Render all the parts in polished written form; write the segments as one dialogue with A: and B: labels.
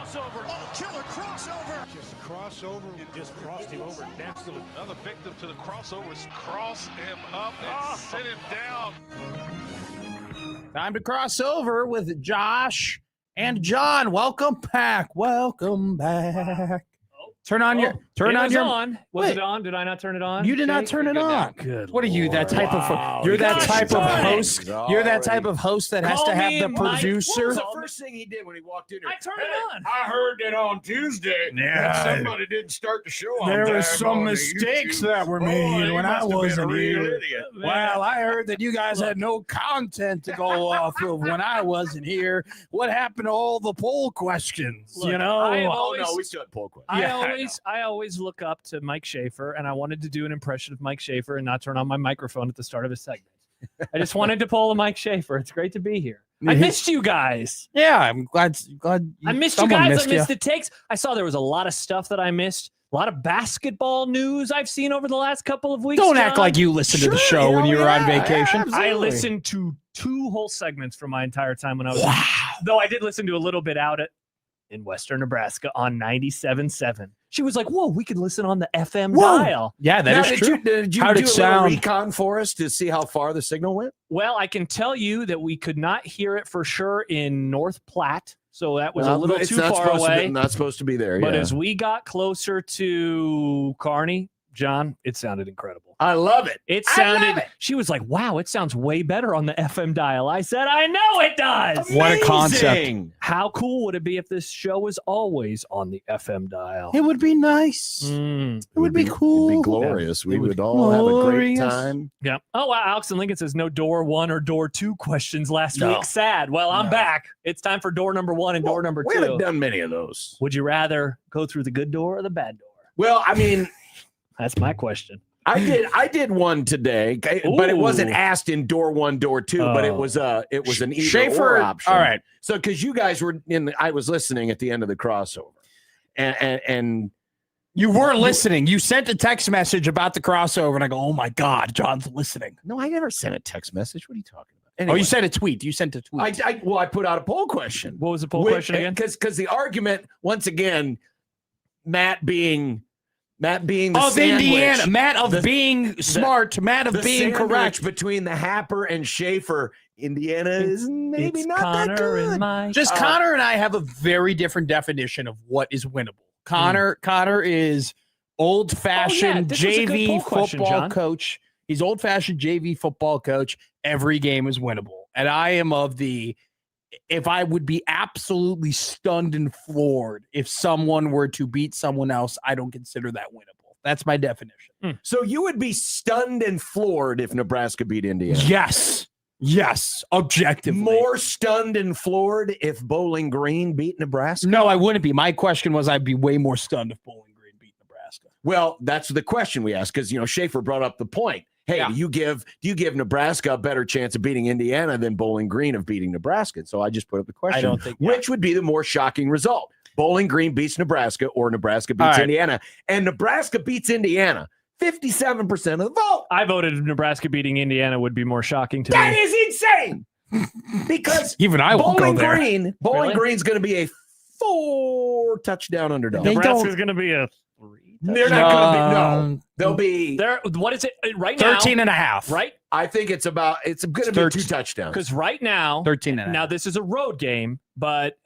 A: crossover.
B: Oh, killer crossover.
A: Just crossover and just crossed him over next to him.
C: Another victim to the crossovers. Cross him up and sit him down.
D: Time to cross over with Josh and John. Welcome back. Welcome back. Turn on your. Turn on your.
E: On. Was it on? Did I not turn it on?
D: You did not turn it on.
E: Good.
D: What are you? That type of. You're that type of host. You're that type of host that has to have the producer.
F: What was the first thing he did when he walked in here?
E: I turned it on.
F: I heard that on Tuesday.
D: Yeah.
F: That somebody didn't start the show on
D: There
F: time
D: was some
F: on the
D: mistakes
F: YouTube.
D: that were made
F: he
D: when I
F: must have been a
D: wasn't
F: real
D: here.
F: idiot.
D: Well, I heard that you guys had no content to go off of when I wasn't here. What happened to all the poll questions?
E: Look,
D: you know?
F: Oh, no, we still had poll questions.
E: I always look up to Mike Schaefer, and I wanted to do an impression of Mike Schaefer and not turn on my microphone at the start of a segment. I just wanted to pull a Mike Schaefer. It's great to be here. I missed you guys.
D: Yeah, I'm glad.
E: I missed you guys. I missed the takes. I saw there was a lot of stuff that I missed. A lot of basketball news I've seen over the last couple of weeks.
D: Don't
E: John.
D: act like you listened to the show when you were on vacation.
E: I listened to 2 whole segments for my entire time when I was though I did listen to a little bit out in Western Nebraska on 97.7. She was like, whoa, we can listen on the FM dial.
D: Yeah, that is true.
F: Did you
D: How'd
F: do
D: it
F: a
D: sound?
F: little recon for us to see how far the signal went?
E: Well, I can tell you that we could not hear it for sure in North Platte. So that was a little
F: it's
E: too
F: not
E: far
F: supposed to
E: away.
F: be, not supposed to be there.
E: But
F: yeah.
E: as we got closer to Kearney, John, it sounded incredible.
F: I love it.
E: It
F: I
E: sounded,
F: love it.
E: she was like, wow, it sounds way better on the FM dial. I said, I know it does.
D: What a concept.
F: Amazing.
E: How cool would it be if this show was always on the FM dial?
D: It would be nice. It would be cool.
F: It'd be glorious. We
D: It would
F: would
D: be
F: all have a great
D: glorious.
F: time.
E: Yeah. Oh, wow. Alex and Lincoln says no door 1 or door 2 questions last
D: No.
E: week. Sad. Well, I'm
D: No.
E: back. It's time for door number 1 and door number
F: We
E: 2.
F: haven't done many of those.
E: Would you rather go through the good door or the bad door?
F: Well, I mean,
E: That's my question.
F: I did one today, but it wasn't
E: Ooh.
F: asked in door 1, door 2, but it
E: Oh.
F: was an either
D: Schaefer,
F: or option.
D: all right.
F: So because you guys were I was listening at the end of the crossover, and
D: You weren't listening. You sent a text message about the crossover, and I go, oh, my God, John's listening.
F: no, I never sent a text message. What are you talking about?
D: Oh,
F: Anyway,
D: you sent a tweet. You sent a tweet.
F: I put out a poll question.
E: What was the poll question again?
F: Because the argument once again, Matt being the
D: of
F: sandwich,
D: Indiana. Matt of
F: The-
D: being smart. Matt of
F: the
D: being
F: sandwich
D: correct.
F: between the Happer and Schaefer. Indiana is maybe
E: It's
F: not
E: Connor
F: that good.
E: and Mike.
D: Just Connor and I have a very different definition of what is winnable. Connor is old-fashioned
E: this was a good
D: JV
E: poll question,
D: football
E: John.
D: coach. He's old-fashioned JV football coach. Every game is winnable. And I am of the if I would be absolutely stunned and floored if someone were to beat someone else, I don't consider that winnable. That's my definition.
F: So you would be stunned and floored if Nebraska beat Indiana.
D: Yes, objectively.
F: More stunned and floored if Bowling Green beat Nebraska.
D: No, I wouldn't be. My question was I'd be way more stunned if Bowling Green beat Nebraska.
F: Well, that's the question we asked because Schaefer brought up the point. Hey,
D: Yeah.
F: do you give Nebraska a better chance of beating Indiana than Bowling Green of beating Nebraska? So I just put up the question.
D: I don't think
F: which would be the more shocking result? Bowling Green beats Nebraska or Nebraska beats
D: All right.
F: Indiana. And Nebraska beats Indiana. 57% of the vote.
E: I voted Nebraska beating Indiana would be more shocking to
F: That
E: me.
F: is insane. Because
D: Even I won't go
F: Bowling
D: there.
F: Green,
E: Really?
F: Green's going to be a 4-touchdown underdog.
D: They
E: Nebraska's
D: don't-
E: going to be a 3.
F: They're not going to be. No, they'll be.
E: There. What is it right now?
D: 13 and a half.
E: Right?
F: I think it's going to be 2 touchdowns.
E: Because right now,
D: 13 and a half.
E: now this is a road game, but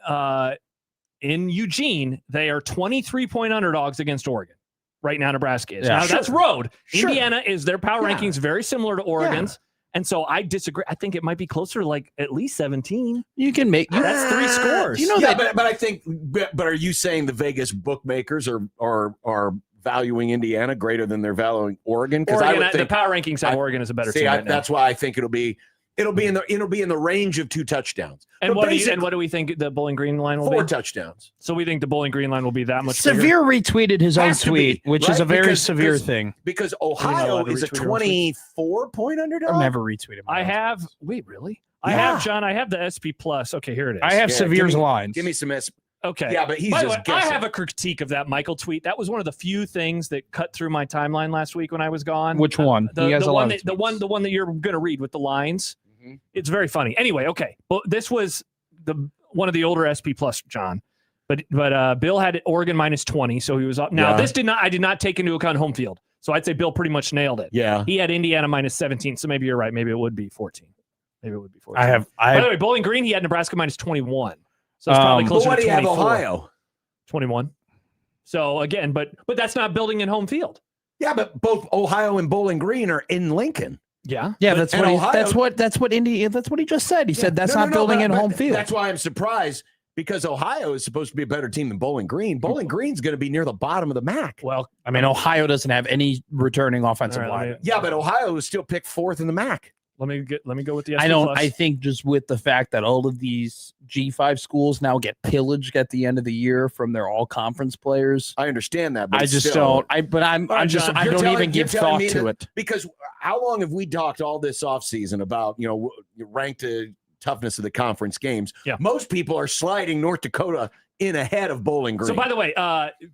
E: in Eugene, they are 23-point underdogs against Oregon. Right now, Nebraska is.
D: Yeah.
E: Now, that's road.
F: Sure.
E: Indiana is their power
F: Yeah.
E: rankings very similar to Oregon's. And so I disagree. I think it might be closer to like at least 17.
D: You can make
E: That's 3 scores.
D: You know
F: Yeah,
D: that
F: but I think. But are you saying the Vegas bookmakers are valuing Indiana greater than they're valuing Oregon? Because I
E: Oregon,
F: would think
E: the power rankings have Oregon is a better team. Right now.
F: that's why I think it'll be in the range of 2 touchdowns.
E: And
F: But
E: what do we think the Bowling Green line will
F: 4
E: be?
F: touchdowns.
E: So we think the Bowling Green line will be that much bigger?
D: Severe retweeted his own
F: Has to
D: tweet,
F: be,
D: which is
F: right?
D: a very
F: Because-
D: severe
F: because-
D: thing.
F: Because
E: not
F: Ohio
E: allowed to
F: is a
E: retweet your own
F: 24-point underdog.
D: I've never retweeted. my
E: I
D: own
E: have.
D: tweets.
E: Wait, really? I
F: Yeah.
E: have, John. I have the SP Plus. Okay, here it is.
D: I have
F: Yeah,
D: Severe's
F: give me-
D: lines.
F: Give me some
E: Okay.
F: Yeah, but he's
E: By the
F: just
E: way,
F: guessing.
E: I have a critique of that Michael tweet. That was one of the few things that cut through my timeline last week when I was gone.
D: Which one?
E: The,
D: He has
E: the
D: a lot
E: one
D: of
E: that, the
D: tweets.
E: one that you're going to read with the lines. It's very funny. Anyway, okay. Well, this was one of the older SP Plus, John. But Bill had Oregon minus 20, so he was up. Now I did not take into account home field, so I'd say Bill pretty much nailed it.
F: Yeah,
E: he had Indiana minus 17, so maybe you're right. Maybe it would be 14. Maybe it would be 14.
D: By
E: the way, Bowling Green, he had Nebraska minus 21, so it's probably closer
F: what
E: to
F: do you
E: 24.
F: have Ohio?
E: 21. So again, but that's not building in home field.
F: Yeah, but both Ohio and Bowling Green are in Lincoln.
E: Yeah,
D: that's what he just said. He said that's not building in home field.
F: That's why I'm surprised, because Ohio is supposed to be a better team than Bowling Green. Bowling Green's going to be near the bottom of the MAC.
E: Well,
D: I mean, Ohio doesn't have any returning offensive line.
F: Yeah, but Ohio is still picked 4th in the MAC.
E: Let me go with the.
D: I think just with the fact that all of these G5 schools now get pillaged at the end of the year from their all conference players.
F: I understand that, but
D: I just don't. I don't even give thought to it,
F: because how long have we talked all this offseason about ranked toughness of the conference games?
E: Yeah.
F: Most people are sliding North Dakota in ahead of Bowling Green.
E: So by the way,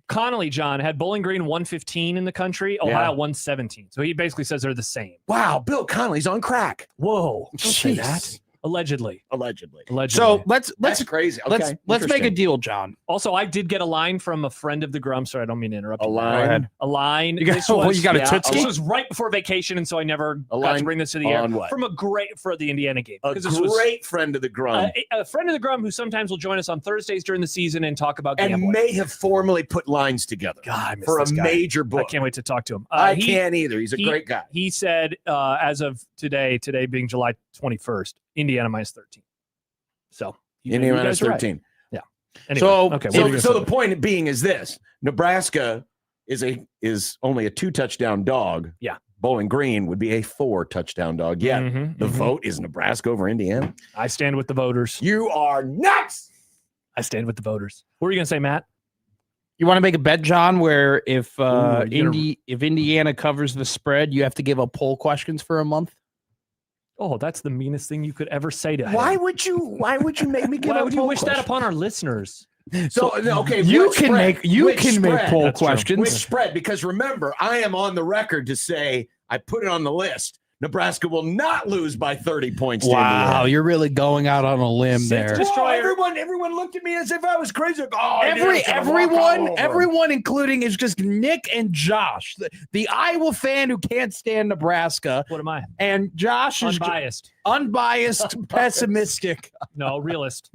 E: Connolly John had Bowling Green 115 in the country, Ohio 117. So he basically says they're the same.
F: Wow, Bill Connolly's on crack.
E: Whoa,
F: don't say that.
E: Allegedly.
D: So
F: that's crazy. Okay,
D: let's make a deal, John.
E: Also, I did get a line from a friend of the Grum. Sorry, I don't mean to interrupt.
F: A line.
E: A line.
D: You got a Tootsie?
E: This was right before vacation, and so I never got to bring this to the air.
F: What?
E: From for the Indiana game.
F: A great friend of the Grum.
E: A friend of the Grum who sometimes will join us on Thursdays during the season and talk about
F: and
E: gambling.
F: may have formally put lines together for a major book.
E: I can't wait to talk to him.
F: I can't either. He's a great guy.
E: He said, as of today being July 21st, Indiana minus 13. So
F: Indiana minus 13.
E: Right. Yeah. Anyway,
F: so the point being is this: Nebraska is only a 2-touchdown dog.
E: Yeah.
F: Bowling Green would be a 4-touchdown dog. Yeah. The vote is Nebraska over Indiana.
E: I stand with the voters.
F: You are nuts.
E: I stand with the voters. What were you gonna say, Matt?
D: You want to make a bet, John, where if Indiana covers the spread, you have to give up poll questions for a month?
E: Oh, that's the meanest thing you could ever say to him.
F: Why would you make me give
E: Why
F: up
E: would you wish that upon our listeners?
F: So okay,
D: you can make poll questions.
F: Which spread? Because remember, I am on the record to say I put it on the list. Nebraska will not lose by 30 points.
D: Wow, you're really going out on a limb there.
F: Everyone looked at me as if I was crazy. Oh,
D: everyone, including is just Nick and Josh, the Iowa fan who can't stand Nebraska.
E: What am I?
D: And Josh is unbiased, pessimistic.
E: No, realist.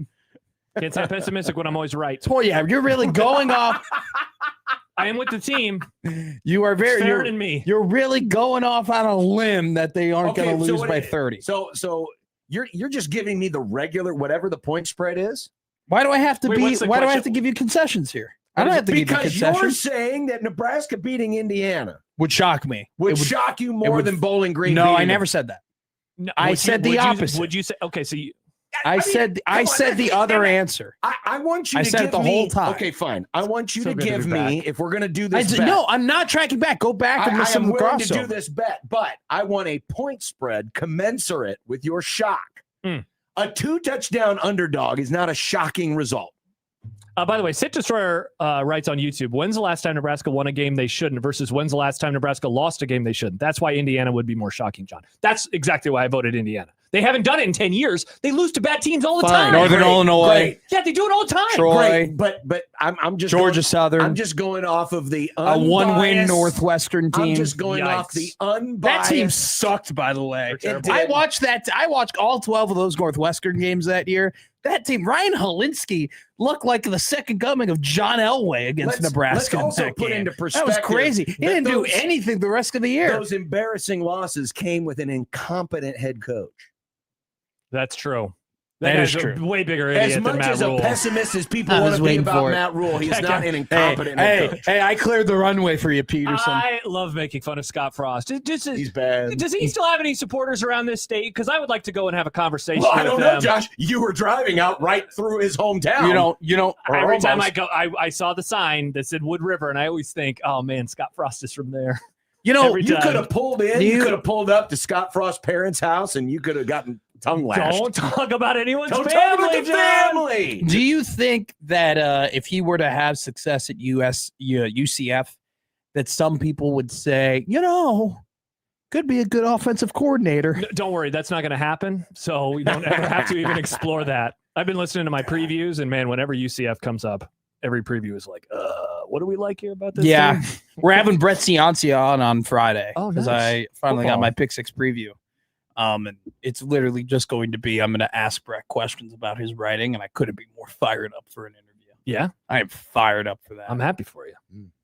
E: Can't say pessimistic when I'm always right.
D: Oh yeah, you're really going off.
E: I am with the team.
D: You are
E: fair than me.
D: You're really going off on a limb that they aren't going to lose by 30.
F: So you're just giving me the regular whatever the point spread is.
D: Why do I have to Why do I have to give you concessions here? I don't have to give you concessions.
F: Because you're saying that Nebraska beating Indiana
D: would shock me.
F: Would shock you more than Bowling Green.
D: No, I never said that. No, I said the opposite.
E: Would you say? Okay, so
D: I said the other answer.
F: I want you to
D: said
F: give
D: it the whole time.
F: Okay, fine. I want you to give me, if we're going to do this bet.
D: No, I'm not tracking back. Go back and listen to the crossover.
F: I am willing to do this bet, but I want a point spread commensurate with your shock. A 2-touchdown underdog is not a shocking result.
E: By the way, Sit Destroyer writes on YouTube, when's the last time Nebraska won a game they shouldn't versus when's the last time Nebraska lost a game they shouldn't? That's why Indiana would be more shocking, John. That's exactly why I voted Indiana. They haven't done it in 10 years. They lose to bad teams all the time.
D: Northern Illinois.
F: Great.
E: Yeah, they do it all the time.
D: Troy.
F: Great. But I'm just
D: Georgia Southern.
F: I'm just going off of the
D: a 1-win Northwestern team.
F: I'm just going off the unbiased.
D: That team sucked, by the way. I watched all 12 of those Northwestern games that year. That team, Ryan Holinsky, looked like the second coming of John Elway against Nebraska.
F: Let's also put into perspective.
D: That was crazy. He didn't do anything the rest of the year.
F: Those embarrassing losses came with an incompetent head coach.
E: That's true.
D: That is true.
E: A way bigger idiot than Matt Rule.
F: As much as a pessimist as people want to be about Matt Rule, he's not an incompetent head coach.
D: Hey, I cleared the runway for you, Peterson.
E: I love making fun of Scott Frost.
F: He's bad.
E: Does he still have any supporters around this state? Because I would like to go and have a conversation with them.
F: I don't know, Josh. You were driving out right through his hometown.
D: You don't.
E: Every time I go, I saw the sign that said Wood River, and I always think, oh, man, Scott Frost is from there.
F: You could have pulled in. You could have pulled up to Scott Frost's parents' house, and you could have gotten tongue lashed.
E: Don't talk about anyone's family.
F: Talk about the family.
D: Do you think that if he were to have success at UCF, that some people would say, could be a good offensive coordinator?
E: No, don't worry, that's not going to happen. So we don't ever have to even explore that. I've been listening to my previews, and man, whenever UCF comes up, every preview is like, what do we like here about this?
D: Yeah.
E: team?
D: We're having Brett Ciancia on Friday.
E: Oh,
D: because
E: nice.
D: I finally got
E: Football.
D: my Pick 6 preview. And it's literally just going to be, I'm going to ask Brett questions about his writing, and I couldn't be more fired up for an interview.
E: Yeah,
D: I am fired up for that.
E: I'm happy for you.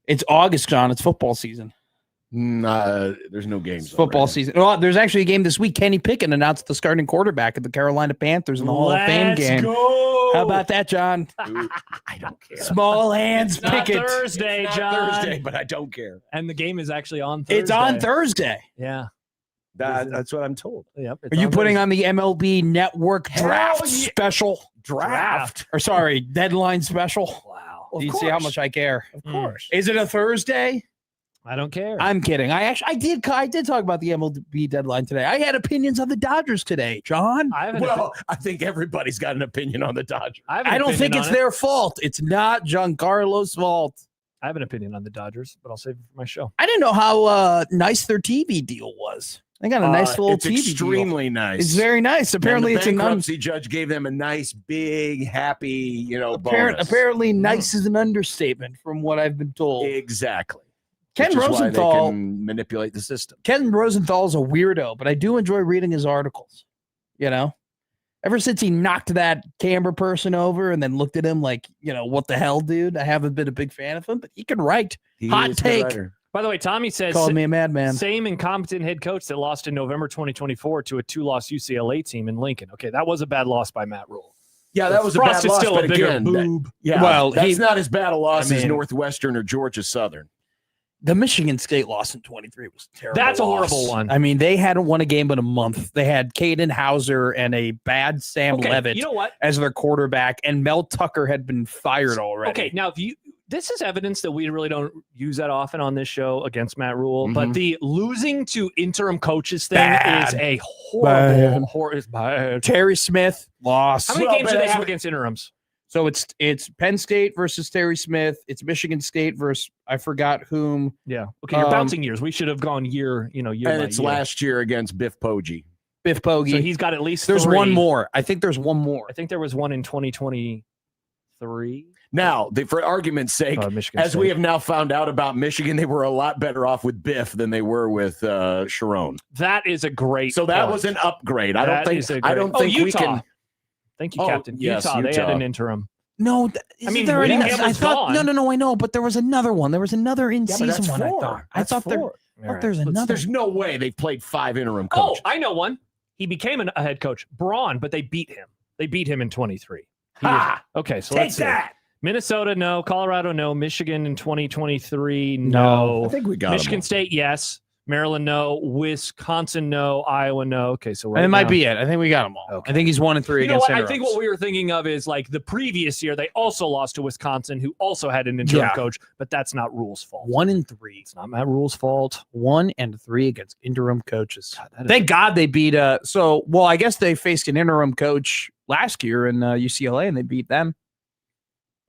D: It's August, John. It's football season.
F: There's no games.
D: It's football season. Well, there's actually a game this week. Kenny Pickett announced the starting quarterback of the Carolina Panthers in the Hall of Fame game.
E: Go.
D: How about that, John?
F: I don't care.
D: Small hands,
E: It's not
D: Pickett.
E: Thursday,
F: Not
E: John.
F: Thursday, but I don't care.
E: And the game is actually on Thursday.
D: It's on Thursday.
E: Yeah.
F: That's what I'm told.
E: Yep.
D: Are you putting on the MLB Network draft
F: yeah.
D: special?
F: Draft.
D: Or sorry, deadline special?
E: Wow.
F: Of
D: Do you see how
F: course.
D: much I care?
F: Of course.
D: Is it a Thursday?
E: I don't care.
D: I'm kidding. I did talk about the MLB deadline today. I had opinions on the Dodgers today, John.
E: I have an
F: Well, I think everybody's got an opinion on the Dodgers.
E: I have an
D: I don't
E: opinion
D: think it's
E: on it.
D: their fault. It's not Giancarlo's fault.
E: I have an opinion on the Dodgers, but I'll save it for my show.
D: I didn't know how nice their TV deal was. They got a nice little
F: it's
D: TV
F: extremely
D: deal.
F: nice.
D: It's very nice. Apparently,
F: and
D: it's
F: the
D: a non.
F: bankruptcy judge gave them a nice, big, happy, bonus.
D: Apparently, nice is an understatement from what I've been told.
F: Exactly.
D: Ken
F: Which is why they
D: Rosenthal.
F: can manipulate the system.
D: Ken Rosenthal is a weirdo, but I do enjoy reading his articles. Ever since he knocked that camera person over and then looked at him like, what the hell, dude? I haven't been a big fan of him, but he can write.
F: He
D: Hot
F: is a good
D: take.
F: writer.
E: By the way, Tommy says
D: Called me a madman.
E: same incompetent head coach that lost in November 2024 to a 2-loss UCLA team in Lincoln. Okay, that was a bad loss by Matt Rule.
F: Yeah, that was
E: Frost
F: a bad
E: is
F: loss,
E: still
F: but
E: a bigger
F: again,
E: boob.
D: Well,
F: that's
D: he-
F: not as bad a loss
D: I
F: as
D: mean-
F: Northwestern or Georgia Southern.
D: The Michigan State loss in 23 was terrible.
E: That's a
D: loss.
E: horrible one.
D: I mean, they hadn't won a game in a month. They had Caden Hauser and a bad Sam
E: Okay,
D: Levitt
E: you know what?
D: as their quarterback, and Mel Tucker had been fired already.
E: Okay, now this is evidence that we really don't use that often on this show against Matt Rule, but
F: Mhm.
E: the losing to interim coaches thing
D: Bad.
E: is a horrible, it's bad.
D: Terry Smith lost.
E: How many
F: Well,
E: games
F: but
E: do they
F: that's
E: have
F: what-
E: against interims?
D: So it's Penn State versus Terry Smith. It's Michigan State versus I forgot whom.
E: Yeah. Okay, you're
D: Um,
E: bouncing years. We should have gone year
F: And
E: by
F: it's
E: year.
F: last year against Biff Poggi.
D: Biff Poggi.
E: So he's got at least
D: There's
E: 3.
D: one more. I think there's one more.
E: I think there was one in 2023.
F: Now, for argument's sake,
E: Michigan
F: as we
E: State.
F: have now found out about Michigan, they were a lot better off with Biff than they were with Sharon.
E: That is a great.
F: So that
E: point.
F: was an upgrade. I
E: That
F: don't
E: is a
F: think. I
E: great-
F: don't
E: Oh,
F: think we
E: Utah.
F: can.
E: Thank you,
F: Oh,
E: Captain.
F: yes,
E: Utah, they had
F: Utah.
E: an interim.
D: No,
E: I mean,
D: there already,
E: Whittingham
D: I
E: was
D: thought
E: gone.
D: no, I know, but there was another one. There was another in
F: Yeah, but
D: season
F: that's
D: one.
F: four.
D: I thought there.
F: four.
D: I thought there's another.
F: There's no way they've played 5 interim
E: Oh,
F: coaches.
E: I know one. He became a head coach, Braun, but they beat him. They beat him in 23.
F: Ha!
E: Okay, so
F: Take
E: let's see.
F: that.
E: Minnesota, no. Colorado, no. Michigan in 2023,
D: No.
E: no.
F: I think we got
E: Michigan
F: them
E: State, yes. Maryland, no. Wisconsin, no. Iowa, no. Okay, so
D: And it might be it. I think we got them all.
E: Okay.
D: I think he's 1-3
E: You know
D: against
E: what? I
D: interims.
E: think what we were thinking of is like the previous year, they also lost to Wisconsin, who also had an interim
D: Yeah.
E: coach, but that's not Rule's fault.
D: 1-3.
E: It's not Matt Rule's fault.
D: 1-3 against interim coaches.
E: God, that is-
D: Thank God they beat. I guess they faced an interim coach last year in UCLA and they beat them.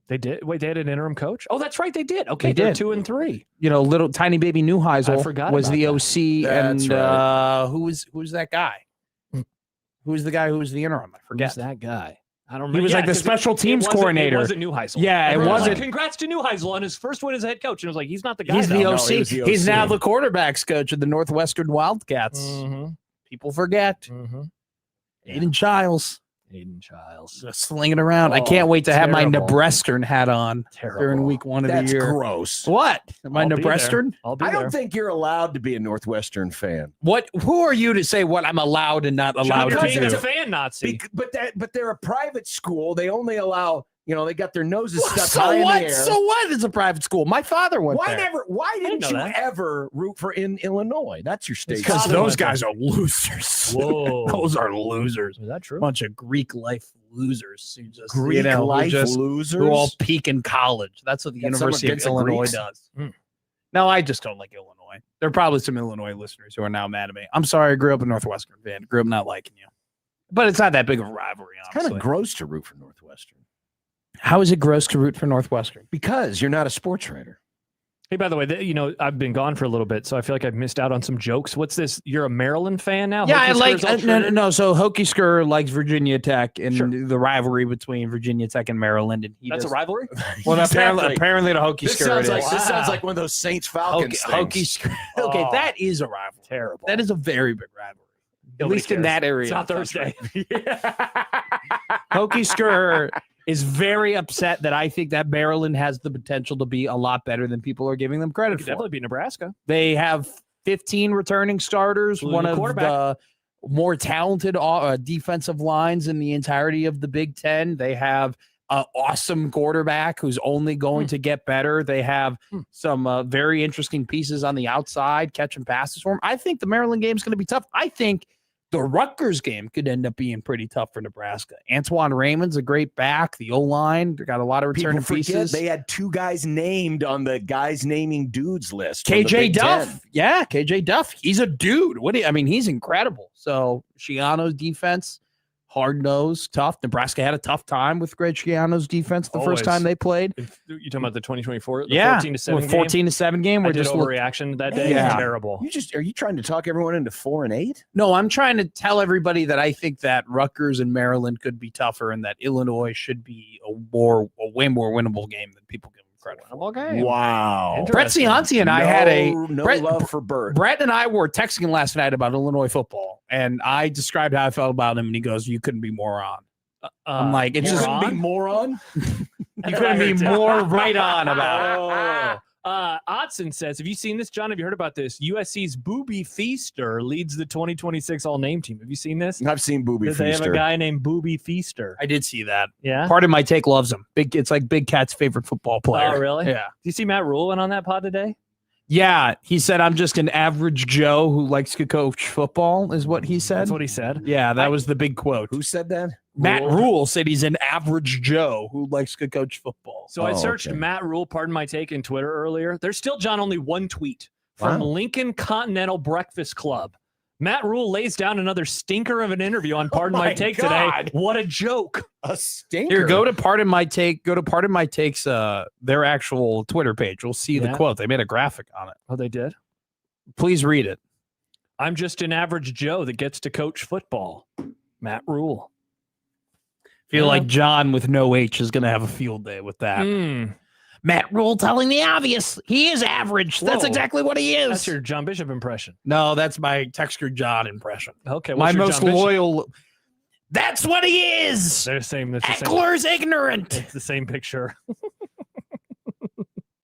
E: They did. Wait, they had an interim coach? Oh, that's right. They did. Okay,
D: They
E: they're
D: did.
E: 2-3.
D: Little tiny baby Neuheisel
E: I forgot
D: was
E: about
D: the
E: that.
D: OC,
F: That's
D: and
F: right.
D: who's that guy? Who's the guy who was the interim? I forget.
E: Who's that guy? I don't
D: He
E: remember.
D: was like the
E: 'cause
D: special teams coordinator.
E: It wasn't Neuheisel.
D: Yeah, it
E: Everyone was
D: wasn't.
E: like, congrats to Neuheisel on his first win as a head coach. And it was like, he's not the guy.
D: He's the
E: though.
F: No,
D: OC.
F: he was the
D: He's now
F: OC.
D: the quarterbacks coach of the Northwestern Wildcats.
E: Mhm,
D: People forget.
E: mhm.
D: Aiden Childs
E: Hayden Childs.
D: just slinging around. I
F: Oh,
D: can't wait to have my
E: terrible.
D: Nebraskan hat on
E: Terrible.
D: during week 1 of
F: That's
D: the year.
F: gross.
D: What? Am I
E: I'll be there.
D: Nebraskan?
E: I'll be
F: I
E: there.
F: don't think you're allowed to be a Northwestern fan.
D: What? Who are you to say what I'm allowed and not allowed
E: You're
D: to
E: being a
D: do?
E: fan Nazi.
F: But they're a private school. They only allow, they got their noses stuck
D: So
F: high in
D: what?
F: the air.
D: So what? It's a private school. My father went
F: Why
D: there.
F: Why
E: didn't
F: didn't you
E: know that.
F: ever root for in Illinois? That's your state.
D: Because
E: Father
D: those
E: went there.
D: guys are losers.
E: Whoa.
D: Those are losers.
E: Is that true?
D: Bunch of Greek life losers who just
F: Greek
D: who
F: life
D: just
F: losers.
D: who all peak in college. That's what the
F: Got
D: University
F: something
D: of
F: against the
D: Illinois
F: Greeks?
D: does.
E: Hmm.
D: No, I just don't like Illinois. There are probably some Illinois listeners who are now mad at me. I'm sorry. I grew up a Northwestern fan. Grew up not liking you. But it's not that big of a rivalry,
F: It's kind
D: honestly.
F: of gross to root for Northwestern
D: How is it gross to root for Northwestern?
F: because you're not a sports writer.
E: Hey, by the way, I've been gone for a little bit, so I feel like I've missed out on some jokes. What's this? You're a Maryland fan now?
D: Yeah, I like
E: Hokie
D: no. So Hokie Skur likes Virginia Tech and
E: Sure.
D: the rivalry between Virginia Tech and Maryland, and
E: That's a rivalry?
D: Well,
F: Exactly.
D: apparently the Hokie
F: This
D: Skur
F: sounds
D: is.
F: like this sounds like one of those Saints Falcons
D: Hokie
F: things.
D: Skur. Okay,
E: Oh.
D: that is a rivalry.
E: Terrible.
D: That is a very big rivalry. At
E: Nobody
D: least in
E: cares.
D: that area.
E: It's not
D: of the country.
E: Thursday.
D: Hokie Skur is very upset that I think that Maryland has the potential to be a lot better than people are giving them credit
E: Could
D: for.
E: definitely be Nebraska.
D: They have 15 returning starters,
E: Including
D: one
E: the
D: of
E: quarterback.
D: the more talented defensive lines in the entirety of the Big Ten. They have an awesome quarterback who's only going to get better. They have some very interesting pieces on the outside, catching passes for him. I think the Maryland game is going to be tough. I think the Rutgers game could end up being pretty tough for Nebraska. Antoine Raymond's a great back. The O-line got a lot of
F: People
D: returning
F: forget
D: pieces.
F: they had 2 guys named on the guys naming dudes list. from the
D: KJ
F: Big
D: Duff.
F: Ten.
D: Yeah, KJ Duff. He's a dude. He's incredible. So Schiano's defense, hard-nosed, tough. Nebraska had a tough time with Greg Schiano's defense the first
E: Always.
D: time they played.
E: You talking about the 2024? The
D: Yeah,
E: 14-7
D: with 14-7 game.
E: I
D: We're
E: did
D: just
E: overreaction that day.
D: Yeah.
E: Terrible.
F: Are you trying to talk everyone into 4-8?
D: No, I'm trying to tell everybody that I think that Rutgers and Maryland could be tougher and that Illinois should be a way more winnable game than people give them credit for.
E: Okay.
F: Wow.
D: Brett Cianci and I had
F: no
D: Brett-
F: love for Bert.
D: Brett and I were texting last night about Illinois football, and I described how I felt about him, and he goes, "You couldn't be more on." I'm like, it's
F: You
D: just
F: couldn't be moron.
D: you couldn't be more right on about it.
E: Otson says, have you seen this, John? Have you heard about this? USC's Booby Feaster leads the 2026 All-Name team. Have you seen this?
F: I've seen Booby
E: They have
F: Feaster.
E: a guy named Booby Feaster.
D: I did see that.
E: Yeah.
D: Part of my take loves him. It's like Big Cat's favorite football player.
E: Oh, really?
D: Yeah.
E: Do you see Matt Rule went on that pod today?
D: Yeah. He said, "I'm just an average Joe who likes to coach football," is what he said.
E: That's what he said.
D: Yeah, that was the big quote.
F: Who said that?
D: Matt Rule said he's an average Joe who likes to coach football.
E: So I
F: Oh,
E: searched
F: okay.
E: Matt Rule, pardon my take, in Twitter earlier. There's still, John, only one tweet from
F: Wow.
E: Lincoln Continental Breakfast Club. Matt Rule lays down another stinker of an interview on Pardon My
F: my
E: Take
F: God.
E: today. What a joke.
F: A stinker.
D: Here, go to Pardon My Take. Go to Pardon My Take's their actual Twitter page. We'll see the
E: Yeah.
D: quote. They made a graphic on it.
E: Oh, they did?
D: Please read it.
E: I'm just an average Joe that gets to coach football. Matt Rule.
D: Feel
E: Yeah.
D: like John with no H is going to have a field day with that.
E: Mm,
D: Matt Rule telling the obvious. He is average. That's
E: Whoa.
D: exactly what he is.
E: that's your John Bishop impression.
D: No, that's my Texter John impression.
E: Okay.
D: My
E: what's your
D: most
E: John Bishop?
D: loyal. That's what he is.
E: They're the same. That's the same.
D: Eckler's ignorant.
E: It's the same picture.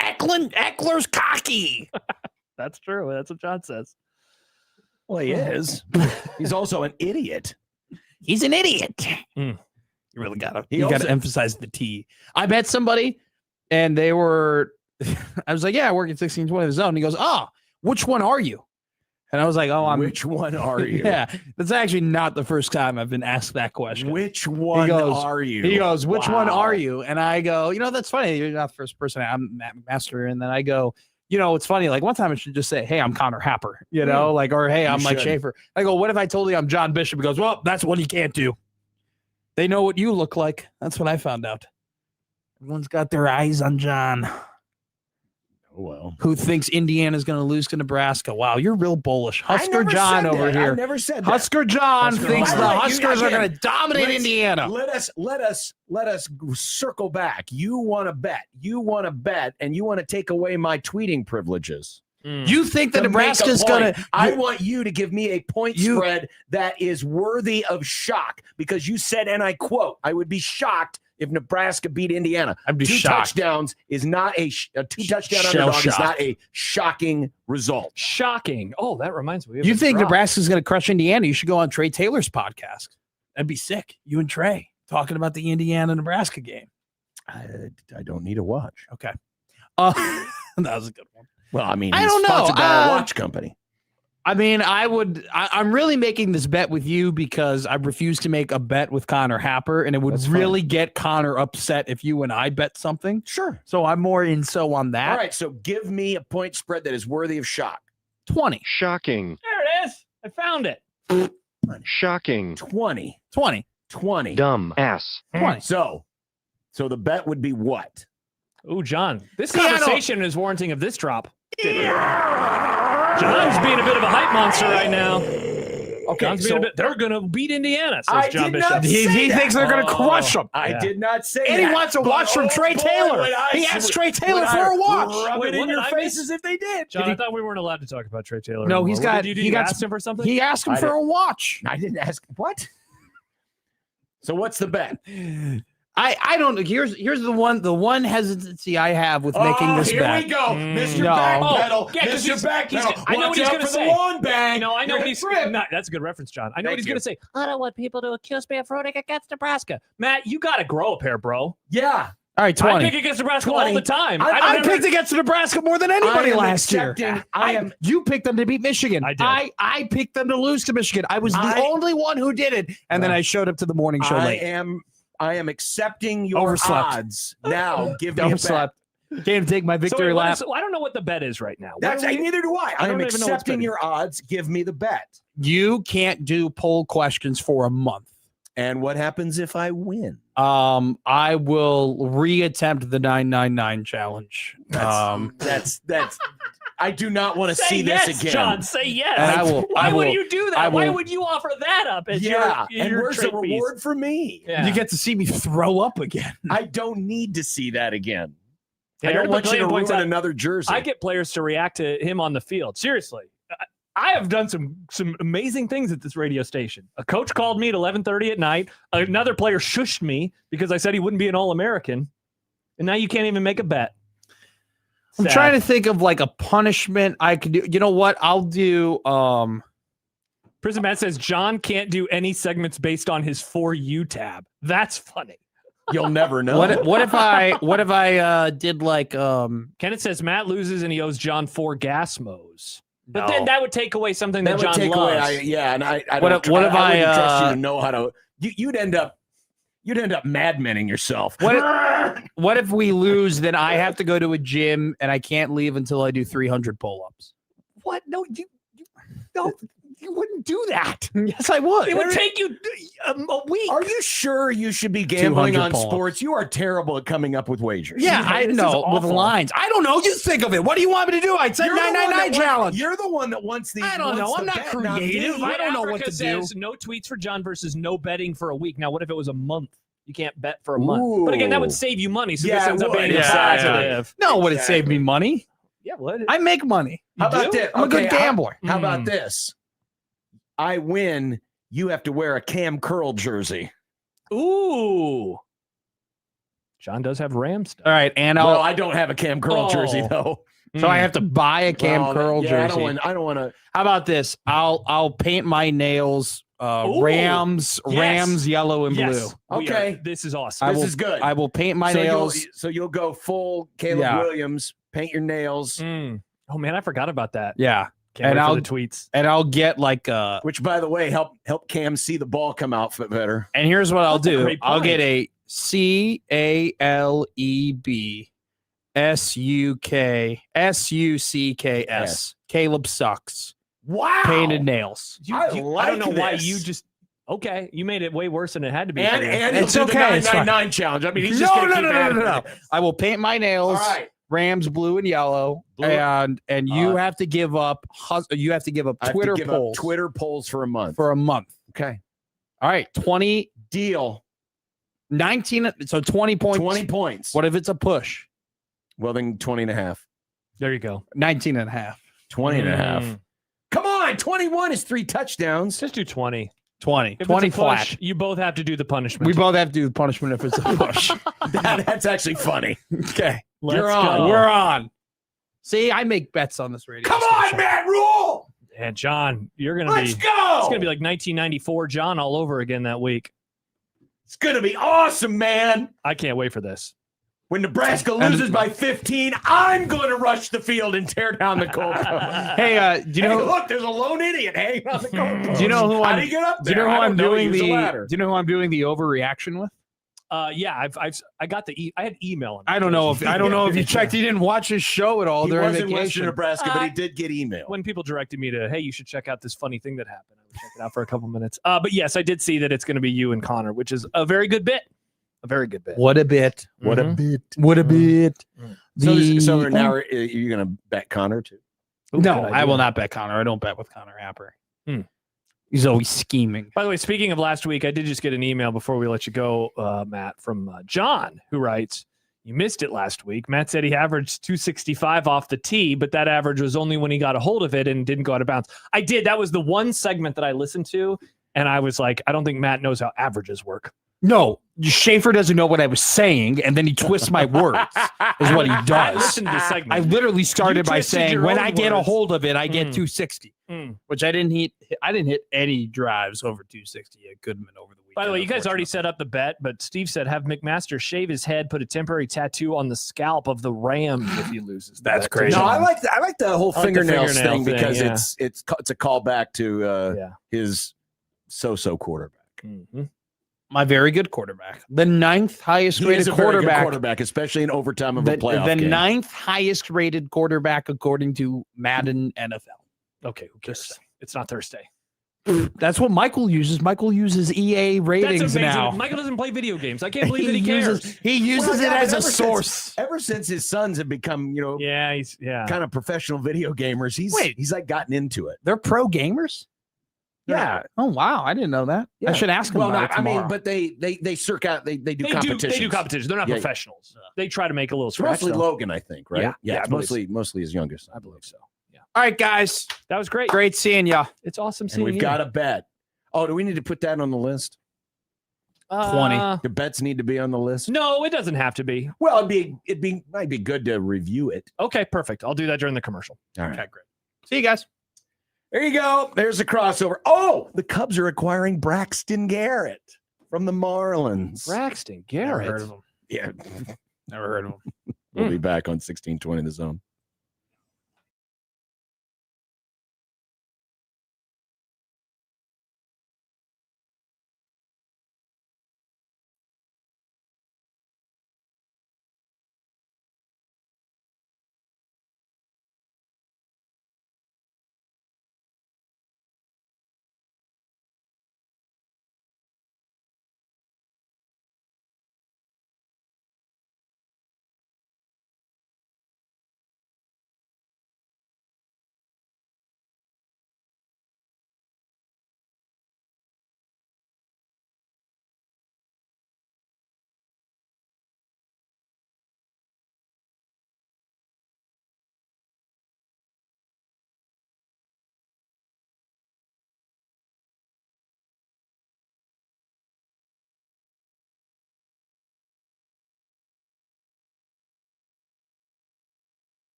D: Eckler's cocky.
E: That's true. That's what John says.
F: Well, he is. He's also an idiot.
D: He's an idiot.
E: Mm.
D: You really gotta.
F: He
D: You gotta
F: also-
D: emphasize the T. I met somebody, and they were. I was like, "Yeah, I work at 1620 The Zone." And he goes, "Oh, which one are you?" And I was like, "Oh, I'm."
F: Which one are you?
D: Yeah, that's actually not the first time I've been asked that question.
F: Which one
D: goes-
F: are you?
D: He goes, "Which one
F: Wow.
D: are you?" And I go, "You know, that's funny. You're not the first person. I'm Matt McMaster." And then I go, "You know, it's funny. Like one time I should just say, hey, I'm Connor Happer, you know, like, or hey, I'm Mike
F: should.
D: Schaefer." I go, "What if I told you I'm John Bishop?" He goes, "Well, that's one you can't do. They know what you look like." That's what I found out. Everyone's got their eyes on John,
F: Oh, well.
D: who thinks Indiana's going to lose to Nebraska. Wow, you're real bullish.
F: I
D: Husker
F: never
D: John
F: said
D: over
F: that. I
D: here.
F: never said that.
D: Husker John
F: Husker
D: thinks
F: John.
D: the
F: By the way,
D: Huskers are
F: again,
D: going to dominate
F: let's-
D: Indiana.
F: Let us circle back. You want to bet, and you want to take away my tweeting privileges.
D: You think that
F: To make a
D: Nebraska's
F: point,
D: going to?
F: I want you to give me a point spread that is worthy of shock, because you said, and I quote, "I would be shocked if Nebraska beat Indiana."
D: I'd be
F: Two
D: shocked.
F: touchdowns is not a two-touchdown
D: Shell
F: underdog is
D: shock.
F: not a shocking result.
E: Shocking. Oh, that reminds me. we have
D: You
E: a
D: think
E: drop.
D: Nebraska's going to crush Indiana? You should go on Trey Taylor's podcast. That'd be sick. You and Trey talking about the Indiana-Nebraska game.
F: I don't need a watch.
D: Okay. That was a good one.
F: Well, I mean,
D: I
F: he's
D: don't know.
F: sponsored by a watch company.
D: I mean, I'm really making this bet with you because I refuse to make a bet with Connor Happer, and it would
F: That's
D: really get Connor upset if you and I bet something.
F: Sure.
D: So I'm more in so on that.
F: All right, so give me a point spread that is worthy of shock.
D: 20.
B: Shocking.
E: There it is. I found it.
B: Shocking.
F: 20.
D: 20.
F: 20.
B: Dumb ass.
D: 20.
F: So the bet would be what?
E: Ooh, John. This
D: See, I don't-
E: conversation is warranting of this drop. John's being a bit of a hype monster right now.
F: Okay,
E: John's being a bit, they're going to beat Indiana, says
F: I
E: John
F: did
E: Bishop.
F: not say
D: He
F: that.
D: thinks they're going to crush him.
F: I
E: Yeah.
F: did not say
D: And
F: that.
D: he wants to watch from Trey Taylor. He asked Trey Taylor for a watch.
F: Rub
E: Wait,
F: it
E: what
F: in
E: did
F: your
E: I
F: faces if they did.
E: John, I thought we weren't allowed to talk about Trey Taylor.
D: No,
E: anymore.
D: he's
E: What
D: got-
E: did you do?
D: he
E: You
D: got-
E: asked him for something?
D: He asked him
F: I
D: for
F: did.
D: a watch.
F: I didn't ask. What? So what's the bet?
D: I don't know. Here's the one hesitancy I have with making this
F: here
D: bet.
F: we go, Mr.
D: No.
F: Backpedal.
E: Yeah, 'cause
F: Mr.
E: he's
F: Backpedal.
E: I know what
F: Watch
E: he's
F: out
E: going to
F: for
E: say.
F: the lawn bang.
E: No, I know
F: You're
E: what he's
F: gonna trip.
E: That's a good reference, John. I know what
F: Thank
E: he's
F: you.
E: going to say. I don't want people to accuse me of rooting against Nebraska. Matt, you got to grow a pair, bro.
F: Yeah.
D: All right,
E: I
D: 20.
E: pick against Nebraska
F: 20.
E: all the time.
F: I
D: I picked against Nebraska more than anybody
F: I am
D: last year.
F: accepting- I am-
D: You picked them to beat Michigan.
E: I did.
D: I picked them to lose to Michigan. I was the
F: I-
D: only one who did it, and then I showed up to the morning show
F: I
D: late.
F: am accepting your
D: Overslept.
F: odds. Now give me a bet.
D: Overslept. Can't take my
E: So
D: victory
E: what
D: lap.
E: is- I don't know what the bet is right now. What
F: That's
E: are we-
F: neither do I. I
E: don't
F: am
E: even know what's
F: accepting
E: betting.
F: your odds. Give me the bet.
D: You can't do poll questions for a month.
F: And what happens if I win?
D: I will reattempt the 999 challenge.
F: That's. I do not want to
E: Say
F: see
E: yes,
F: this again.
E: John. Say yes.
D: And I will-
E: Why
D: I
E: would
D: will-
E: you do that?
D: I
E: Why
D: will-
E: would you offer that up as
F: Yeah,
E: your,
F: and
E: your
F: where's the
E: trait piece?
F: reward for me?
E: Yeah.
D: You get to see me throw up again.
F: I don't need to see that again.
E: Hey,
F: I don't
E: Eric
F: want you to
E: McLean
F: ruin
E: points out,
F: another jersey.
E: I get players to react to him on the field. Seriously. I have done some amazing things at this radio station. A coach called me at 11:30 at night. Another player shushed me because I said he wouldn't be an All-American. And now you can't even make a bet.
D: I'm trying to think of like a punishment I could do. You know what? I'll do
E: Prison Matt says John can't do any segments based on his For You tab. That's funny.
F: You'll never know.
D: what if I did like
E: Kenneth says Matt loses and he owes John 4 gas mows. But
D: No.
E: then that would take away something
F: that
E: that John
F: would take
E: loves.
F: away? And I
D: What
F: don't
D: if- what if
F: I wouldn't
D: I,
F: trust you to know how to. You'd end up madmenning yourself.
D: what if we lose, then I have to go to a gym and I can't leave until I do 300 pull-ups.
E: What? No, you wouldn't do that.
D: Yes, I would.
E: It would take you a week.
F: Are you sure you should be gambling
D: 200
F: on
D: pull-ups.
F: sports? You are terrible at coming up with wagers.
D: Yeah, I
E: This is
D: know with
E: awful.
D: lines. I don't know. You think of it. What do you want me to do? I said
F: You're the one
D: 999
F: that
D: challenge.
F: You're the one that wants the.
D: I don't know.
F: wants
D: I'm
F: the
D: not
F: bet, not
D: creative.
F: me.
D: I don't know what
E: Africa
D: to do.
E: says no tweets for John versus no betting for a week. Now, what if it was a month? You can't bet for a month. But again, that would
F: Ooh.
E: save you money. So
F: Yeah,
E: this
F: it
E: ends up
F: would.
E: being a
F: Yeah,
E: positive.
D: No, would it save me money?
E: Yeah, what?
D: I make money.
F: How about
E: do?
F: this?
D: I'm a good
F: Okay,
D: gambler.
F: How about
E: Mm.
F: this? I win. You have to wear a Cam Curl jersey.
E: Ooh. John does have Rams stuff.
D: All right, and
F: Well, I don't have a Cam Curl
E: Oh.
F: jersey though.
D: so I have to buy a Cam
F: Well,
D: Curl
F: yeah,
D: jersey.
F: I don't want to.
D: How about this? I'll paint my nails
E: Ooh.
D: Rams yellow and blue.
E: Yes. We
F: Okay.
E: are- this is awesome.
F: This is good.
D: I will paint my
F: so
D: nails.
F: you'll go full Caleb
D: Yeah.
F: Williams. Paint your nails.
E: Mm. Oh, man, I forgot about that.
D: Yeah,
E: Can't
D: And
E: wait
D: I'll-
E: for the tweets.
D: and I'll get like
F: Which, by the way, help Cam see the ball come out better.
D: And here's what I'll
E: That's a
D: do.
E: great
D: I'll
E: point.
D: get a CALEBSUCKS. Caleb sucks.
F: Wow.
D: Painted nails.
F: I
E: I don't
F: like
E: know why
F: this.
E: you just. Okay, you made it way worse than it had to be.
F: And
E: for you.
F: and
D: It's
F: he'll do
D: okay,
F: the
D: it's fine.
F: 999 challenge. I mean, he's just gonna keep adding to it.
D: I will paint my
F: All
D: nails
F: right.
D: Rams blue and yellow,
F: Blue.
D: and you have to give up. You have to give up
F: I have to
D: Twitter
F: give up
D: polls
F: Twitter polls for a month.
D: for a month.
F: Okay.
D: All right, 20,
F: Deal.
D: 19. So 20 points.
F: 20 points.
D: What if it's a push?
F: Well, then 20 and a half.
E: There you go.
D: 19 and a half.
F: 20 and a half.
E: Mm.
F: Come on. 21 is 3 touchdowns.
E: Just do 20.
D: 20.
E: If
D: 20
E: it's a push,
D: flat.
E: you both have to do the punishment.
D: We both have to do the punishment if it's a push.
F: That's actually funny.
D: Okay.
E: Let's
F: You're on.
E: go.
D: We're on. See, I make bets on this radio
F: Come
D: station.
F: on, Matt Rule.
E: And John, you're gonna
F: Let's
E: be.
F: go.
E: It's gonna be like 1994 John all over again that week.
F: It's going to be awesome, man.
E: I can't wait for this.
F: When Nebraska loses by 15, I'm going to rush the field and tear down the goalpost.
D: Hey, do you know?
F: Look, there's a lone idiot hanging on the goalpost.
D: Do you know who
F: How
D: I'm?
F: do you get up
D: Do you
F: there?
D: know who
F: I
D: I'm
F: don't know.
D: doing
F: Use a
D: the?
F: ladder.
D: Do you know who I'm doing the overreaction with?
E: Yeah, I got the. I had email.
D: I don't know if you checked. He didn't watch his show at all
F: He
D: during
F: was in Western
D: vacation.
F: Nebraska, but he did get email.
E: when people directed me to, hey, you should check out this funny thing that happened. I would check it out for a couple minutes. But yes, I did see that it's going to be you and Connor, which is a very good bit. A very good bet.
D: What a bit.
F: What a
E: Mhm.
F: bit.
D: What a bit.
F: So now are you going to bet Connor too?
E: Ooh,
D: No,
E: good
D: I will
E: idea.
D: not bet Connor. I don't bet with Connor Happer.
E: Hmm.
D: He's always scheming.
E: By the way, speaking of last week, I did just get an email before we let you go, Matt, from John, who writes, you missed it last week. Matt said he averaged 265 off the tee, but that average was only when he got a hold of it and didn't go out of bounds. I did. That was the one segment that I listened to, and I was like, I don't think Matt knows how averages work.
D: No, Schaefer doesn't know what I was saying, and then he twists my words, is what he
E: I
D: does.
E: listened to the segment.
D: I literally started by
E: twisted
D: saying,
E: your
D: when
E: own
D: I get a
E: words.
D: hold of it, I get
E: Mm.
D: 260,
E: Mm.
D: which I didn't hit. I didn't hit any drives over 260 at Goodman over the weekend.
E: By the way, you guys already
D: unfortunately.
E: set up the bet, but Steve said have McMaster shave his head, put a temporary tattoo on the scalp of the Rams if he loses. the
D: That's
E: bet.
D: crazy.
F: No, I like the whole
E: I like the
F: fingernails
E: fingernail
F: thing
E: thing,
F: because
E: yeah.
F: it's a callback to
E: Yeah.
F: his so-so quarterback.
E: Mhm.
D: My very good quarterback, the ninth highest
F: He
D: rated
F: is a very good
D: quarterback,
F: quarterback, especially in overtime of a
D: the
F: playoff game.
D: ninth highest rated quarterback according to Madden NFL.
E: Okay, who cares? It's not Thursday.
D: That's what Michael uses. Michael uses EA
E: That's
D: ratings
E: amazing.
D: now.
E: Michael doesn't play video games. I can't believe that he
D: uses
E: cares.
D: he uses
F: Well,
D: it
F: yeah,
D: as
F: but
D: a
F: ever
D: source.
F: Ever since his sons have become,
E: Yeah, he's
F: kind of professional video gamers, he's like gotten into it.
D: They're pro gamers.
F: Yeah.
D: Oh wow, I didn't know that.
F: Yeah.
D: I should ask him
F: Well,
D: about
F: not,
D: it
F: I mean,
D: tomorrow.
F: but they circ out, they do
E: they
F: competitions.
E: do competitions. They're not
F: Yeah.
E: professionals. They try to make a little
F: It's
E: scratch.
F: mostly
E: though.
F: Logan, I think, right?
E: Yeah,
F: it's
E: I believe
F: mostly his youngest.
E: I believe so. Yeah,
D: All right, guys,
E: that was great.
D: great seeing ya.
E: It's awesome
F: And
E: seeing
F: we've
E: you.
F: got a bet. Oh, do we need to put that on the list?
D: 20.
F: The bets need to be on the list.
E: No, it doesn't have to be.
F: Well, might be good to review it.
E: Okay, perfect. I'll do that during the commercial.
F: All right.
D: Okay, great. See you guys.
F: There you go. There's a crossover. Oh, the Cubs are acquiring Braxton Garrett from the Marlins.
E: Braxton
D: Never
E: Garrett.
D: heard of him.
F: Yeah.
D: Never heard of him.
F: We'll be back on 1620 The Zone.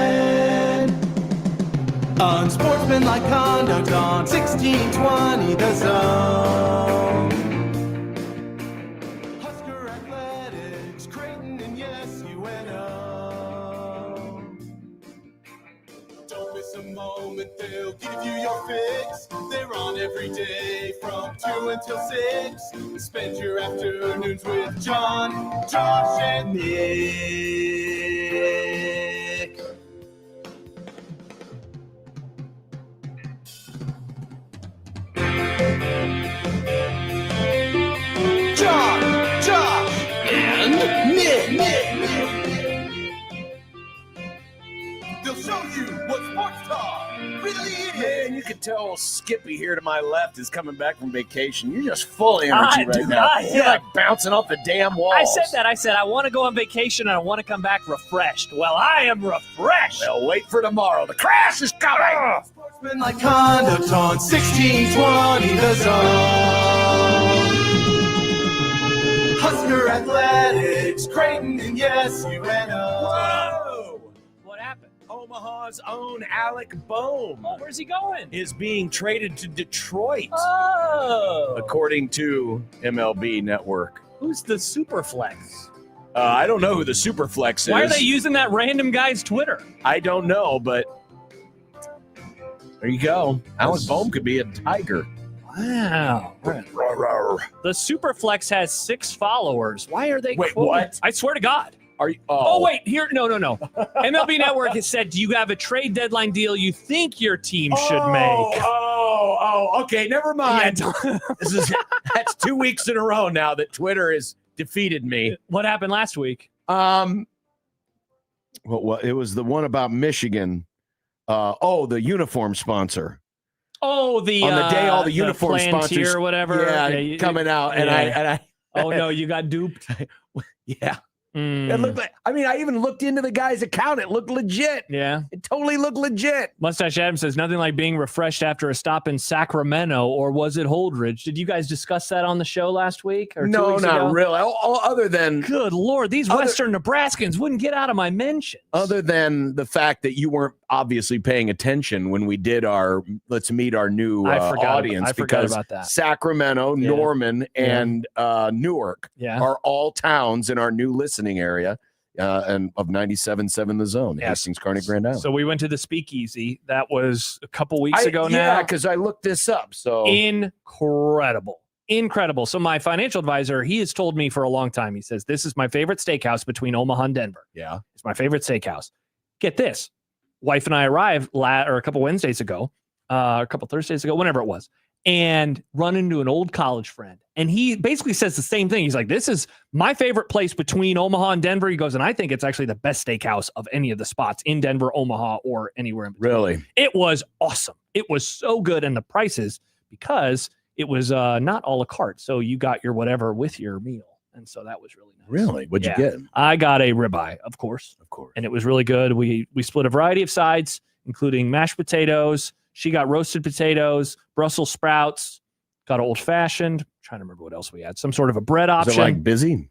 G: KOCN. Unsportsmanlike conduct on 1620 The Zone. Husker Athletics, Creighton, and yes, UNO. Don't miss a moment, they'll give you your fix. They're on every day from 2 until 6. Spend your afternoons with John, Josh, and Nick. John, Josh, and Nick. They'll show you what sports talk really is.
F: Man, you can tell Skippy here to my left is coming back from vacation. You're just full of energy right now. You're like bouncing off the damn walls.
E: I said that. I said I want to go on vacation and I want to come back refreshed. Well, I am refreshed.
F: Well, wait for tomorrow. The crash is coming.
G: Sportsmanlike conduct on 1620 The Zone. Husker Athletics, Creighton, and yes, UNO.
F: Whoa!
E: What happened?
F: Omaha's own Alec Boehm
E: Oh, where's he going?
F: is being traded to Detroit,
E: Oh.
F: according to MLB Network.
E: Who's the Superflex?
F: I don't know who the Superflex is.
E: Why are they using that random guy's Twitter?
F: I don't know, but there you go. Alec Boehm could be a Tiger.
E: Wow. The Superflex has 6 followers. Why are they
F: Wait,
E: quoting-
F: what?
E: I swear to God.
F: Are you?
E: Oh, wait. Here. No. MLB Network has said, do you have a trade deadline deal you think your team should make?
F: Okay, never mind.
E: Yeah,
F: That's 2 weeks in a row now that Twitter has defeated me.
E: what happened last week?
B: Well, it was the one about Michigan. The uniform sponsor.
E: Oh, the
B: On the day all the uniform
E: Plantier
B: sponsors,
E: or whatever.
B: coming out, and
E: yeah.
B: I
E: Oh no, you got duped.
B: yeah,
E: Mm,
B: it looked like. I mean, I even looked into the guy's account. It looked legit.
E: yeah.
B: It totally looked legit.
E: Mustache Adam says nothing like being refreshed after a stop in Sacramento, or was it Holdridge? Did you guys discuss that on the show last week or 2
B: No,
E: weeks
B: not
E: ago?
B: really. Other than
E: Good Lord, these Western Nebraskans wouldn't get out of my mentions.
B: other than the fact that you weren't obviously paying attention when we did our let's meet our new
E: I forgot
B: audience,
E: I forgot
B: because
E: about that.
B: Sacramento,
E: Yeah.
B: Norman, and Newark
E: Yeah.
B: are all towns in our new listening area and of 97.7 The Zone,
E: Yes.
B: Hastings, Kearney, Grand Island.
E: So we went to the Speakeasy. That was a couple weeks ago
B: Yeah,
E: now.
B: because I looked this up. So
E: Incredible. So my financial advisor, he has told me for a long time, he says, this is my favorite steakhouse between Omaha and Denver.
B: yeah,
E: It's my favorite steakhouse. Get this. Wife and I arrived a couple Wednesdays ago, a couple Thursdays ago, whenever it was, and run into an old college friend. And he basically says the same thing. He's like, this is my favorite place between Omaha and Denver. He goes, and I think it's actually the best steakhouse of any of the spots in Denver, Omaha, or anywhere in between.
B: really.
E: It was awesome. It was so good. And the prices, because it was not a la carte. So you got your whatever with your meal. And so that was really nice.
B: Really? What'd
E: Yeah.
B: you get?
E: I got a ribeye, of course.
B: Of course.
E: And it was really good. We split a variety of sides, including mashed potatoes. She got roasted potatoes, Brussels sprouts, got old fashioned. Trying to remember what else we had. Some sort of a bread
B: Was
E: option.
B: it like busy?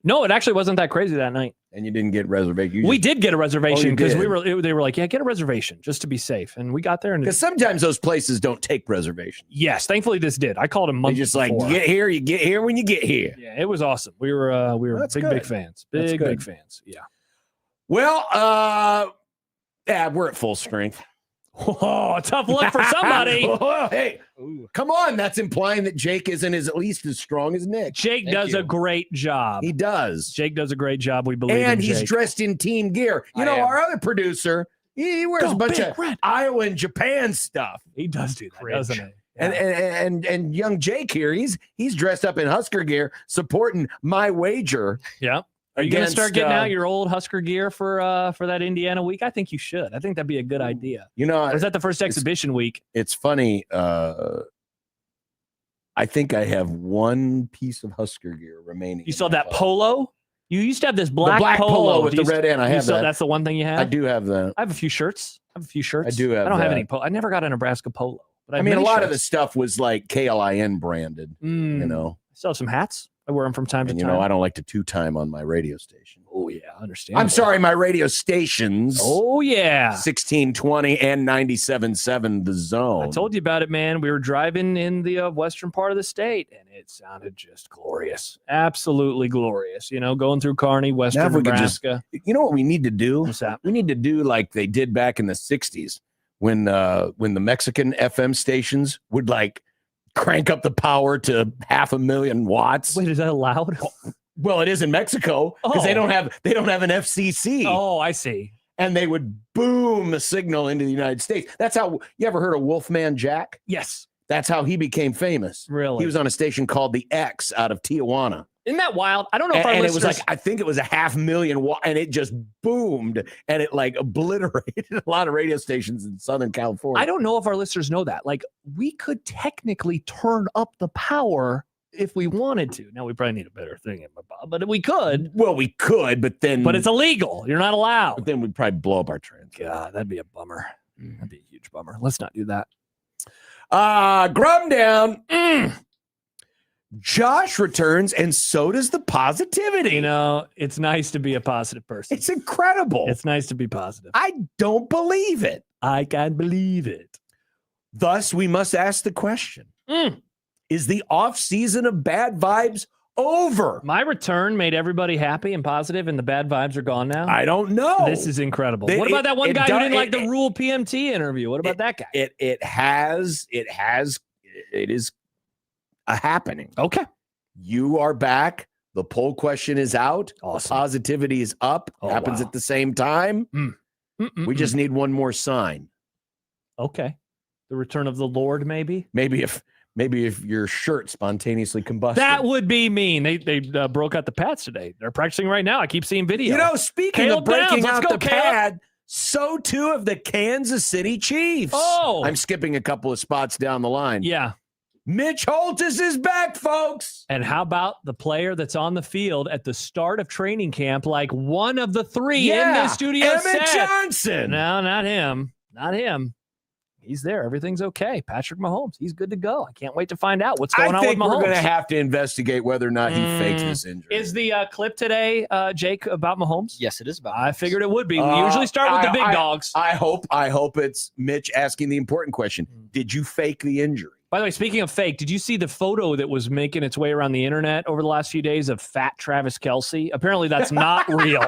E: No, it actually wasn't that crazy that night.
B: And you didn't get reservation?
E: We did get a reservation because
B: did?
E: they were like, yeah, get a reservation just to be safe. And we got there and
B: Because sometimes those places don't take reservations.
E: yes, thankfully this did. I called him
B: They
E: months
B: just like,
E: before.
B: get here, you get here when you get here.
E: Yeah, it was awesome. We were
B: That's
E: big
B: good.
E: fans.
B: That's
E: Big
B: good.
E: fans. Yeah.
B: Well, we're at full strength.
E: Oh, tough luck for somebody.
B: Well, hey, come on. That's implying that Jake isn't at least as strong as Nick.
E: Jake
B: Thank
E: does
B: you.
E: a great job.
B: He does.
E: Jake does a great job. We believe
B: And
E: in
B: he's
E: Jake.
B: dressed in team gear. You
E: I
B: know,
E: am.
B: our other producer, he wears
E: Go
B: a bunch
E: Big
B: of
E: Red.
B: Iowa and Japan stuff.
E: He does do that,
B: Cringe.
E: doesn't he?
B: And young Jake here, he's dressed up in Husker gear, supporting my wager.
E: Yeah. Are you going to
B: against,
E: start getting out your old Husker gear for that Indiana week? I think you should. I think that'd be a good idea.
B: You know,
E: Or is that the first exhibition week?
B: it's funny. I think I have one piece of Husker gear remaining.
E: You
B: in
E: saw
B: my
E: that
B: closet.
E: polo? You used to have this
B: The
E: black,
B: polo with
E: Do
B: the
E: you
B: red end. I
E: you
B: have
E: still-
B: that.
E: That's the one thing you have?
B: I do have that.
E: I have a few shirts. I
B: do have
E: I don't have
B: that.
E: any polo. I never got a Nebraska polo. But
B: I mean, a
E: many
B: lot of the
E: shirts.
B: stuff was like KLIN branded,
E: Mm.
B: you know.
E: I still have some hats. I wear them from time to
B: And,
E: time.
B: you know, I don't like to two-time on my radio station.
E: Oh, yeah, understand.
B: I'm sorry, my radio stations.
E: Oh, yeah.
B: 1620 and 97.7 The Zone.
E: I told you about it, man. We were driving in the western part of the state, and it sounded just glorious. Absolutely glorious. You know, going through Kearney, western
B: Now if we could
E: Nebraska.
B: You know what we need to do?
E: What's that?
B: We need to do like they did back in the 60s when the Mexican FM stations would like crank up the power to 500,000 watts.
E: Wait, is that allowed?
B: Well, it is in Mexico because they
E: Oh.
B: don't have an FCC.
E: Oh, I see.
B: And they would boom the signal into the United States. That's how you ever heard of Wolfman Jack?
E: Yes.
B: That's how he became famous.
E: Really?
B: He was on a station called the X out of Tijuana.
E: Isn't that wild? I don't know if our
B: And it
E: listeners...
B: was like, I think it was 500,000 watt, and it just boomed and it like obliterated a lot of radio stations in Southern California.
E: I don't know if our listeners know that. Like, we could technically turn up the power if we wanted to. Now, we probably need a better thing, but we could.
B: Well, we could, but
E: It's illegal. You're not allowed.
B: But then we'd probably blow up our transmitter.
E: God, that'd be a bummer. That'd be a huge bummer. Let's not do that.
B: Grum down. Josh returns, and so does the positivity.
E: You know, it's nice to be a positive person.
B: It's incredible.
E: It's nice to be positive.
B: I don't believe it.
E: I can't believe it.
B: Thus, we must ask the question. Is the off season of bad vibes over?
E: My return made everybody happy and positive, and the bad vibes are gone now.
B: I don't know.
E: This is incredible.
B: It-
E: What about that one
B: it
E: guy
B: do-
E: who didn't
B: it-
E: like the Rule PMT interview? What about that guy?
B: It is a happening.
E: Okay.
B: You are back. The poll question is out.
E: Awesome.
B: The positivity is up.
E: Oh,
B: Happens
E: wow.
B: at the same time. We just need one more sign.
E: Okay. The return of the Lord, maybe?
B: Maybe if your shirt spontaneously combusted.
E: That would be mean. They broke out the pads today. They're practicing right now. I keep seeing video.
B: You know, speaking
E: Caleb
B: of breaking
E: Downs, let's
B: out
E: go,
B: the
E: Caleb.
B: pad, so too of the Kansas City Chiefs.
E: Oh.
B: I'm skipping a couple of spots down the line.
E: Yeah.
B: Mitch Holtis is back, folks.
E: And how about the player that's on the field at the start of training camp, like one of the three in the studio
B: Emmett
E: set?
B: Johnson.
E: No, not him. Not him. He's there. Everything's okay. Patrick Mahomes, he's good to go. I can't wait to find out what's going on with
B: I think we're
E: Mahomes.
B: going to have to investigate whether or not he faked this injury.
E: Is the clip today, Jake, about Mahomes?
H: Yes, it is about.
E: I figured it would be. We usually start with the big dogs.
B: I hope it's Mitch asking the important question. Did you fake the injury?
E: By the way, speaking of fake, did you see the photo that was making its way around the internet over the last few days of fat Travis Kelce? Apparently, that's not real.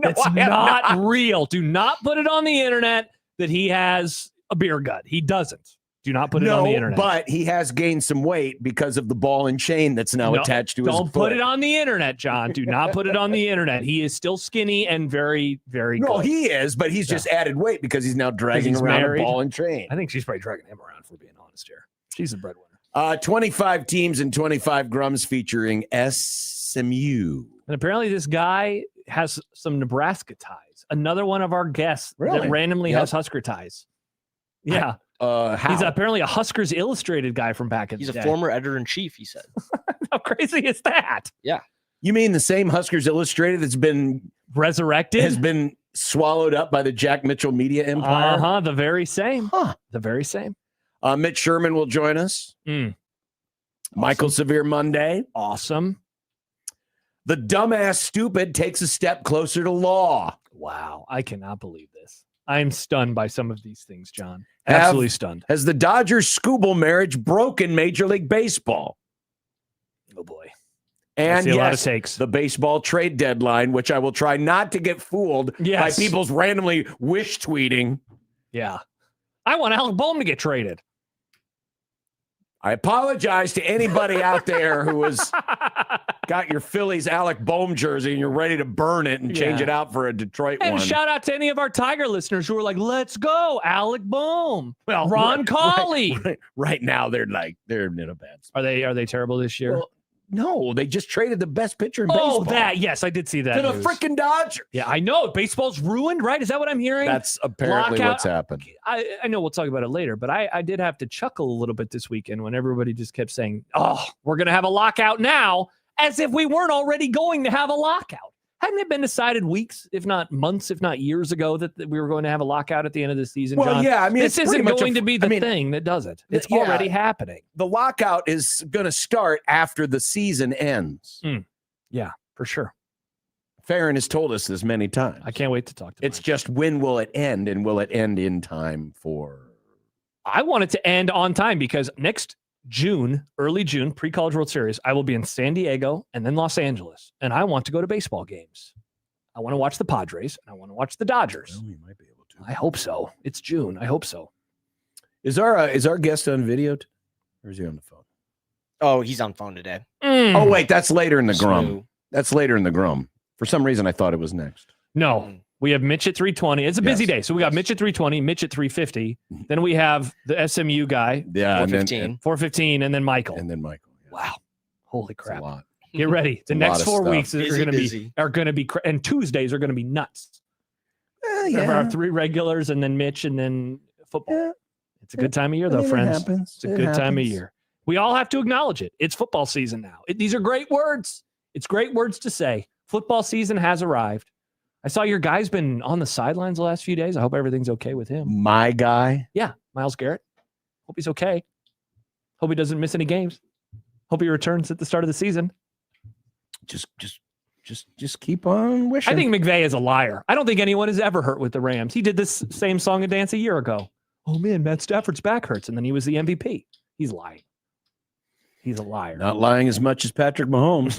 E: It's not real. Do not put it on the internet that he has a beer gut. He doesn't. Do not put it on the internet.
B: But he has gained some weight because of the ball and chain that's now attached to his foot.
E: Don't put it on the internet, John. Do not put it on the internet. He is still skinny and very, very
B: No,
E: good.
B: he is, but he's just added weight because he's now dragging
E: he's
B: around
E: married.
B: a ball and chain.
E: I think she's probably dragging him around, if we're being honest here. She's the breadwinner.
B: 25 teams and 25 grums featuring SMU.
E: And apparently this guy has some Nebraska ties. Another one of our guests
B: Really?
E: that randomly has Husker ties. Yeah.
B: How?
E: He's apparently a Huskers Illustrated guy from back in
H: He's
E: the day.
H: a former editor-in-chief, he said.
E: How crazy is that?
B: You mean the same Huskers Illustrated that's been
E: Resurrected?
B: has been swallowed up by the Jack Mitchell media empire?
E: Uh-huh. The very same.
B: Huh.
E: The very same.
B: Mitch Sherman will join us. Michael Severe Monday.
E: Awesome.
B: The dumbass stupid takes a step closer to law.
E: Wow. I cannot believe this. I'm stunned by some of these things, John.
B: Have-
E: Absolutely stunned.
B: Has the Dodgers Scooble marriage broken Major League Baseball?
E: Oh, boy.
B: And
E: see a lot of
B: yes,
E: takes.
B: the baseball trade deadline, which I will try not to get fooled by
E: Yes.
B: people's randomly wish tweeting.
E: Yeah. I want Alec Boehm to get traded.
B: I apologize to anybody out there who has got your Phillies Alec Boehm jersey and you're ready to burn it and change
E: Yeah.
B: it out for a Detroit
E: And
B: one.
E: shout out to any of our Tiger listeners who are like, let's go, Alec Boehm.
B: Well,
E: Ron
B: right-
E: Colley.
B: Right now, they're in a bad spot.
E: Are they terrible this year?
B: Well, no, they just traded the best pitcher in
E: oh,
B: baseball.
E: that. Yes, I did see that.
B: To the
E: news.
B: freaking Dodgers.
E: Yeah, I know. Baseball's ruined, right? Is that what I'm hearing?
B: That's apparently
E: Lockout.
B: what's happened.
E: I know we'll talk about it later, but I did have to chuckle a little bit this weekend when everybody just kept saying, oh, we're going to have a lockout now, as if we weren't already going to have a lockout. Hadn't it been decided weeks, if not months, if not years ago, that we were going to have a lockout at the end of the season,
B: Well,
E: John?
B: yeah, I mean,
E: this
B: it's pretty
E: isn't
B: much
E: going to be the thing that does it. It's
B: yeah.
E: already happening.
B: The lockout is going to start after the season ends.
E: Yeah, for sure.
B: Farron has told us this many times.
E: I can't wait to talk to him.
B: It's just when will it end, and will it end in time for?
E: I want it to end on time because next June, early June, pre-College World Series, I will be in San Diego and then Los Angeles, and I want to go to baseball games. I want to watch the Padres, and I want to watch the Dodgers.
B: Well, we might be able to.
E: I hope so. It's June. I hope so.
B: Is our guest on video, or is he on the phone?
H: Oh, he's on phone today.
B: Oh wait, that's later in the Grum.
H: Smooth.
B: That's later in the Grum. For some reason, I thought it was next.
E: No, we have Mitch at 3:20. It's a busy day, so we got Mitch at 3:20, Mitch at 3:50. Then we have the SMU guy.
B: Yeah,
H: 4:15.
E: 4:15, and then Michael.
B: And then Michael. Yeah.
E: Wow, holy
B: That's
E: crap!
B: a lot.
E: Get ready. The
B: a
E: next
B: lot of
E: 4
B: stuff.
E: weeks
H: Busy.
E: are going to be, and Tuesdays are going to be nuts.
B: Yeah.
E: Our 3 regulars, and then Mitch, and then football.
B: Yeah.
E: It's a good time of year, though,
B: I mean,
E: friends.
B: It happens.
E: It's a good time of year. We all have to acknowledge it. It's football season now. These are great words. It's great words to say. Football season has arrived. I saw your guy's been on the sidelines the last few days. I hope everything's okay with him.
B: My guy.
E: Yeah, Myles Garrett. Hope he's okay. Hope he doesn't miss any games. Hope he returns at the start of the season.
B: Just keep on wishing.
E: I think McVay is a liar. I don't think anyone is ever hurt with the Rams. He did this same song and dance a year ago. Oh man, Matt Stafford's back hurts, and then he was the MVP. He's lying. He's a liar.
B: Not lying as much as Patrick Mahomes.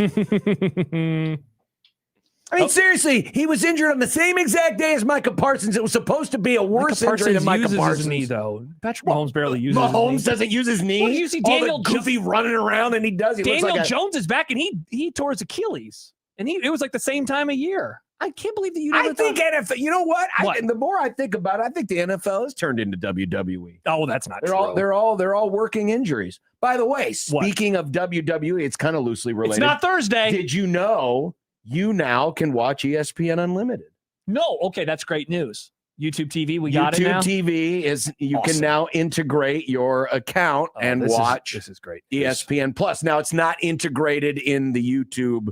B: I mean, seriously, he was injured on the same exact day as Micah Parsons. It was supposed to be a worse injury than Micah
E: uses
B: Parsons.
E: his knee, though. Patrick Mahomes barely uses his knee.
B: Mahomes doesn't use his knee.
E: Well, you see
B: All
E: Daniel
B: the goofy running around, and he does. He
E: Daniel
B: looks like
E: Jones is back, and he tore his Achilles, and it was like the same time of year. I can't believe that you never
B: I think NFL. You know what?
E: What?
B: And the more I think about it, I think the NFL has turned into WWE.
E: Oh, that's not
B: They're
E: true.
B: they're all working injuries. By the way, speaking of WWE, it's kind of loosely related.
E: It's not Thursday.
B: Did you know you now can watch ESPN Unlimited?
E: No. Okay, that's great news. YouTube TV, we got it now.
B: YouTube TV is you
E: Awesome.
B: can now integrate your account and watch
E: This is great.
B: ESPN Plus. Now it's not integrated in the YouTube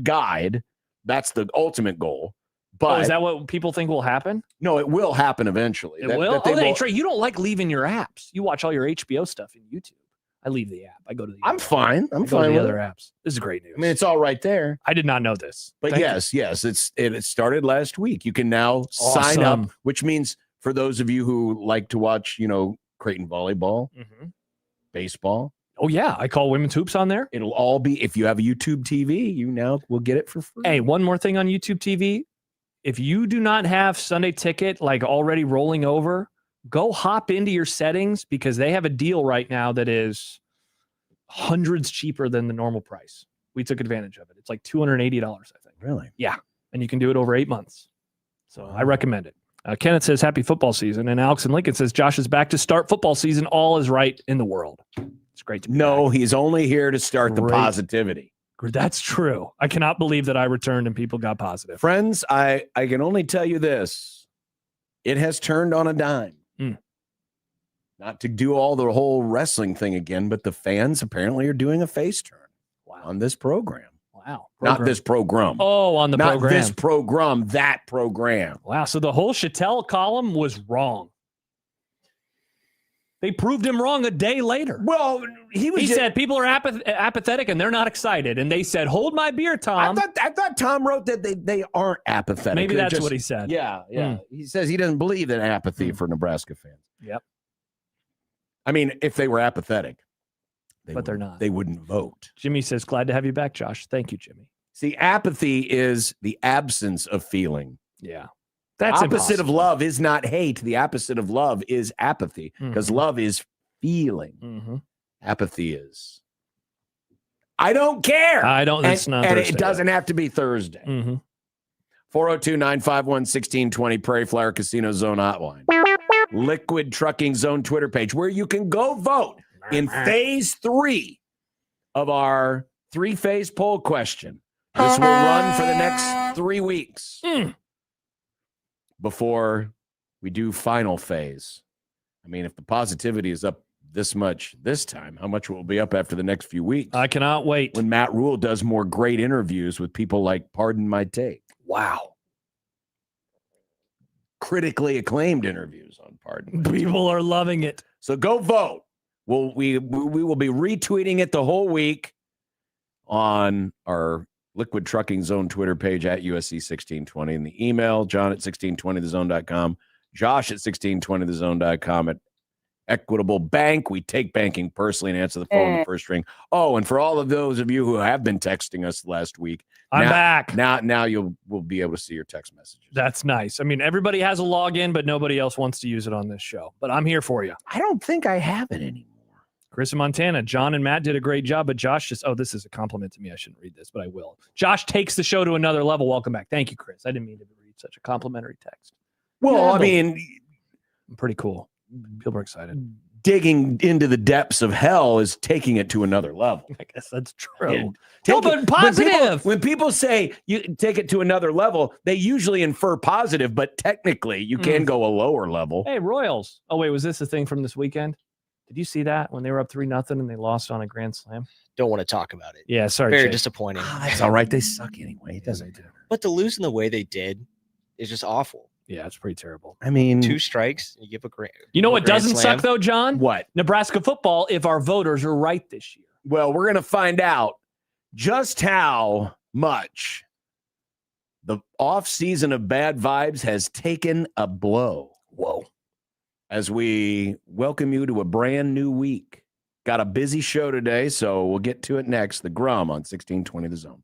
B: guide. That's the ultimate goal. But
E: is that what people think will happen?
B: no, it will happen eventually.
E: It will. Trey, you don't like leaving your apps. You watch all your HBO stuff in YouTube. I leave the app. I go to the.
B: I'm fine. I'm
E: I go to
B: fine
E: the
B: with
E: other
B: it.
E: apps. This is great news.
B: I mean, it's all right there.
E: I did not know this.
B: But
E: Thank you.
B: yes, it started last week. You can now sign up,
E: Awesome.
B: which means for those of you who like to watch, Creighton volleyball,
E: Mhm.
B: baseball,
E: Oh yeah, I call women's hoops on there.
B: it'll all be, if you have a YouTube TV, you now will get it for free.
E: Hey, one more thing on YouTube TV. If you do not have Sunday Ticket like already rolling over, go hop into your settings because they have a deal right now that is hundreds cheaper than the normal price. We took advantage of it. It's like $280, I think.
B: Really?
E: And you can do it over 8 months. So I recommend it. Kenneth says, happy football season. And Alex and Lincoln says, Josh is back to start football season. All is right in the world. It's great to be
B: No,
E: back.
B: he's only here to start the
E: Great.
B: positivity.
E: That's true. I cannot believe that I returned and people got positive.
B: Friends, I can only tell you this. It has turned on a dime.
E: Mm.
B: Not to do all the whole wrestling thing again, but the fans apparently are doing a face turn on this program.
E: Wow.
B: Not this program.
E: Oh, on the
B: Not
E: program.
B: this program, that program.
E: Wow. So the whole Chattel column was wrong. They proved him wrong a day later.
B: Well,
E: He said people are apathetic and they're not excited. And they said, hold my beer, Tom.
B: I thought Tom wrote that they aren't apathetic.
E: Maybe
B: They're
E: that's
B: just-
E: what he said.
B: Yeah. He says he doesn't believe in apathy for Nebraska fans.
E: Yep.
B: I mean, if they were apathetic,
E: But they're not.
B: They wouldn't vote.
E: Jimmy says, glad to have you back, Josh. Thank you, Jimmy.
B: See, apathy is the absence of feeling.
E: Yeah.
B: That's
E: That's
B: opposite of
E: impossible.
B: love is not hate. The opposite of love is apathy because love is feeling.
E: Mm-hmm.
B: Apathy is I don't care.
E: I don't. It's
B: and,
E: not.
B: and
E: Thursday
B: it doesn't have to be Thursday.
E: Mm-hmm.
B: 402-951-1620 Prairie Flower Casino Zone Hotline. Liquid Trucking Zone Twitter page where you can go vote in phase 3 of our 3-phase poll question. This will run for the next 3 weeks before we do final phase. I mean, if the positivity is up this much this time, how much will it be up after the next few weeks?
E: I cannot wait.
B: When Matt Rule does more great interviews with people like Pardon My Take.
E: Wow.
B: Critically acclaimed interviews on Pardon My Take.
E: People are loving it.
B: So go vote. We will be retweeting it the whole week on our Liquid Trucking Zone Twitter page at USC1620. And the email, John at 1620thezone.com, Josh at 1620thezone.com. At Equitable Bank, we take banking personally and answer the phone in the first ring. Oh, and for all of those of you who have been texting us last week,
E: I'm back.
B: Now we'll be able to see your text messages.
E: That's nice. I mean, everybody has a login, but nobody else wants to use it on this show. But I'm here for you.
B: I don't think I have it anymore.
E: Chris in Montana, John and Matt did a great job, but Josh just, this is a compliment to me. I shouldn't read this, but I will. Josh takes the show to another level. Welcome back. Thank you, Chris. I didn't mean to read such a complimentary text.
B: Well, I mean,
E: pretty cool. People are excited.
B: Digging into the depths of hell is taking it to another level.
E: I guess that's true.
B: Yeah.
E: But positive.
B: When people say you take it to another level, they usually infer positive, but technically you can go a lower level.
E: Hey, Royals. Oh, wait, was this the thing from this weekend? Did you see that when they were up 3-0 and they lost on a grand slam?
H: Don't want to talk about it.
E: Yeah, sorry.
H: Very
E: Jake.
H: disappointing.
B: That's all right. They suck anyway. It doesn't matter.
H: But to lose in the way they did is just awful.
E: Yeah, it's pretty terrible.
B: I mean,
H: 2 strikes, you give a grand.
E: You know what
H: grand
E: doesn't
H: slam.
E: suck though, John?
B: what?
E: Nebraska football, if our voters are right this year.
B: Well, we're going to find out just how much the offseason of bad vibes has taken a blow. Whoa. As we welcome you to a brand new week. Got a busy show today, so we'll get to it next. The Grum on 1620 The Zone.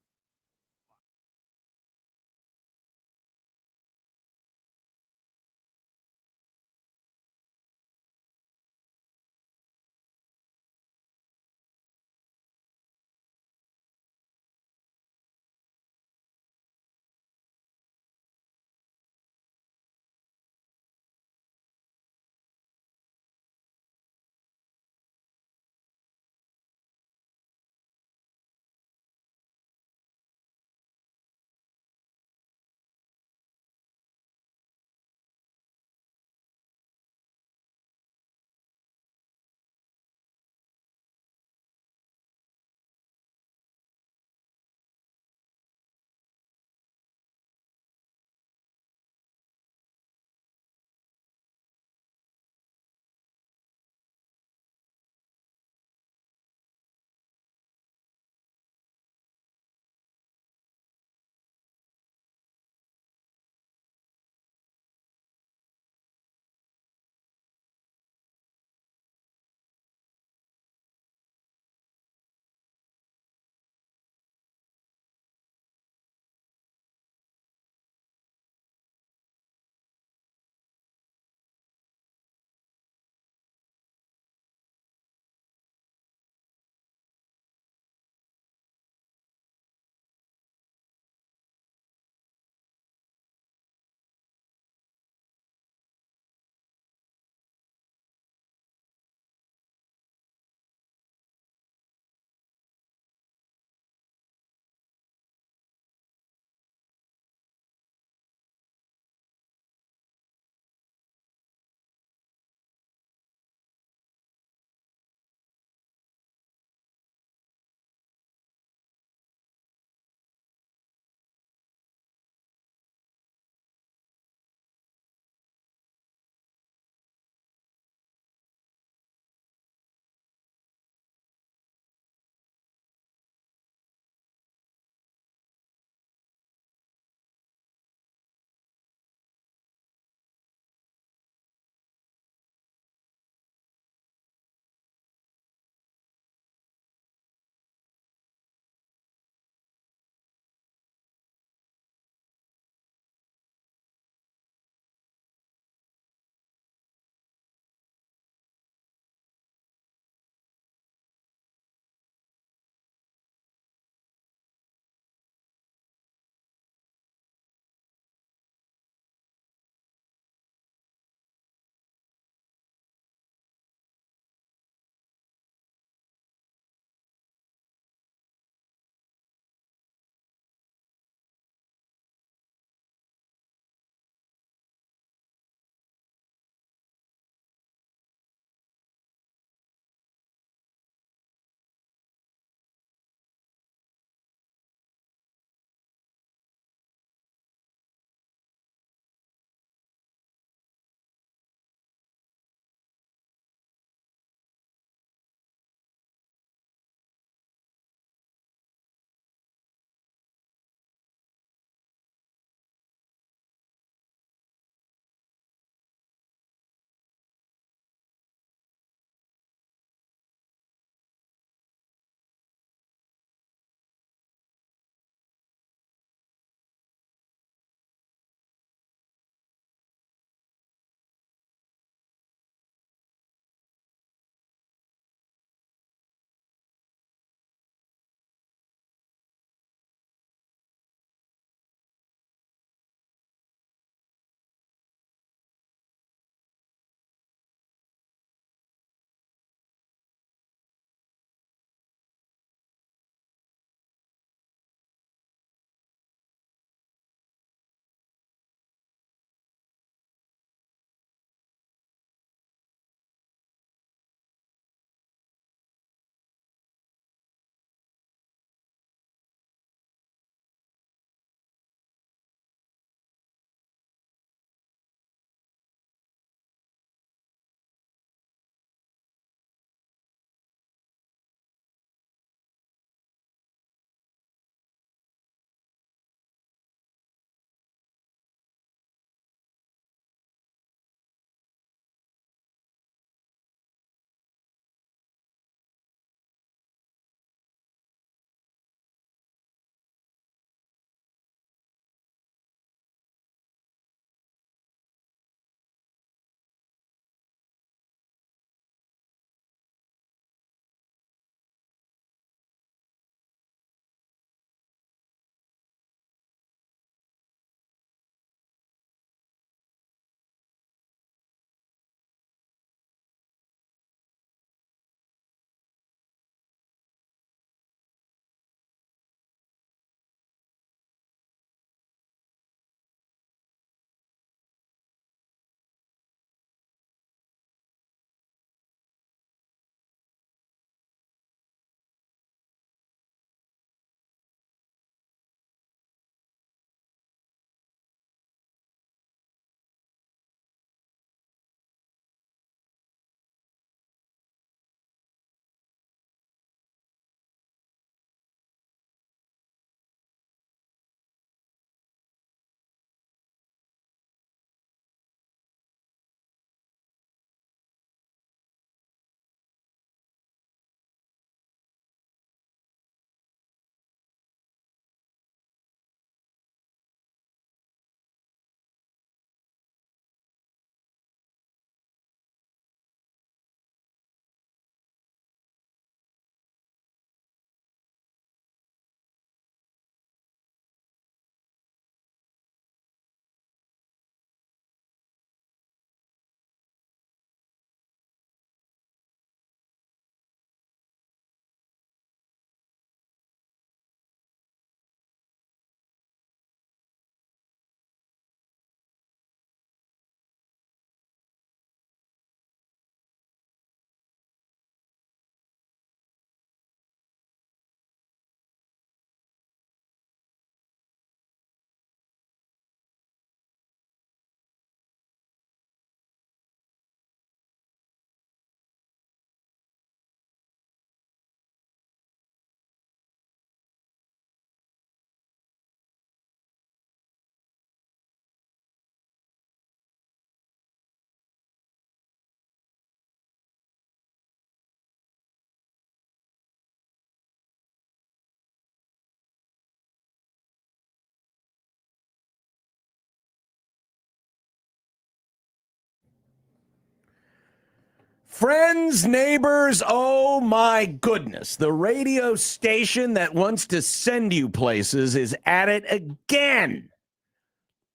B: Friends, neighbors, oh my goodness. The radio station that wants to send you places is at it again.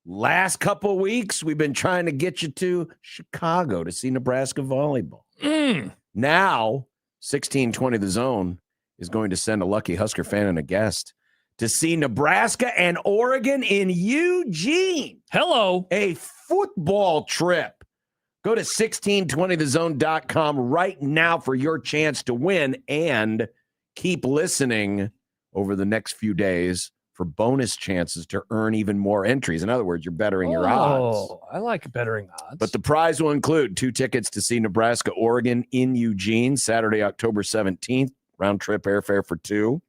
B: Last couple of weeks, we've been trying to get you to Chicago to see Nebraska volleyball. Now, 1620 The Zone is going to send a lucky Husker fan and a guest to see Nebraska and Oregon in Eugene.
E: Hello.
B: A football trip. Go to 1620thezone.com right now for your chance to win, and keep listening over the next few days for bonus chances to earn even more entries. In other words, you're bettering your odds.
E: I like bettering odds.
B: But the prize will include 2 tickets to see Nebraska, Oregon in Eugene, Saturday, October 17th. Round trip airfare for 2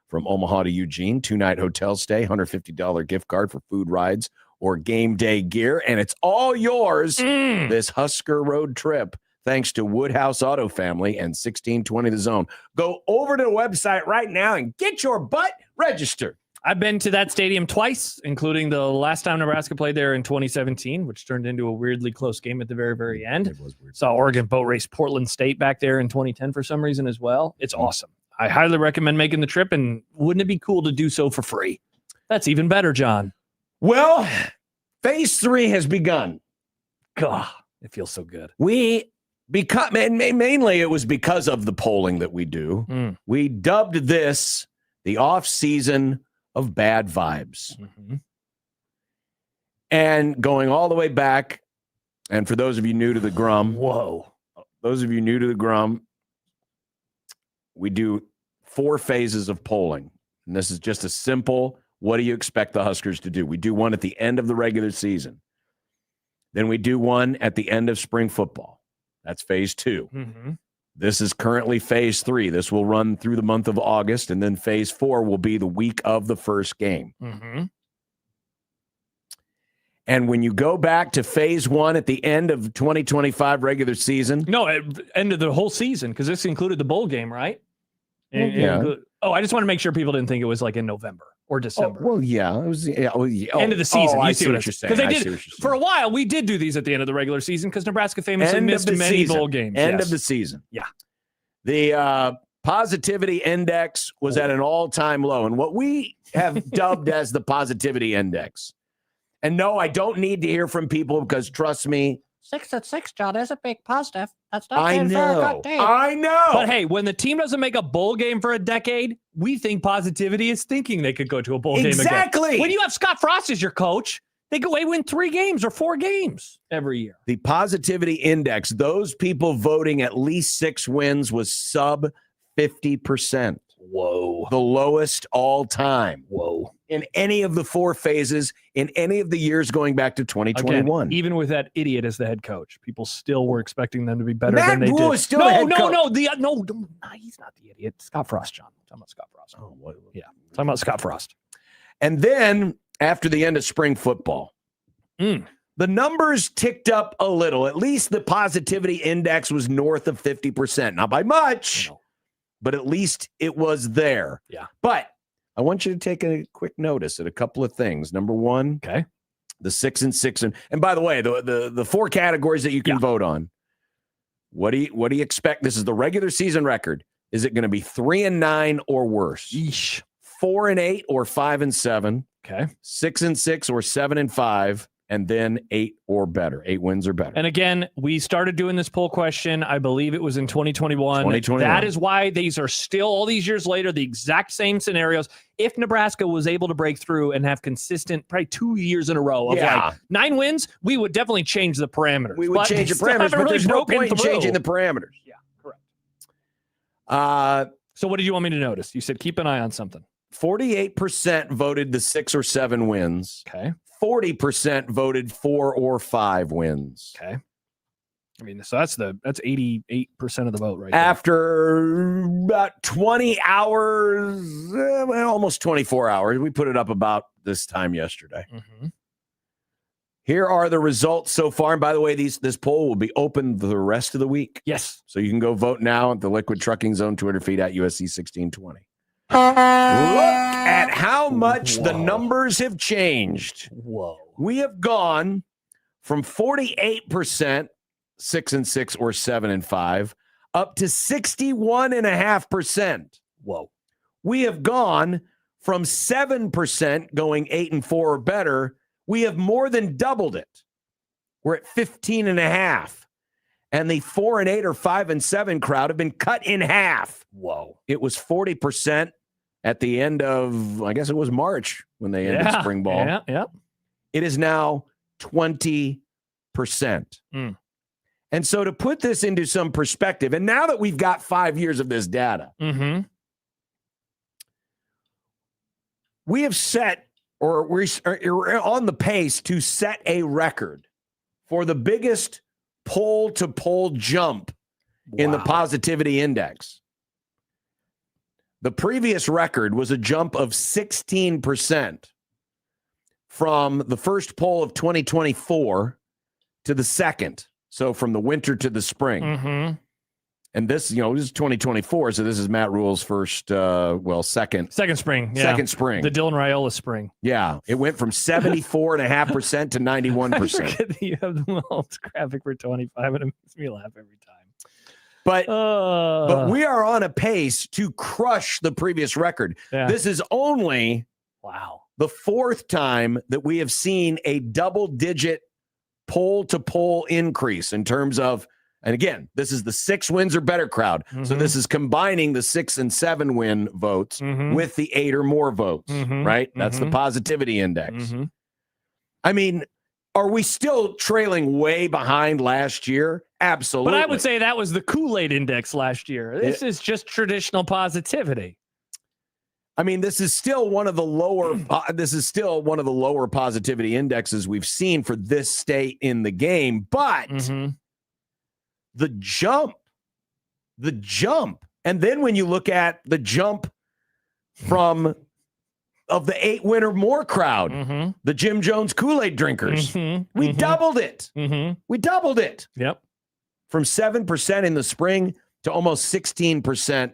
B: from Omaha to Eugene. 2-night hotel stay, $150 gift card for food, rides, or game day gear. And it's all yours this Husker road trip, thanks to Woodhouse Auto Family and 1620 The Zone. Go over to the website right now and get your butt registered.
E: I've been to that stadium twice, including the last time Nebraska played there in 2017, which turned into a weirdly close game at the very, very end.
B: It was weird.
E: Saw Oregon boat race Portland State back there in 2010 for some reason as well. It's awesome. I highly recommend making the trip, and wouldn't it be cool to do so for free? That's even better, John.
B: Well, phase 3 has begun.
E: God, it feels so good.
B: Mainly it was because of the polling that we do. We dubbed this the off season of bad vibes. And going all the way back, and for those of you new to the Grum, we do 4 phases of polling. And this is just a simple, what do you expect the Huskers to do? We do one at the end of the regular season. Then we do one at the end of spring football. That's phase 2. This is currently phase 3. This will run through the month of August, and then phase 4 will be the week of the first game. And when you go back to phase 1 at the end of 2025 regular season.
E: No, end of the whole season, because this included the bowl game, right?
B: Yeah.
E: I just want to make sure people didn't think it was like in November or December.
B: It was
E: end of the season.
B: I
E: You
B: see what you're saying.
E: Because they
B: I see
E: did
B: what you're
E: for a
B: saying.
E: while. We did do these at the end of the regular season because Nebraska famously missed many bowl games.
B: End of the season.
E: Yeah.
B: The positivity index was at an all-time low, and what we have dubbed as the positivity index. And no, I don't need to hear from people because trust me,
I: 6 at 6, John, is a big positive. That's not
B: I
I: good for a
B: know.
I: good team.
B: I know.
E: But hey, when the team doesn't make a bowl game for a decade, we think positivity is thinking they could go to a bowl game again.
B: Exactly.
E: When you have Scott Frost as your coach, they go away win 3 games or 4 games every year.
B: The positivity index, those people voting at least 6 wins was sub 50%.
E: Whoa.
B: The lowest all time.
E: Whoa.
B: In any of the 4 phases, in any of the years going back to 2021.
E: Again, even with that idiot as the head coach, people still were expecting them to be better
B: Matt
E: than they
B: Rule
E: did.
B: is still the head coach.
E: No, he's not the idiot. Scott Frost, John. I'm talking about Scott Frost.
B: Oh, what?
E: Yeah, talking about Scott Frost.
B: And then after the end of spring football, the numbers ticked up a little. At least the positivity index was north of 50%. Not by much, but at least it was there.
E: Yeah.
B: But I want you to take a quick notice at a couple of things. Number 1, the 6 and 6, and by the way, the 4 categories that you can vote on. What do you expect? This is the regular season record. Is it going to be 3 and 9 or worse?
E: Yeesh.
B: 4 and 8 or 5 and 7?
E: Okay.
B: 6 and 6 or 7 and 5? And then 8 or better. 8 wins or better.
E: And again, we started doing this poll question. I believe it was in 2021.
B: 2021.
E: That is why these are still, all these years later, the exact same scenarios. If Nebraska was able to break through and have consistent, probably 2 years in a row of like 9 wins, we would definitely change the parameters.
B: We would change the parameters, but there's no point in changing the parameters.
E: Yeah, correct. So what did you want me to notice? You said keep an eye on something.
B: 48% voted the 6 or 7 wins.
E: Okay.
B: 40% voted 4 or 5 wins.
E: Okay. I mean, so that's 88% of the vote right there.
B: After about 20 hours, almost 24 hours, we put it up about this time yesterday. Here are the results so far. And by the way, this poll will be open the rest of the week.
E: Yes.
B: So you can go vote now at the Liquid Trucking Zone Twitter feed at USC 1620. Look at how much the numbers have changed.
E: Whoa.
B: We have gone from 48% 6-6 or 7-5, up to 61.5%.
E: Whoa.
B: We have gone from 7% going 8-4 or better. We have more than doubled it. We're at 15.5. And the 4-8 or 5-7 crowd have been cut in half.
E: Whoa.
B: It was 40% at the end of, I guess it was March when they ended spring ball.
E: Yeah.
B: It is now 20%.
E: Mm.
B: And so to put this into some perspective, and now that we've got 5 years of this data, we have set, or we're on the pace to set a record for the biggest poll-to-poll jump in the positivity index. The previous record was a jump of 16% from the first poll of 2024 to the second. So from the winter to the spring. And this, this is 2024. So this is Matt Rule's first, second
E: spring. Yeah.
B: Second spring.
E: The Dylan Raiola spring.
B: Yeah. It went from 74.5% to 91%.
E: I forget that you have the Mahomes graphic for 25, and it makes me laugh every time.
B: But we are on a pace to crush the previous record.
E: Yeah.
B: This is only the fourth time that we have seen a double-digit poll-to-poll increase in terms of, and again, this is the 6 wins or better crowd. So this is combining the 6 and 7 win votes with the 8 or more votes, right? That's the positivity index. I mean, are we still trailing way behind last year? Absolutely.
E: But I would say that was the Kool-Aid index last year. This is just traditional positivity.
B: I mean, this is still one of the lower positivity indexes we've seen for this state in the game, but the jump, and then when you look at the jump of the 8 win or more crowd, the Jim Jones Kool-Aid drinkers, we doubled it. We doubled it.
E: Yep.
B: From 7% in the spring to almost 16%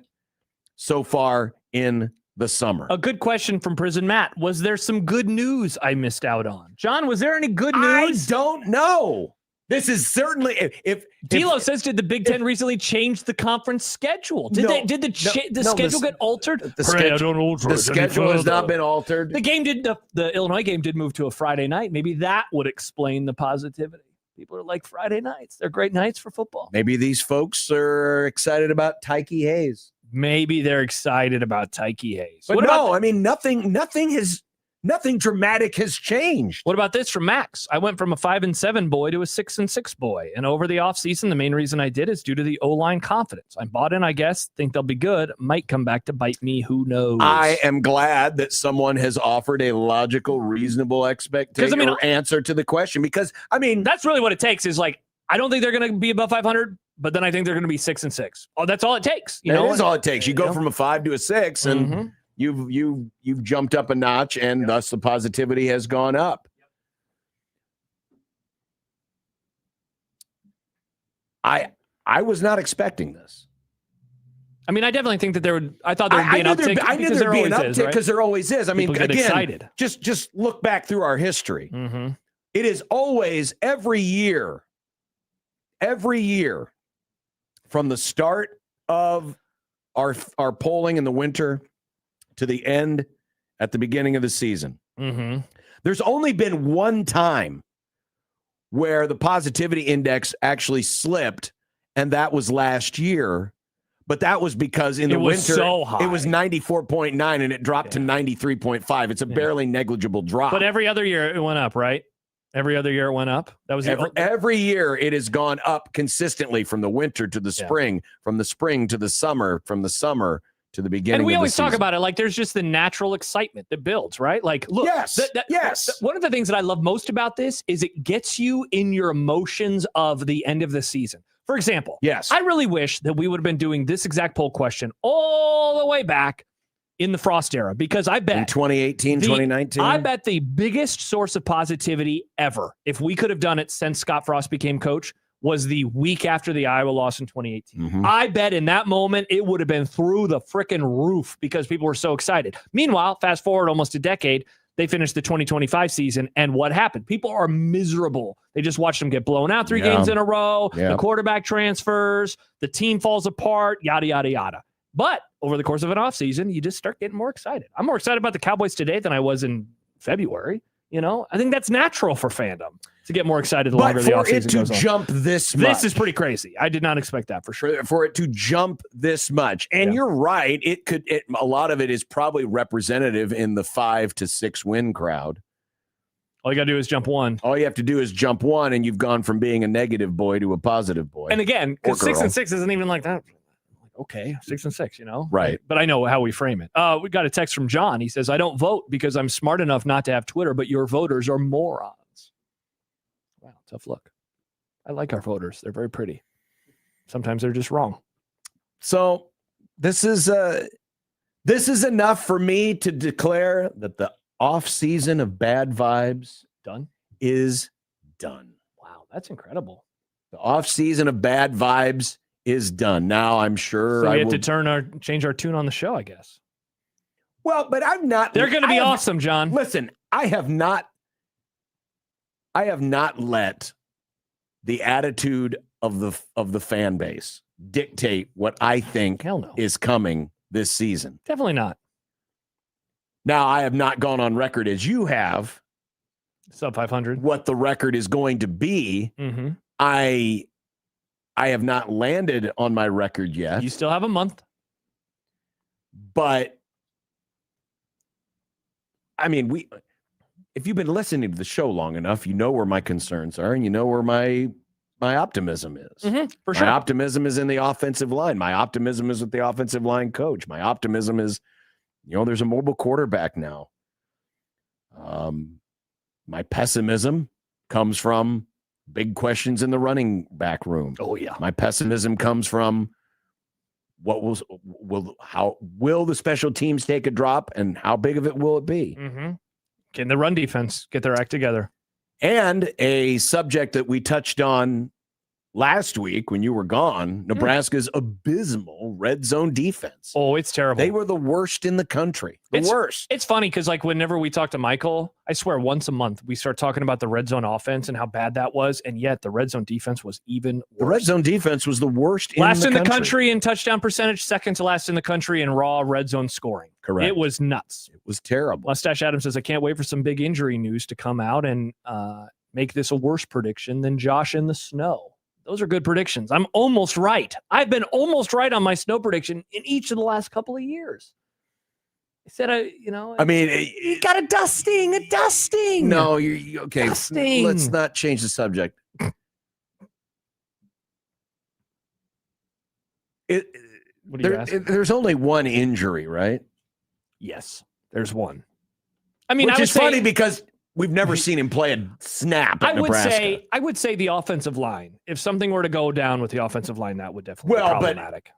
B: so far in the summer.
E: A good question from Prison Matt. Was there some good news I missed out on? John, was there any good news?
B: I don't know. This is certainly if
E: D'Lo says, did the Big Ten recently change the conference schedule? Did the schedule get altered?
B: The schedule has not been altered.
E: The Illinois game did move to a Friday night. Maybe that would explain the positivity. People are like Friday nights. They're great nights for football.
B: Maybe these folks are excited about Tyke Hayes.
E: Maybe they're excited about Tyke Hayes.
B: But nothing dramatic has changed.
E: What about this from Max? I went from a 5-7 boy to a 6-6 boy. And over the offseason, the main reason I did is due to the O-line confidence. I'm bought in, I guess. Think they'll be good. Might come back to bite me. Who knows?
B: I am glad that someone has offered a logical, reasonable expectation or answer to the question. Because,
E: that's really what it takes is I don't think they're going to be above 500, but then I think they're going to be 6-6. Oh, that's all it takes.
B: That is all it takes. You go from a 5 to a 6, and you've jumped up a notch, and thus the positivity has gone up. I was not expecting this.
E: I definitely think that I thought there would be an uptick.
B: I knew there'd be an uptick because there always is.
E: People get excited.
B: Just look back through our history. It is always every year, from the start of our polling in the winter to the end at the beginning of the season. There's only been one time where the positivity index actually slipped, and that was last year. But that was because in the winter, it was 94.9 and it dropped to 93.5. It's a barely negligible drop.
E: But every other year it went up, right? Every other year it went up. That was
B: every year it has gone up consistently from the winter to the spring, from the spring to the summer, from the summer to the beginning.
E: And we
B: of
E: always
B: the
E: talk
B: season.
E: about it there's just the natural excitement that builds, right? Look,
B: yes.
E: One of the things that I love most about this is it gets you in your emotions of the end of the season. For example, I really wish that we would have been doing this exact poll question all the way back in the Frost era, because I bet
B: in 2018, 2019,
E: I bet the biggest source of positivity ever, if we could have done it since Scott Frost became coach, was the week after the Iowa loss in 2018. I bet in that moment it would have been through the freaking roof because people were so excited. Meanwhile, fast forward almost a decade, They finished the 2025 season, and what happened? People are miserable. They just watched them get blown out 3 games in a row.
B: Yeah.
E: The quarterback transfers. The team falls apart, yada, yada, yada. But over the course of an offseason, you just start getting more excited. I'm more excited about the Cowboys today than I was in February. I think that's natural for fandom to get more excited the longer the offseason goes on.
B: For it to jump this much.
E: This is pretty crazy. I did not expect that for sure.
B: For it to jump this much. And you're right. A lot of it is probably representative in the 5 to 6 win crowd.
E: All you got to do is jump one.
B: All you have to do is jump one, and you've gone from being a negative boy to a positive boy.
E: And again, because 6 and 6 isn't even like that. Okay, 6 and 6,
B: Right.
E: But I know how we frame it. We got a text from John. He says, I don't vote because I'm smart enough not to have Twitter, but your voters are morons. Wow, tough look. I like our voters. They're very pretty. Sometimes they're just wrong.
B: So this is enough for me to declare that the off season of bad vibes is done.
E: Wow, that's incredible.
B: The off season of bad vibes is done. Now I'm sure
E: So
B: I
E: we had
B: will
E: to change our tune on the show, I guess.
B: Well, but I'm not.
E: They're going to be awesome, John.
B: Listen, I have not let the attitude of the fan base dictate what I think is coming this season.
E: Definitely not.
B: Now, I have not gone on record as you have.
E: Sub 500.
B: What the record is going to be.
E: Mm-hmm.
B: I have not landed on my record yet.
E: You still have a month.
B: But I mean, if you've been listening to the show long enough, you know where my concerns are and you know where my optimism is.
E: Mm-hmm, for sure.
B: My optimism is in the offensive line. My optimism is with the offensive line coach. My optimism is, there's a mobile quarterback now. My pessimism comes from big questions in the running back room.
E: Oh, yeah.
B: My pessimism comes from how will the special teams take a drop and how big of it will it be?
E: Mm-hmm. Can the run defense get their act together?
B: And a subject that we touched on last week when you were gone, Nebraska's abysmal red zone defense.
E: Oh, it's terrible.
B: They were the worst in the country. Worst.
E: It's funny because whenever we talk to Michael, I swear once a month we start talking about the red zone offense and how bad that was, and yet the red zone defense was even worse.
B: The red zone defense was the worst
E: last
B: in
E: the country in touchdown percentage, second to last in the country in raw red zone scoring.
B: Correct.
E: It was nuts.
B: It was terrible.
E: Mustache Adams says, I can't wait for some big injury news to come out and make this a worse prediction than Josh in the snow. Those are good predictions. I'm almost right. I've been almost right on my snow prediction in each of the last couple of years. I said,
B: I mean,
E: you got a dusting.
B: No, you're okay.
E: Dusting.
B: Let's not change the subject.
E: What are you asking?
B: There's only one injury, right?
E: Yes, there's one. I mean,
B: Which
E: I
B: is funny because we've never seen him play a snap at Nebraska.
E: I would say the offensive line. If something were to go down with the offensive line, that would definitely be problematic.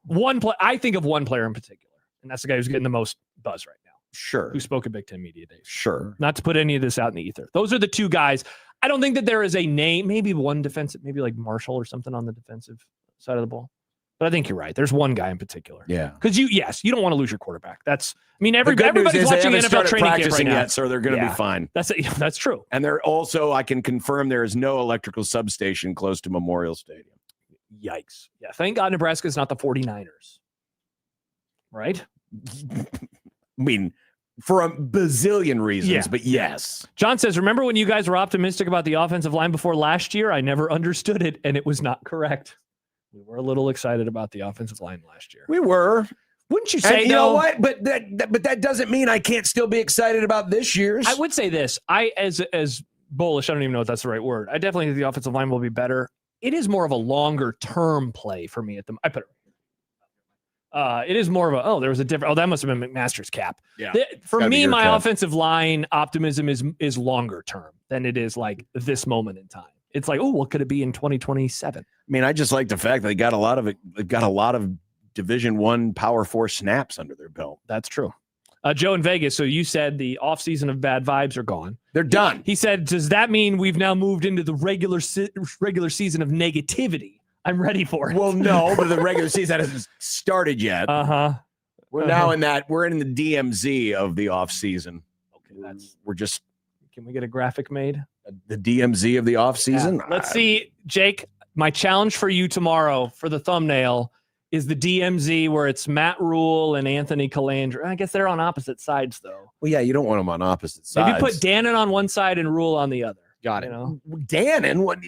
E: I think of one player in particular, and that's the guy who's getting the most buzz right now.
B: Sure.
E: Who spoke at Big Ten Media Days.
B: Sure.
E: Not to put any of this out in the ether. Those are the two guys. I don't think that there is a name, maybe one defensive, maybe like Marshall or something on the defensive side of the ball. But I think you're right. There's one guy in particular.
B: Yeah.
E: Because you don't want to lose your quarterback. Everybody's watching NFL training camp right now.
B: Yet, so they're going to be fine.
E: That's true.
B: And they're also, I can confirm there is no electrical substation close to Memorial Stadium.
E: Yikes. Yeah. Thank God Nebraska is not the 49ers. Right?
B: I mean, for a bazillion reasons, but yes.
E: John says, remember when you guys were optimistic about the offensive line before last year? I never understood it, and it was not correct. We were a little excited about the offensive line last year.
B: We were.
E: Wouldn't you say,
B: you know what? But that doesn't mean I can't still be excited about this year's.
E: I would say this. As bullish, I don't even know if that's the right word. I definitely think the offensive line will be better. It is more of a longer term play for me I put it. It is more of there was a different. That must have been McMaster's cap.
B: Yeah.
E: For me, my offensive line optimism is longer term than it is like this moment in time. It's like, what could it be in 2027?
B: I mean, I just like the fact that they got a lot of Division I Power 4 snaps under their belt.
E: That's true. Joe in Vegas. So you said the offseason of bad vibes are gone.
B: They're done.
E: He said, does that mean we've now moved into the regular season of negativity? I'm ready for it.
B: Well, no, but the regular season hasn't started yet.
E: Uh-huh.
B: We're now in the DMZ of the offseason. we're just
E: Can we get a graphic made?
B: the DMZ of the offseason.
E: Yeah. Let's see, Jake. My challenge for you tomorrow for the thumbnail is the DMZ where it's Matt Rule and Anthony Calandra. I guess they're on opposite sides, though.
B: Well, yeah, you don't want them on opposite sides.
E: Maybe put Dannon on one side and Rule on the other.
H: Got it.
B: Dannon, what?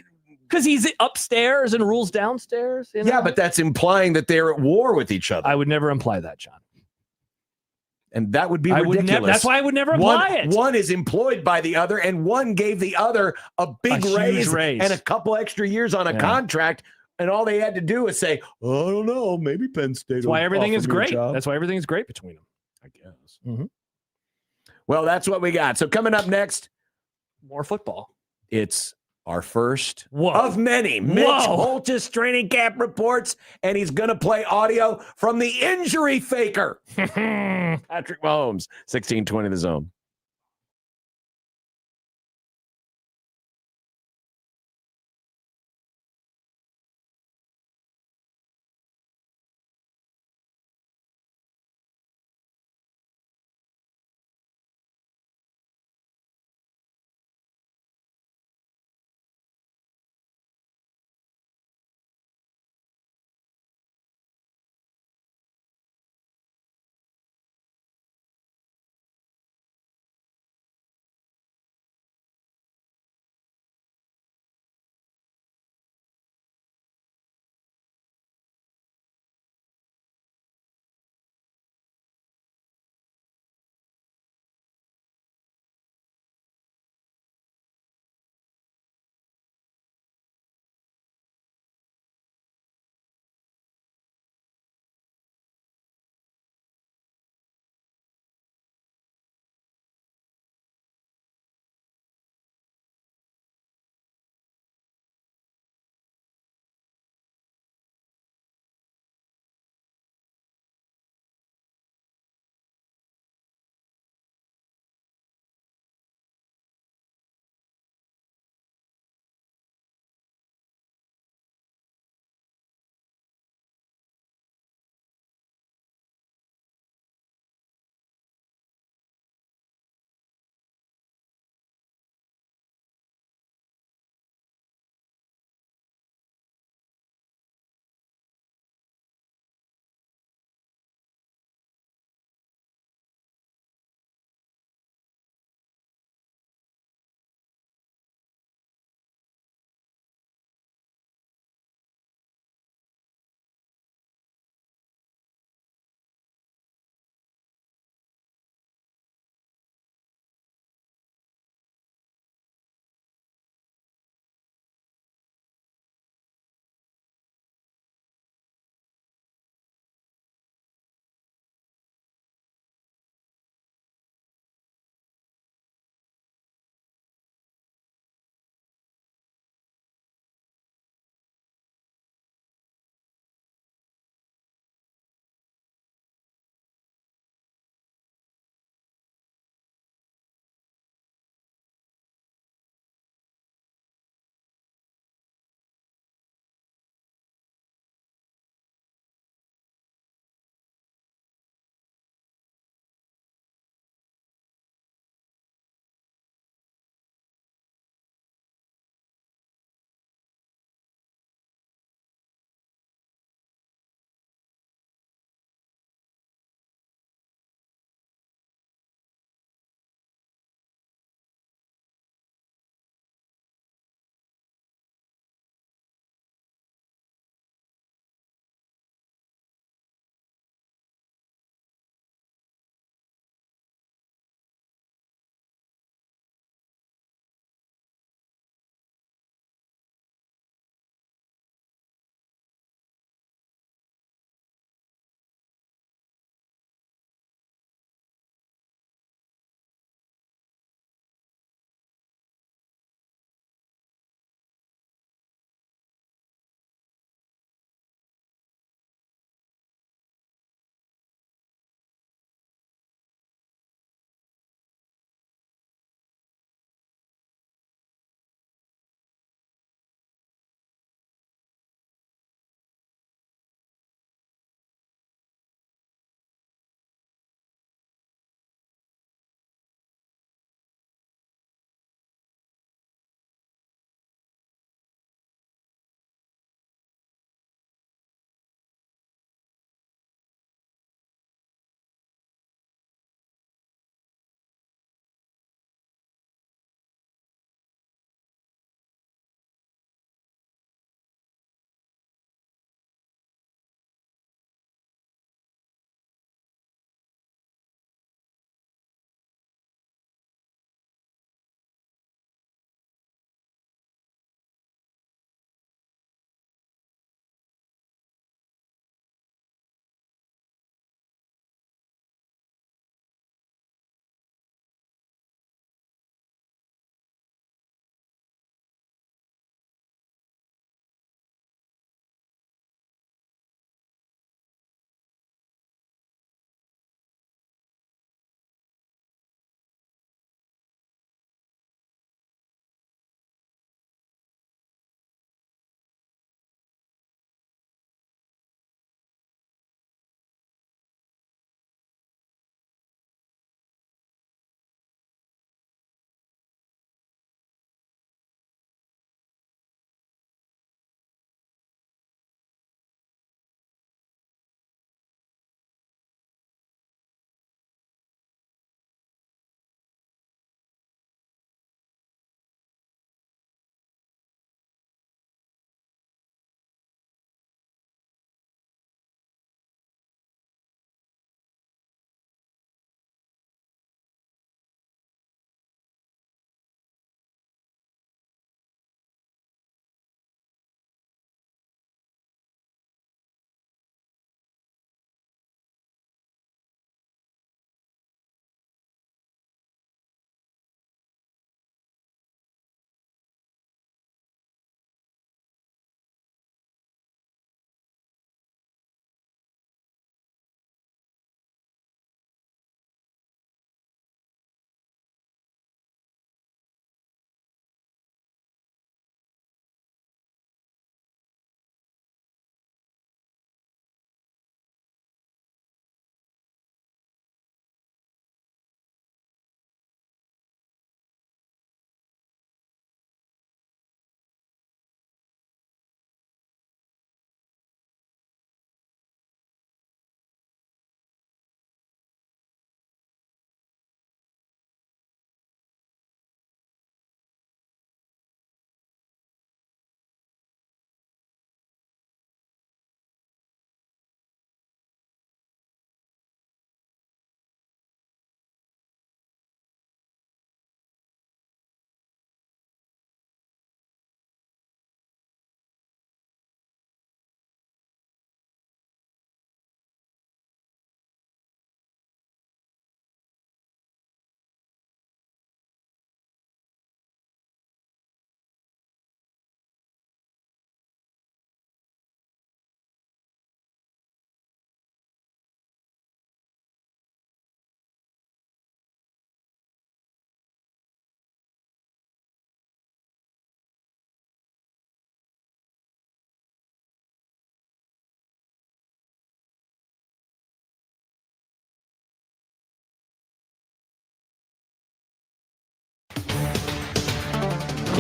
E: Because he's upstairs and Rule's downstairs. You know?
B: Yeah, but that's implying that they're at war with each other.
E: I would never imply that, John.
B: And that would be
E: I would
B: ridiculous.
E: that's why I would never imply it.
B: One is employed by the other, and one gave the other a big
E: huge
B: raise and a couple extra years on a contract. And all they had to do was say, "Oh, I don't know, maybe Penn State."
E: That's why everything is great. That's why everything is great between them,
B: I guess.
E: Mm-hmm.
B: Well, that's what we got. So coming up next,
E: more football.
B: It's our first of many. Mitch Holtis training camp reports, and he's going to play audio from the injury faker, Patrick Mahomes, 1620 The Zone.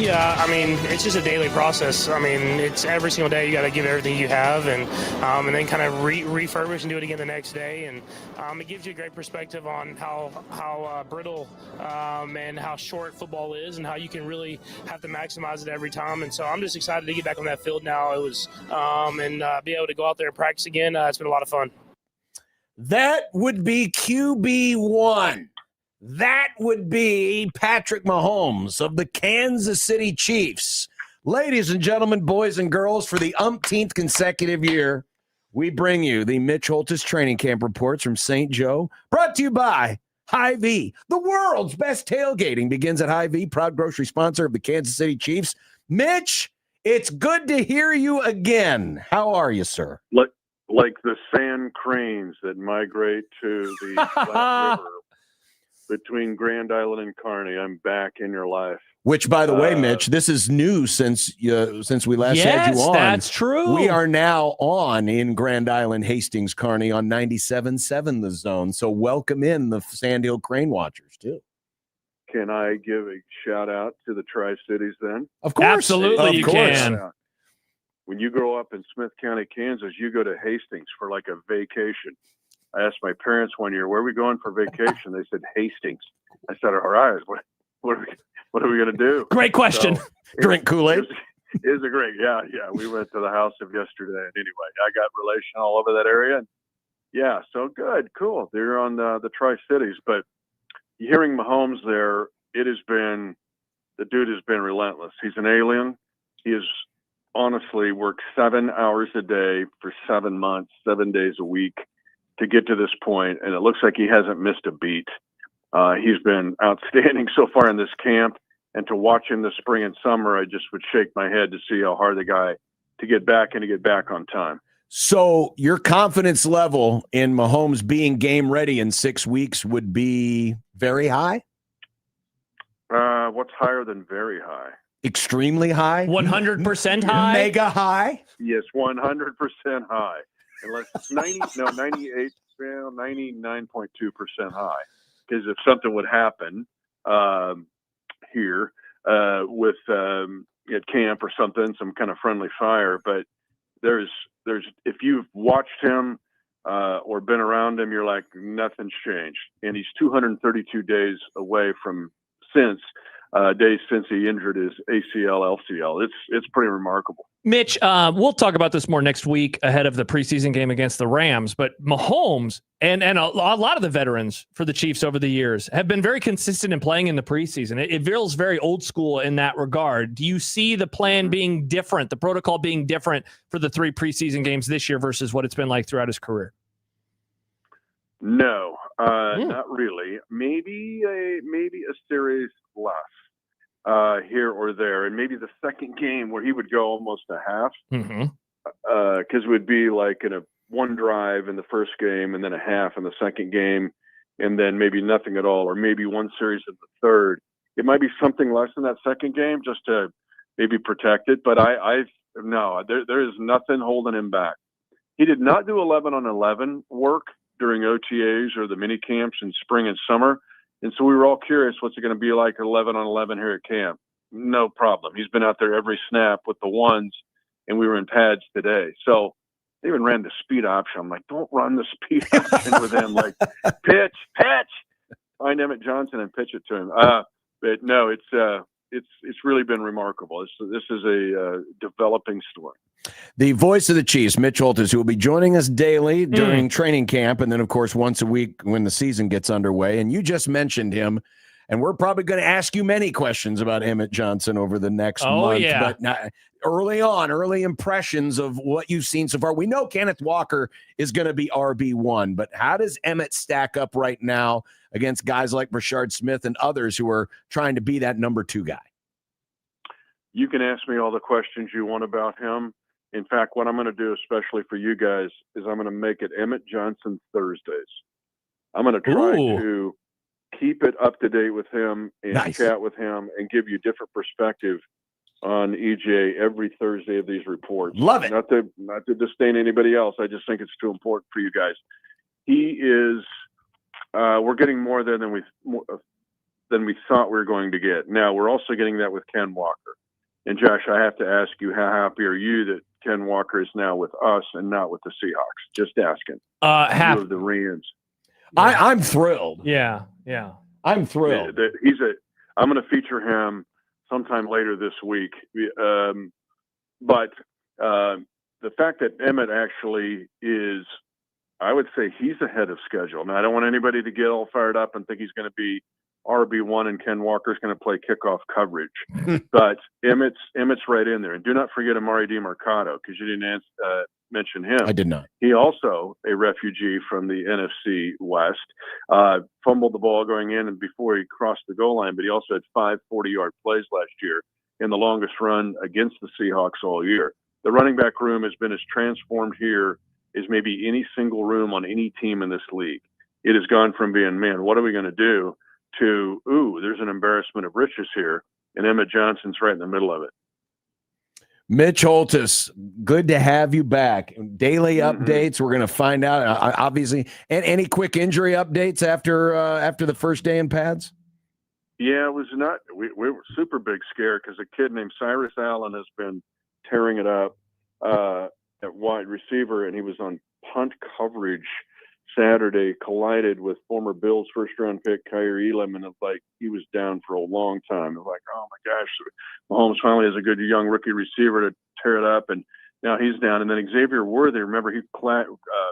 J: Yeah, I mean, it's just a daily process. I mean, it's every single day you got to give everything you have, and then kind of refurbish and do it again the next day, and it gives you a great perspective on how brittle and how short football is, and how you can really have to maximize it every time. And so I'm just excited to get back on that field now. It was and be able to go out there and practice again. It's been a lot of fun.
B: That would be QB1. That would be Patrick Mahomes of the Kansas City Chiefs. Ladies and gentlemen, boys and girls, for the umpteenth consecutive year, we bring you the Mitch Holtis training camp reports from St. Joe, brought to you by Hy-Vee. The world's best tailgating begins at Hy-Vee, proud grocery sponsor of the Kansas City Chiefs. Mitch, it's good to hear you again. How are you, sir?
K: Like the sand cranes that migrate to the Flat River between Grand Island and Kearney, I'm back in your life.
B: Which, by the way, Mitch, this is new since we last had you on.
E: That's true.
B: We are now on in Grand Island, Hastings, Kearney on 97.7 The Zone. So welcome in the Sandhill Crane Watchers, too.
K: Can I give a shout out to the Tri-Cities then?
B: Of course.
E: Absolutely, you can.
K: When you grow up in Smith County, Kansas, you go to Hastings for like a vacation. I asked my parents one year, where are we going for vacation? They said, Hastings. I said, all right, what are we going to do?
E: Great question.
K: So
B: Drink Kool-Aid?
K: It was a great, yeah. We went to the house of yesterday. And anyway, I got relation all over that area. And yeah, so good, cool. They're on the Tri-Cities. But hearing Mahomes there, the dude has been relentless. He's an alien. He has honestly worked 7 hours a day for 7 months, 7 days a week to get to this point, and it looks like he hasn't missed a beat. He's been outstanding so far in this camp, and to watch him this spring and summer, I just would shake my head to see how hard the guy to get back on time.
B: So your confidence level in Mahomes being game ready in 6 weeks would be very high?
K: What's higher than very high?
B: Extremely high?
E: 100% high?
B: Mega high?
K: Yes, 100% high. Unless it's 99.2% high. Because if something would happen here with at camp or something, some kind of friendly fire, but there's if you've watched him or been around him, you're like, nothing's changed. And he's 232 days away from days since he injured his ACL, LCL. It's pretty remarkable.
E: Mitch, we'll talk about this more next week ahead of the preseason game against the Rams, but Mahomes and a lot of the veterans for the Chiefs over the years have been very consistent in playing in the preseason. It feels very old school in that regard. Do you see the plan being different, the protocol being different for the 3 preseason games this year versus what it's been like throughout his career?
K: No, not really. Maybe a series less here or there, and maybe the second game where he would go almost a half, because it would be like in a one drive in the first game and then a half in the second game, and then maybe nothing at all, or maybe one series in the third. It might be something less in that second game just to maybe protect it, but there is nothing holding him back. He did not do 11 on 11 work during OTAs or the mini camps in spring and summer. And so we were all curious, what's it going to be like 11 on 11 here at camp? No problem. He's been out there every snap with the ones, and we were in pads today. So they even ran the speed option. I'm like, don't run the speed option with him. Like, pitch, find Emmett Johnson and pitch it to him. But no, it's really been remarkable. This is a developing story.
B: The voice of the Chiefs, Mitch Holtis, who will be joining us daily during training camp, and then, of course, once a week when the season gets underway. And you just mentioned him, and we're probably going to ask you many questions about Emmett Johnson over the next month.
E: Yeah.
B: But early impressions of what you've seen so far. We know Kenneth Walker is going to be RB1, but how does Emmett stack up right now against guys like Rashard Smith and others who are trying to be that number 2 guy?
K: You can ask me all the questions you want about him. In fact, what I'm going to do, especially for you guys, is I'm going to make it Emmett Johnson Thursdays. I'm going to try to keep it up to date with him and chat with him and give you different perspective on EJ every Thursday of these reports.
B: Love it.
K: Not to disdain anybody else. I just think it's too important for you guys. He is. We're getting more there than we than we thought we were going to get. Now, we're also getting that with Ken Walker. And, Josh, I have to ask you, how happy are you that Ken Walker is now with us and not with the Seahawks? Just asking.
E: Happy.
K: You of the Rams.
B: I'm thrilled.
E: Yeah.
B: I'm thrilled.
K: I'm going to feature him sometime later this week. But the fact that Emmett actually is, I would say he's ahead of schedule. Now, I don't want anybody to get all fired up and think he's going to be RB1 and Ken Walker's going to play kickoff coverage. But Emmett's right in there. And do not forget Amari DiMercato, because you didn't mention him.
B: I did not.
K: He also a refugee from the NFC West. Fumbled the ball going in and before he crossed the goal line, but he also had 5 40-yard plays last year in the longest run against the Seahawks all year. The running back room has been as transformed here as maybe any single room on any team in this league. It has gone from being, man, what are we going to do, to, ooh, there's an embarrassment of riches here, and Emmett Johnson's right in the middle of it.
B: Mitch Holtis, good to have you back. Daily updates. We're going to find out, obviously. And any quick injury updates after the first day in pads?
K: Yeah, it was not. We were super big scare because a kid named Cyrus Allen has been tearing it up at wide receiver, and he was on punt coverage Saturday, collided with former Bills first-round pick Kyer Elam, and he was down for a long time. It was like, oh my gosh, Mahomes finally has a good young rookie receiver to tear it up, and now he's down. And then Xavier Worthy, remember he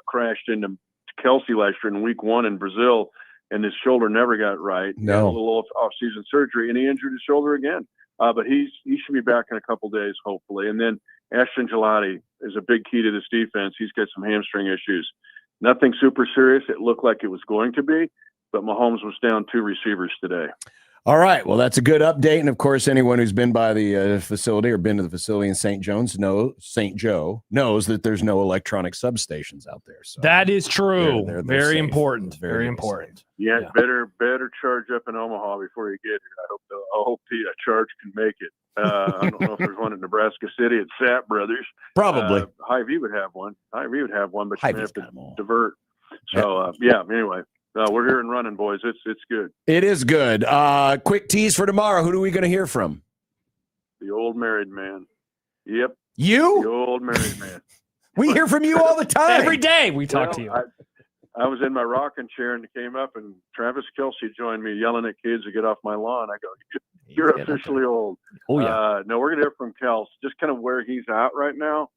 K: crashed into Kelsey last year in Week 1 in Brazil, and his shoulder never got right.
B: No,
K: he had a little off-season surgery, and he injured his shoulder again. But he should be back in a couple days, hopefully. And then Ashton Gelati is a big key to this defense. He's got some hamstring issues. Nothing super serious. It looked like it was going to be, but Mahomes was down 2 receivers today.
B: All right. Well, that's a good update. And of course, anyone who's been by the facility or been to the facility in St. Joe knows that there's no electronic substations out there. So
E: that is true.
B: They're
E: very
B: safe.
E: important.
B: Very,
E: Very
B: very
E: important.
K: Yeah, better charge up in Omaha before you get here. I hope the charge can make it. I don't know if there's one in Nebraska City at Sapp Brothers.
B: Probably.
K: Hy-Vee would have one. Hy-Vee would have one, but you
B: Hy-Vee's
K: have to divert. So, anyway, we're here and running, boys. It's good.
B: It is good. Quick tease for tomorrow. Who are we going to hear from?
K: The old married man. Yep.
B: You?
K: The old married man.
B: We hear from you all the time.
E: Every day we talk to you.
K: I was in my rocking chair and came up, and Travis Kelce joined me yelling at kids to get off my lawn. I go, you're officially old.
B: Oh, yeah.
K: No, we're going to hear from Kels, just kind of where he's at right now,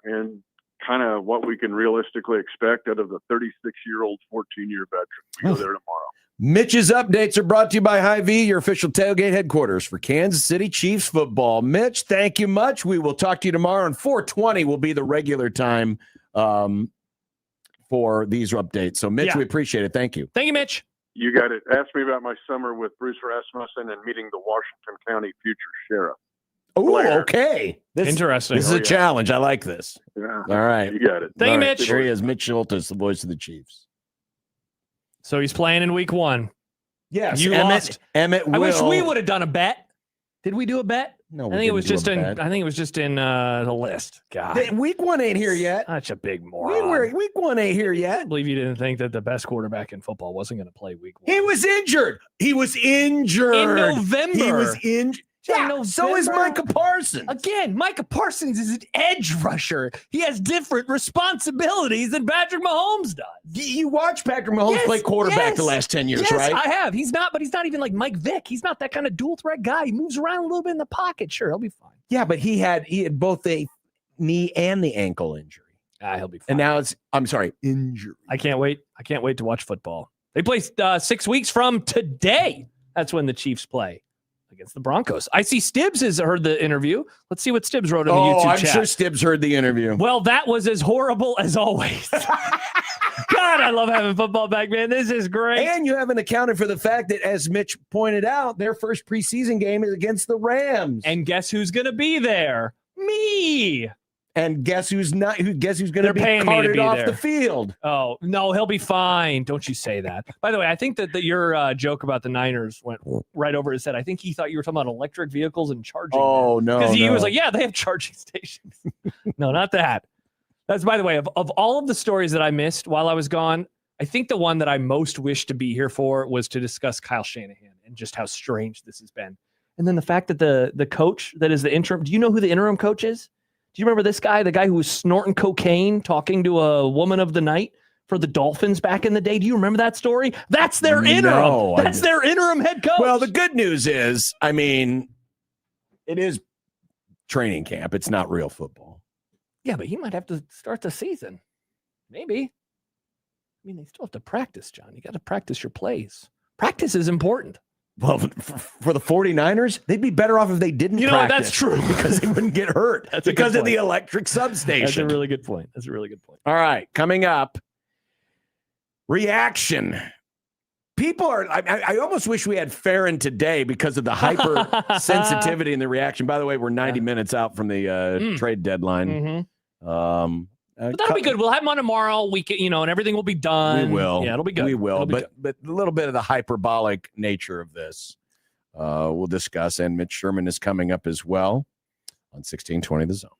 K: and kind of what we can realistically expect out of the 36-year-old, 14-year veteran. We go there tomorrow.
B: Mitch's updates are brought to you by Hy-Vee, your official tailgate headquarters for Kansas City Chiefs football. Mitch, thank you much. We will talk to you tomorrow, and 4:20 will be the regular time for these updates. So, Mitch, we appreciate it. Thank you.
E: Thank you, Mitch.
K: You got it. Ask me about my summer with Bruce Rasmussen and meeting the Washington County future sheriff.
B: Oh, okay.
E: Interesting.
B: This is a challenge. I like this.
K: Yeah.
B: All right.
K: You got it.
E: Thank you, Mitch.
B: Here he is, Mitch Schultes, the voice of the Chiefs.
E: So he's playing in Week 1.
B: Yes.
E: You lost.
B: Emmett will.
E: I wish we would have done a bet. Did we do a bet?
B: No,
E: I think it was just in. I think it was just in the list. God,
B: Week 1 ain't here yet.
E: Such a big moron.
B: Week 1 ain't here
E: I
B: yet.
E: can't believe you didn't think that the best quarterback in football wasn't going to play Week 1.
B: He was injured. In
E: November.
B: He was injured. Yeah,
E: November.
B: so is Micah Parsons.
E: Again, Micah Parsons is an edge rusher. He has different responsibilities than Patrick Mahomes does.
B: You watch Patrick Mahomes play quarterback the last 10 years, right?
E: I have. He's not, but he's not even like Mike Vick. He's not that kind of dual threat guy. He moves around a little bit in the pocket. Sure, he'll be fine.
B: Yeah, but he had both the knee and the ankle injury.
E: He'll be fine.
B: And now injury.
E: I can't wait. I can't wait to watch football. They play 6 weeks from today. That's when the Chiefs play against the Broncos. I see Stibbs has heard the interview. Let's see what Stibbs wrote on the YouTube
B: I'm
E: chat.
B: sure Stibbs heard the interview.
E: Well, that was as horrible as always. God, I love having football back, man. This is great.
B: And you haven't accounted for the fact that, as Mitch pointed out, their first preseason game is against the Rams.
E: And guess who's going to be there? Me.
B: And guess who's not? Guess who's going to be
E: paying me to
B: carted
E: be
B: off
E: there.
B: the field?
E: Oh, no, he'll be fine. Don't you say that. By the way, I think that your joke about the Niners went right over his head. I think he thought you were talking about electric vehicles and charging.
B: Oh, no.
E: Because he was like, yeah, they have charging stations. No, not that. That's, by the way, of all of the stories that I missed while I was gone, I think the one that I most wished to be here for was to discuss Kyle Shanahan and just how strange this has been. And then the fact that the coach that is the interim, do you know who the interim coach is? Do you remember this guy, the guy who was snorting cocaine, talking to a woman of the night for the Dolphins back in the day? Do you remember that story? That's their interim.
B: No,
E: That's their interim head coach.
B: Well, the good news is, I mean, it is training camp. It's not real football.
E: Yeah, but he might have to start the season. Maybe. I mean, they still have to practice, John. You got to practice your plays. Practice is important.
B: Well, for the 49ers, they'd be better off if they didn't practice.
E: That's true.
B: Because they wouldn't get hurt because of the electric substation.
E: That's a really good point.
B: All right, coming up, reaction. People are, I almost wish we had Farron today because of the hyper sensitivity in the reaction. By the way, we're 90 minutes out from the trade deadline.
E: Mm-hmm. But that'll be good. We'll have him on tomorrow. We can, and everything will be done.
B: We will.
E: Yeah, it'll be good.
B: We will.
E: But
B: a little bit of the hyperbolic nature of this we'll discuss. And Mitch Sherman is coming up as well on 1620 The Zone.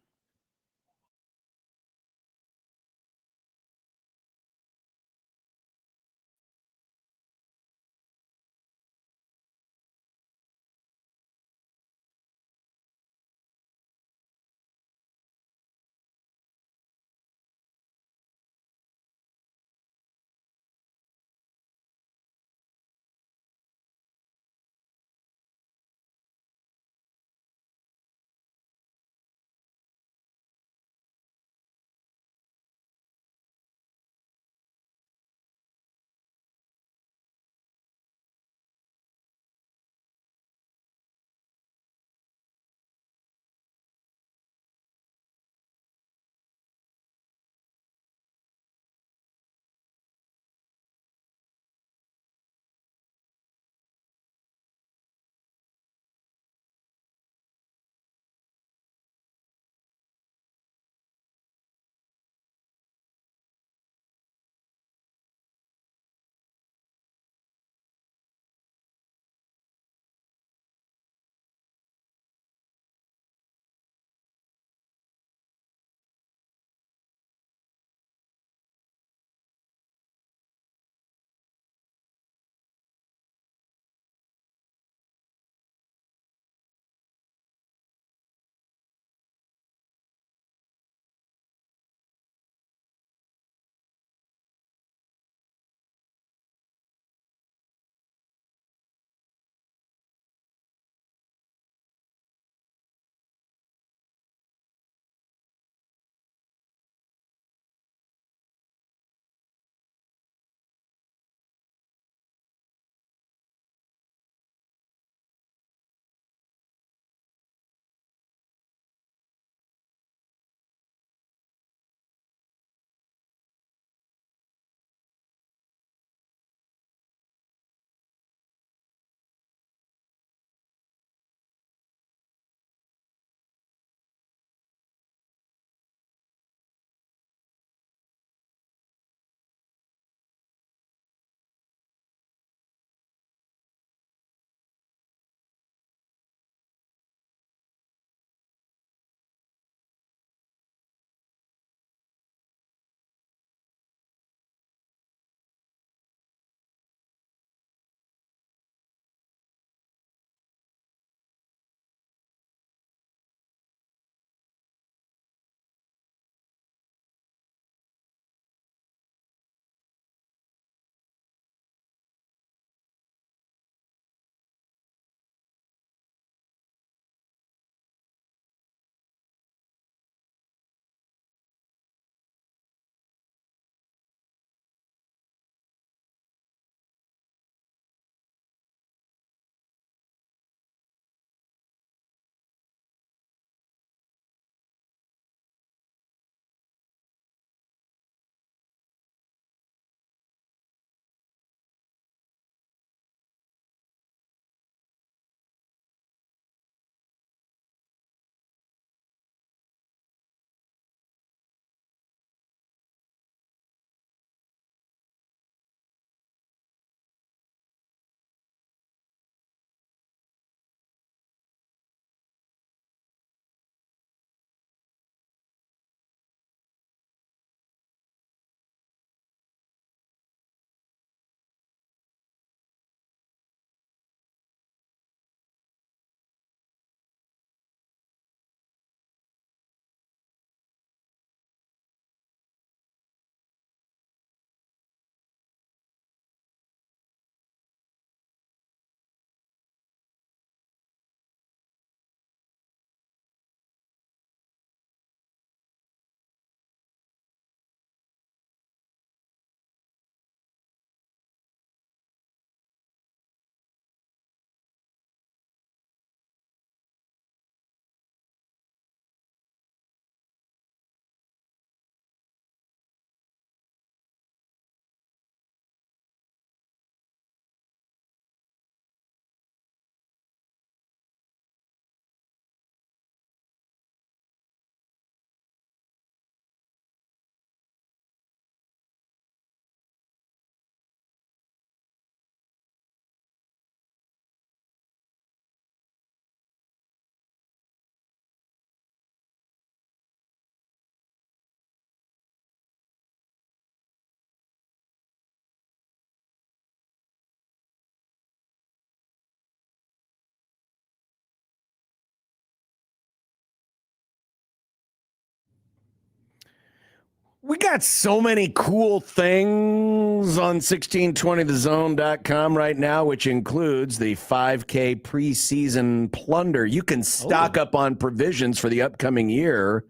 B: We got so many cool things on 1620thezone.com right now, which includes the 5K preseason plunder. You can stock up on provisions for the upcoming year,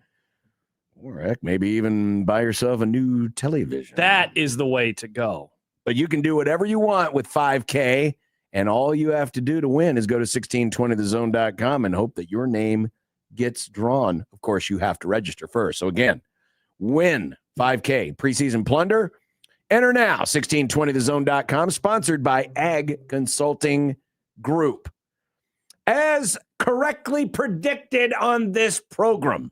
B: or heck, maybe even buy yourself a new television.
E: That is the way to go.
B: But you can do whatever you want with 5K, and all you have to do to win is go to 1620thezone.com and hope that your name gets drawn. Of course, you have to register first. So again, win 5K preseason plunder. Enter now, 1620thezone.com, sponsored by Ag Consulting Group. As correctly predicted on this program,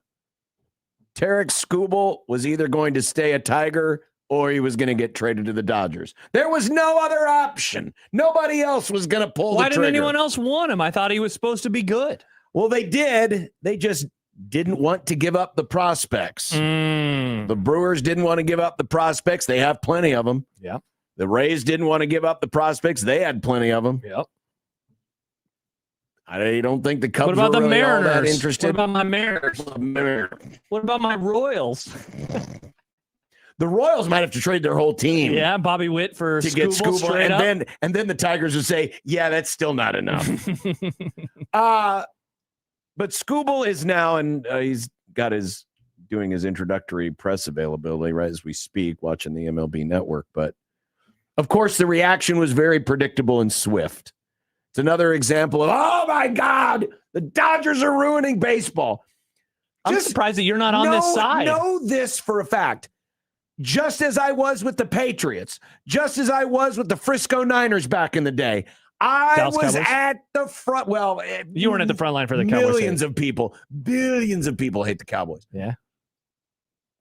B: Tarek Skubal was either going to stay a Tiger or he was going to get traded to the Dodgers. There was no other option. Nobody else was going to pull the trigger.
E: Why didn't anyone else want him? I thought he was supposed to be good.
B: Well, they did. They just didn't want to give up the prospects. The Brewers didn't want to give up the prospects. They have plenty of them.
E: Yep.
B: The Rays didn't want to give up the prospects. They had plenty of them.
E: Yep.
B: I don't think the Cubs
E: What about
B: were
E: the
B: really all that
E: Mariners?
B: interested.
E: What about my Mariners? What about my Royals?
B: The Royals might have to trade their whole team.
E: Yeah, Bobby Witt for
B: to get Skubal,
E: straight up.
B: and then the Tigers would say, "Yeah, that's still not enough." But Skubal is now, and he's got doing his introductory press availability right as we speak, watching the MLB Network. But of course, the reaction was very predictable and swift. It's another example of, oh my God, the Dodgers are ruining baseball.
E: I'm surprised that you're not on this side.
B: Know this for a fact. Just as I was with the Patriots, just as I was with the Frisco Niners back in the day, I
E: Dallas
B: was
E: Cowboys?
B: at the front. Well,
E: You weren't at the front line for the Cowboys.
B: billions of people hate the Cowboys.
E: Yeah.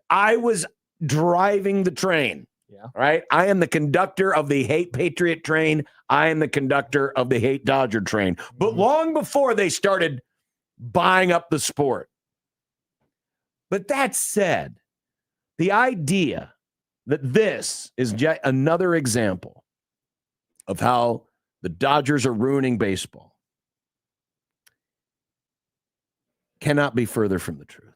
B: I was driving the train.
E: Yeah.
B: Right. I am the conductor of the hate Patriot train. I am the conductor of the hate Dodger train. But long before they started buying up the sport. But that said, the idea that this is yet another example of how the Dodgers are ruining baseball cannot be further from the truth.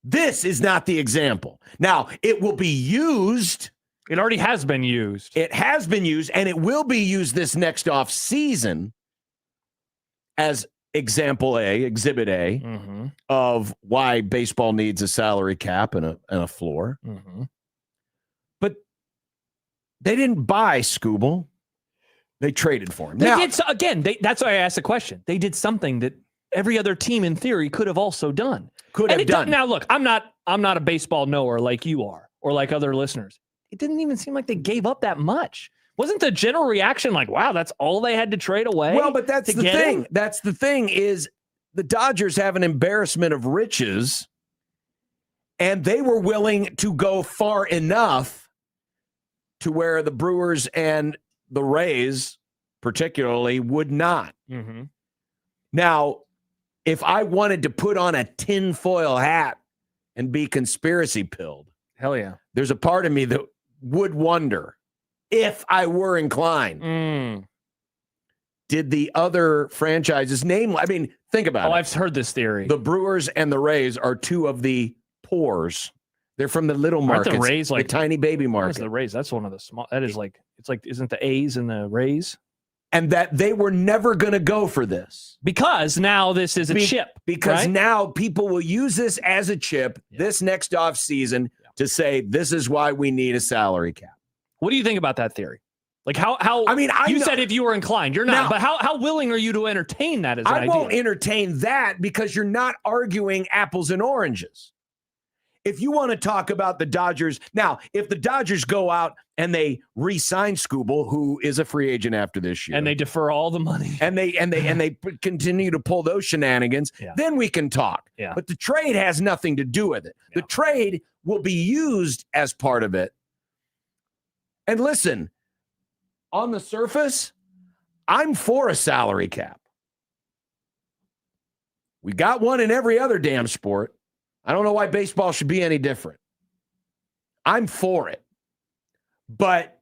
B: This is not the example. Now, it will be used.
E: It already has been used.
B: It has been used, and it will be used this next off season as example A, exhibit A, of why baseball needs a salary cap and a floor. But they didn't buy Skubal. They traded for him.
E: They did again. That's why I asked the question. They did something that every other team, in theory, could have also done. Now, look, I'm not a baseball knower like you are, or like other listeners. It didn't even seem like they gave up that much. Wasn't the general reaction like, "Wow, that's all they had to trade away"?
B: Well, but that's the thing.
E: Him?
B: That's the thing is the Dodgers have an embarrassment of riches, and they were willing to go far enough to where the Brewers and the Rays, particularly, would not. Now, if I wanted to put on a tinfoil hat and be conspiracy pilled,
E: hell yeah,
B: there's a part of me that would wonder, if I were inclined, did the other franchises name? I mean, think about it.
E: I've heard this theory.
B: The Brewers and the Rays are two of the poors. They're from the little
E: Aren't
B: markets,
E: the Rays like
B: the tiny baby
E: Where's
B: market.
E: the Rays? That's one of the small. That is like isn't the A's and the Rays?
B: And that they were never going to go for this.
E: Because now this is a chip.
B: Because
E: right?
B: now people will use this as a chip this next off season to say, this is why we need a salary cap.
E: What do you think about that theory? Like how
B: I mean,
E: you said if you were inclined, you're not,
B: Now,
E: but how willing are you to entertain that as an idea?
B: I won't entertain that because you're not arguing apples and oranges. If you want to talk about the Dodgers, now, if the Dodgers go out and they re-sign Skubal, who is a free agent after this year,
E: and they defer all the money,
B: and they continue to pull those shenanigans, then we can talk.
E: Yeah.
B: But the trade has nothing to do with it. The trade will be used as part of it. And listen, on the surface, I'm for a salary cap. We got one in every other damn sport. I don't know why baseball should be any different. I'm for it. But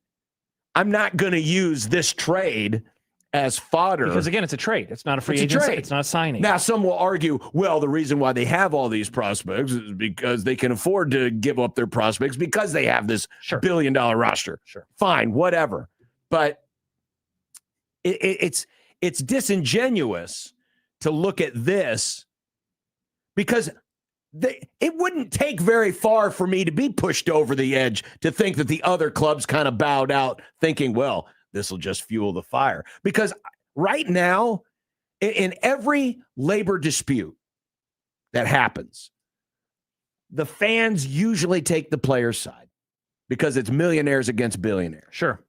B: I'm not going to use this trade as fodder.
E: Because again, it's a trade. It's not a free
B: It's a
E: agent.
B: trade.
E: It's not a signing.
B: Now, some will argue, well, the reason why they have all these prospects is because they can afford to give up their prospects because they have this
E: Sure.
B: billion-dollar roster.
E: Sure.
B: Fine, whatever. But it's disingenuous to look at this because it wouldn't take very far for me to be pushed over the edge to think that the other clubs kind of bowed out thinking, well, this will just fuel the fire. Because right now, in every labor dispute that happens, the fans usually take the player's side because it's millionaires against billionaires.
E: Sure.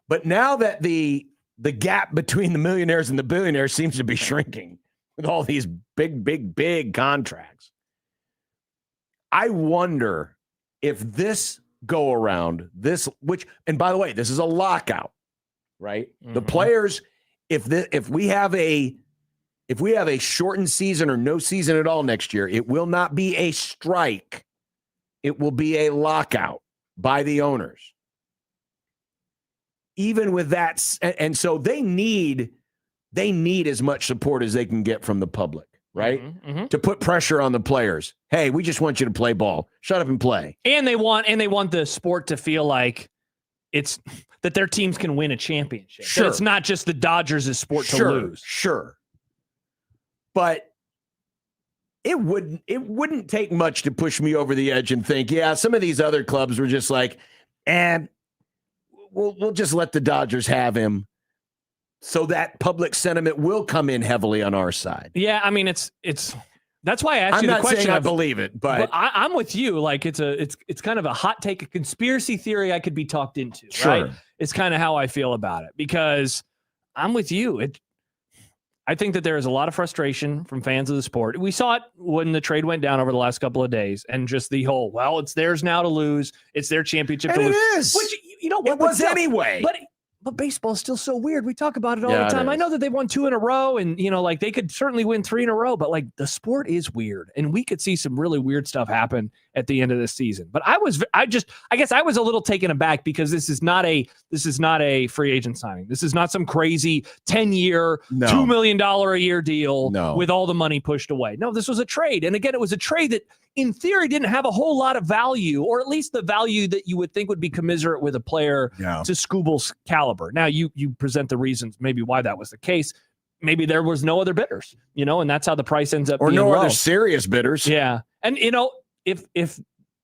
B: But now that the gap between the millionaires and the billionaires seems to be shrinking with all these big contracts, I wonder if this go around, and by the way, this is a lockout, right? Mm-hmm. The players, if we have a shortened season or no season at all next year, it will not be a strike. It will be a lockout by the owners. Even with that, and so they need as much support as they can get from the public, right?
E: Mm-hmm.
B: To put pressure on the players. Hey, we just want you to play ball. Shut up and play.
E: And they want the sport to feel like it's that their teams can win a championship.
B: Sure.
E: That it's not just the Dodgers' sport to lose.
B: Sure. But it wouldn't take much to push me over the edge and think, yeah, some of these other clubs were just like, and we'll just let the Dodgers have him. So that public sentiment will come in heavily on our side.
E: Yeah, I mean, it's that's why I asked you the question.
B: I'm not saying I believe it, but
E: I'm with you. Like it's kind of a hot take, a conspiracy theory I could be talked into.
B: Sure.
E: Right? It's kind of how I feel about it because I'm with you. I think that there is a lot of frustration from fans of the sport. We saw it when the trade went down over the last couple of days, and just the whole, well, it's theirs now to lose. It's their championship
B: and
E: to lose.
B: It is.
E: Which, you know what?
B: It was anyway.
E: But baseball is still so weird. We talk about it all the time. I know that they won 2 in a row and, like they could certainly win 3 in a row, but like the sport is weird and we could see some really weird stuff happen at the end of the season. But I guess I was a little taken aback because this is not a free agent signing. This is not some crazy 10-year, $2 million a year deal with all the money pushed away. No, this was a trade. And again, it was a trade that in theory didn't have a whole lot of value, or at least the value that you would think would be commensurate with a player to Skubal's caliber. Now you present the reasons maybe why that was the case. Maybe there was no other bidders, and that's how the price ends up being
B: no
E: low.
B: Other serious bidders.
E: Yeah. And if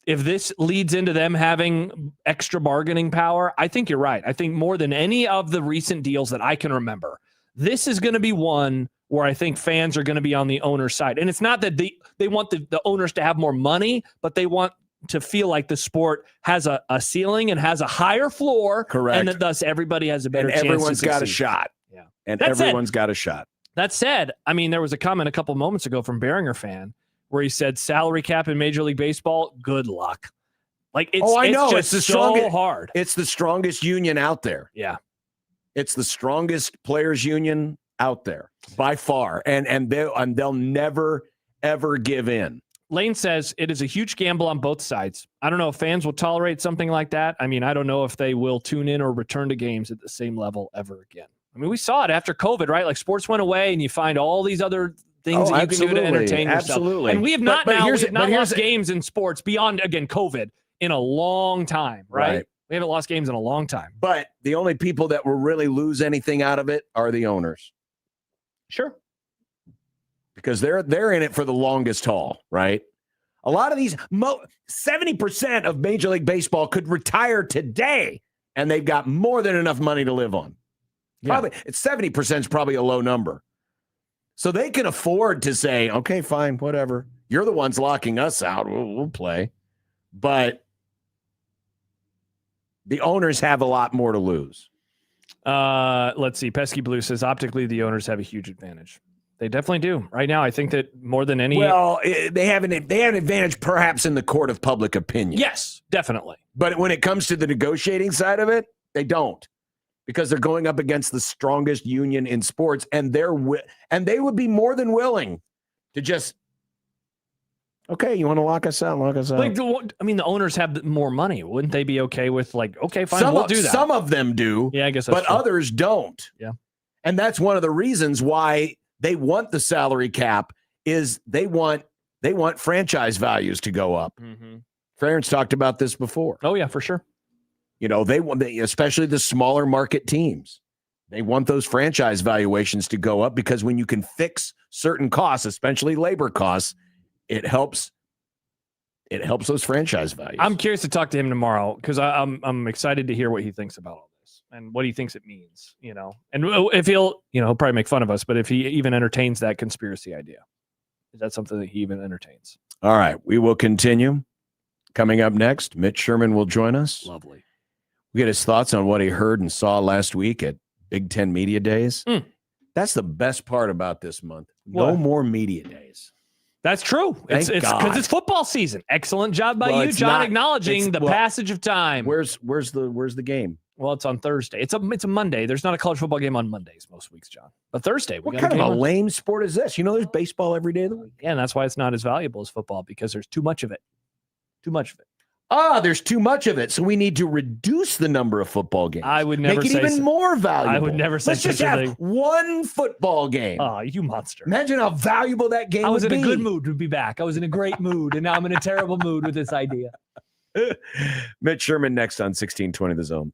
E: this leads into them having extra bargaining power, I think you're right. I think more than any of the recent deals that I can remember, this is going to be one where I think fans are going to be on the owner's side. And it's not that they want the owners to have more money, but they want to feel like the sport has a ceiling and has a higher floor.
B: Correct.
E: And that thus everybody has a better
B: and
E: chance
B: everyone's
E: to
B: got a
E: succeed.
B: shot.
E: Yeah.
B: And
E: That's
B: everyone's got a shot.
E: That said, I mean, there was a comment a couple moments ago from Behringer fan where he said salary cap in Major League Baseball, good luck. Like it's the strongest, hard.
B: It's the strongest union out there.
E: Yeah.
B: It's the strongest players union out there by far. And they'll never, ever give in.
E: Lane says it is a huge gamble on both sides. I don't know if fans will tolerate something like that. I mean, I don't know if they will tune in or return to games at the same level ever again. I mean, we saw it after COVID, right? Like sports went away and you find all these other things that you can do to entertain yourself.
B: Absolutely.
E: And we have not lost games in sports beyond, again, COVID in a long time, right? We haven't lost games in a long time.
B: But the only people that will really lose anything out of it are the owners.
E: Sure.
B: Because they're in it for the longest haul, right? A lot of these, 70% of Major League Baseball could retire today, and they've got more than enough money to live on. Probably, it's 70% is probably a low number. So they can afford to say, okay, fine, whatever. You're the ones locking us out. We'll play. But the owners have a lot more to lose.
E: Let's see. Pesky Blue says optically the owners have a huge advantage. They definitely do. Right now, I think that more than any.
B: Well, they have an advantage perhaps in the court of public opinion.
E: Yes, definitely.
B: But when it comes to the negotiating side of it, they don't. Because they're going up against the strongest union in sports, and they would be more than willing to just, Okay, you want to lock us out? Lock us out.
E: Like, I mean, the owners have more money. Wouldn't they be okay with like, okay, fine,
B: some
E: we'll
B: of,
E: do that?
B: Some of them do.
E: Yeah, I guess that's
B: but
E: true.
B: others don't.
E: Yeah.
B: And that's one of the reasons why they want the salary cap is they want franchise values to go up.
E: Mm-hmm.
B: Clarence talked about this before.
E: Oh yeah, for sure.
B: You know, especially the smaller market teams. They want those franchise valuations to go up because when you can fix certain costs, especially labor costs, it helps those franchise values.
E: I'm curious to talk to him tomorrow because I'm excited to hear what he thinks about all this and what he thinks it means, you know. And if he'll probably make fun of us, but if he even entertains that conspiracy idea, is that something that he even entertains?
B: All right, we will continue. Coming up next, Mitch Sherman will join us.
E: Lovely.
B: We get his thoughts on what he heard and saw last week at Big Ten Media Days. That's the best part about this month. No
E: What?
B: more media days.
E: That's true. It's
B: God.
E: because it's football season. Excellent job by
B: Well,
E: you,
B: it's
E: John,
B: not-
E: acknowledging
B: it's-
E: the
B: well,
E: passage of time.
B: Where's the game?
E: Well, it's on Thursday. It's a Monday. There's not a college football game on Mondays most weeks, John. But Thursday, we
B: What
E: got
B: kind
E: a
B: of
E: game
B: a
E: on-
B: lame sport is this? You know, there's baseball every day of the week.
E: Yeah, and that's why it's not as valuable as football because there's too much of it. Too much of it.
B: There's too much of it, so we need to reduce the number of football games.
E: I would never
B: make it
E: say
B: even
E: so.
B: more valuable.
E: I would never say
B: Let's just
E: such a
B: have
E: thing.
B: one football game.
E: Oh, you monster.
B: Imagine how valuable that game
E: I was
B: would
E: in
B: be.
E: a good mood to be back. I was in a great mood, and now I'm in a terrible mood with this idea.
B: Mitch Sherman next on 1620 The Zone.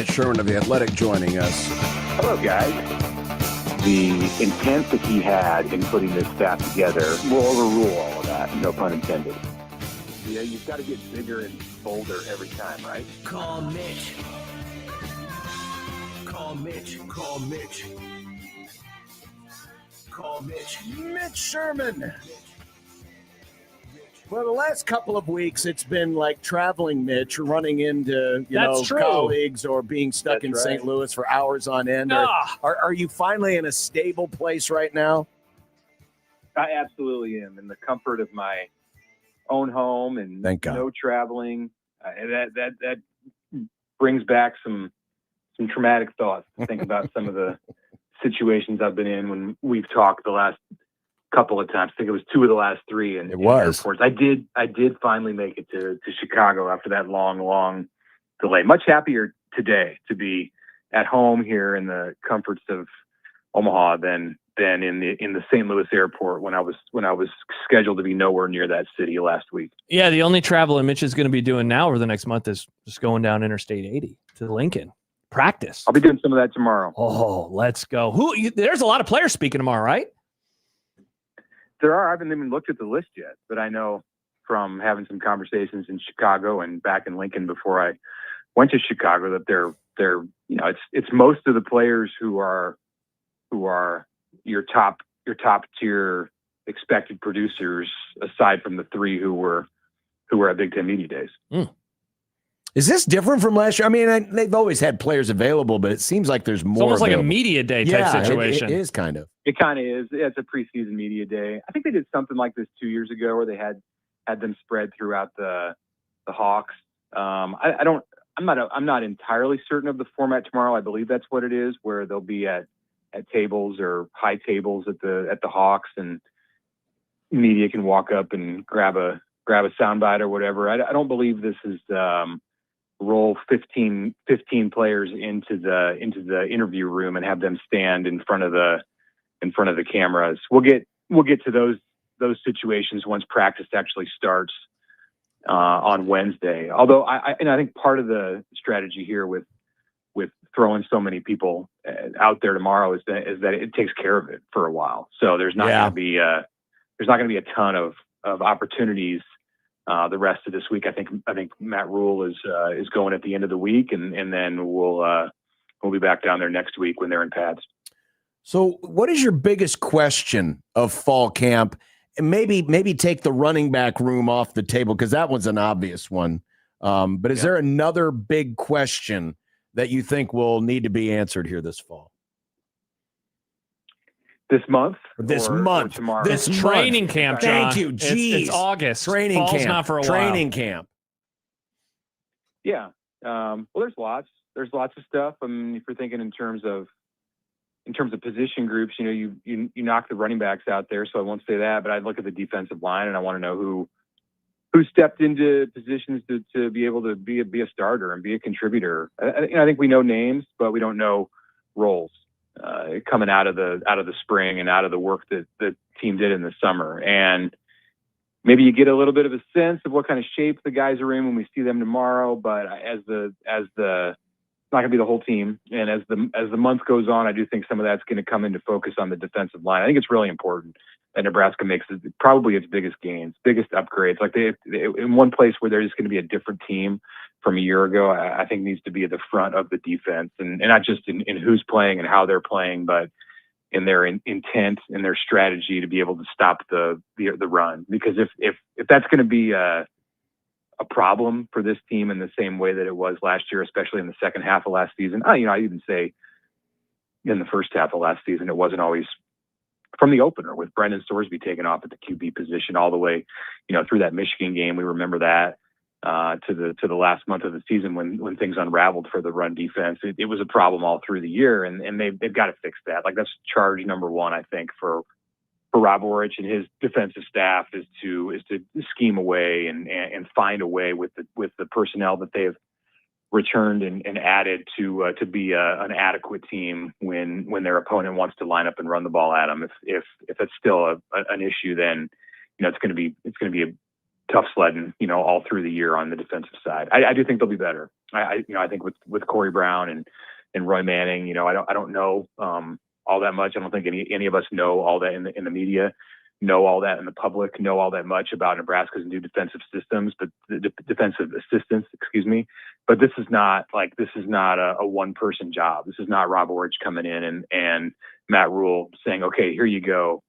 B: Mitch Sherman of The Athletic joining us.
L: Hello, guys. The intent that he had in putting this staff together will overrule all of that, no pun intended. Yeah, you've got to get bigger and bolder every time, right?
F: Call Mitch. Call Mitch. Call Mitch. Call Mitch. Mitch Sherman. Well, the last couple of weeks, it's been like traveling Mitch, running into colleagues or being stuck in St. Louis for hours on end. Are you finally in a stable place right now?
L: I absolutely am, in the comfort of my own home and
B: Thank God.
L: no traveling. That brings back some traumatic thoughts to think about some of the situations I've been in when we've talked the last couple of times. I think it was 2 of the last 3. And airports. I did finally make it to Chicago after that long delay. Much happier today to be at home here in the comforts of Omaha than in the St. Louis airport when I was scheduled to be nowhere near that city last week.
E: Yeah, the only travel Mitch is going to be doing now over the next month is just going down Interstate 80 to Lincoln. Practice.
L: I'll be doing some of that tomorrow.
E: Oh, let's go. There's a lot of players speaking tomorrow, right?
L: There are. I haven't even looked at the list yet, but I know from having some conversations in Chicago and back in Lincoln before I went to Chicago that they're it's most of the players who are your top tier expected producers aside from the 3 who were at Big Ten Media Days.
B: Is this different from last year? I mean, they've always had players available, but it seems like there's more.
E: It's almost
B: available.
E: like a media day type situation.
B: It is kind of.
L: It kind of is. Yeah, it's a preseason media day. I think they did something like this 2 years ago where they had them spread throughout the Hawks. I'm not entirely certain of the format tomorrow. I believe that's what it is, where they'll be at tables or high tables at the Hawks, and media can walk up and grab a soundbite or whatever. I don't believe this is roll 15 players into the interview room and have them stand in front of the cameras. We'll get to those situations once practice actually starts on Wednesday. Although I think part of the strategy here with throwing so many people out there tomorrow is that it takes care of it for a while. So there's not going to be a ton of opportunities the rest of this week. I think Matt Rule is going at the end of the week, and then we'll be back down there next week when they're in pads.
B: So what is your biggest question of fall camp? And maybe take the running back room off the table, because that one's an obvious one. But is there another big question that you think will need to be answered here this fall?
L: This month?
B: This
L: or
B: month.
L: tomorrow?
E: This training camp, Josh.
B: Thank you. Jeez.
E: It's August.
B: Training
E: Fall's
B: camp.
E: not for a
B: Training
E: while.
B: camp.
L: Yeah. Well, there's lots of stuff. I mean, if you're thinking in terms of position groups, you knock the running backs out there, so I won't say that, but I'd look at the defensive line, and I want to know who stepped into positions to be able to be a starter and be a contributor. I think we know names, but we don't know roles coming out of the spring and out of the work that the team did in the summer. And maybe you get a little bit of a sense of what kind of shape the guys are in when we see them tomorrow. But as it's not going to be the whole team, and as the month goes on, I do think some of that's going to come into focus on the defensive line. I think it's really important that Nebraska makes probably its biggest gains, biggest upgrades. Like they in one place where there's going to be a different team from a year ago, I think needs to be at the front of the defense, and not just in who's playing and how they're playing, but in their intent and their strategy to be able to stop the run. Because if that's going to be a problem for this team in the same way that it was last year, especially in the second half of last season, I even say in the first half of last season, it wasn't always from the opener with Brendan Sorsby taking off at the QB position all the way, through that Michigan game. We remember that to the last month of the season when things unraveled for the run defense. It was a problem all through the year, and they've got to fix that. Like, that's charge number one, I think, for Rob Orich and his defensive staff is to scheme away and find a way with the personnel that they've returned and added to be an adequate team when their opponent wants to line up and run the ball at them. If that's still an issue, then it's going to be a tough sledding, all through the year on the defensive side. I do think they'll be better. I think with Corey Brown and Roy Manning, I don't know all that much. I don't think any of us know all that in the media, know all that in the public, know all that much about Nebraska's new defensive systems, but the defensive assistants, excuse me. But this is not a one-person job. This is not Rob Orridge coming in and Matt Rule saying, okay, here you go,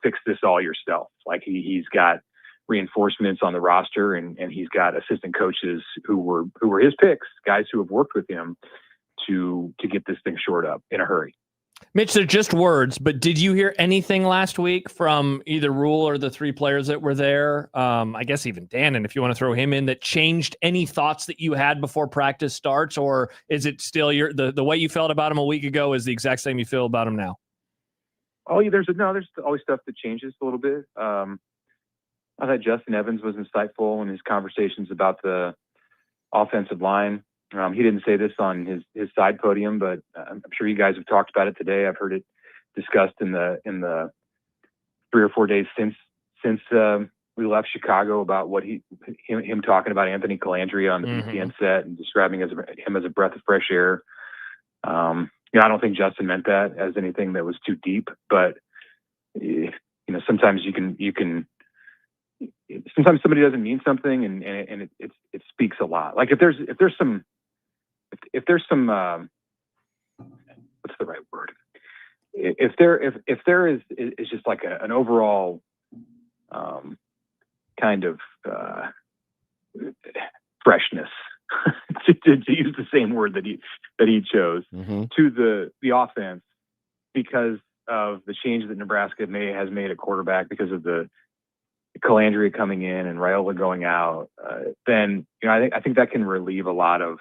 L: fix this all yourself. Like he's got reinforcements on the roster, and he's got assistant coaches who were his picks, guys who have worked with him to get this thing shored up in a hurry.
E: Mitch, they're just words, but did you hear anything last week from either Rule or the three players that were there? I guess even Dan, and if you want to throw him in, that changed any thoughts that you had before practice starts, or is it still the way you felt about him a week ago is the exact same you feel about him now?
L: Oh, there's always stuff that changes a little bit. I thought Justin Evans was insightful in his conversations about the offensive line. He didn't say this on his side podium, but I'm sure you guys have talked about it today. I've heard it discussed in the 3 or 4 days since we left Chicago about what him talking about Anthony Calandria on the BTN set and describing him as a breath of fresh air. I don't think Justin meant that as anything that was too deep, but sometimes you can. Sometimes somebody doesn't mean something, and it speaks a lot. Like if there's some what's the right word? If there is just like an overall kind of freshness, to use the same word that he chose to the offense because of the change that Nebraska has made at quarterback, because of the Calandria coming in and Raiola going out, then I think that can relieve a lot of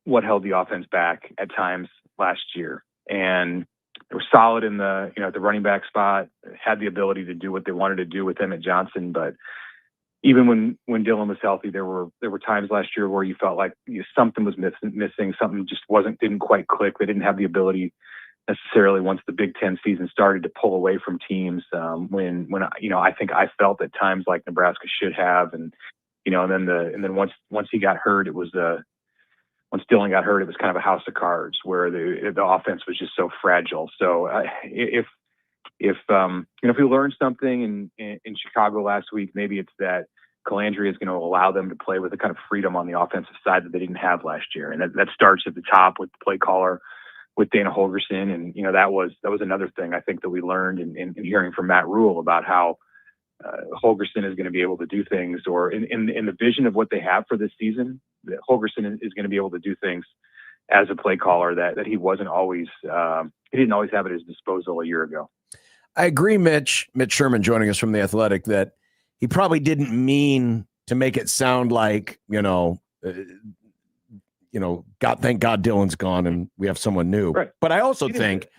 L: what held the offense back at times last year. And they were solid in the the running back spot, had the ability to do what they wanted to do with Emmett Johnson. But even when Dylan was healthy, there were times last year where you felt like something was missing, something just didn't quite click. They didn't have the ability necessarily once the Big Ten season started to pull away from teams when I think I felt at times like Nebraska should have, and then once he got hurt, once Dylan got hurt, it was kind of a house of cards where the offense was just so fragile. So if we learned something in Chicago last week, maybe it's that Calandria is going to allow them to play with a kind of freedom on the offensive side that they didn't have last year, and that starts at the top with the play caller, with Dana Holgerson. And, that was another thing I think that we learned in hearing from Matt Rule about how Holgerson is going to be able to do things, or in the vision of what they have for this season, that Holgerson is going to be able to do things as a play caller that he wasn't always, he didn't always have at his disposal a year ago.
B: I agree, Mitch Sherman joining us from The Athletic, that he probably didn't mean to make it sound like, thank God Dylan's gone and we have someone new. Right. But I also think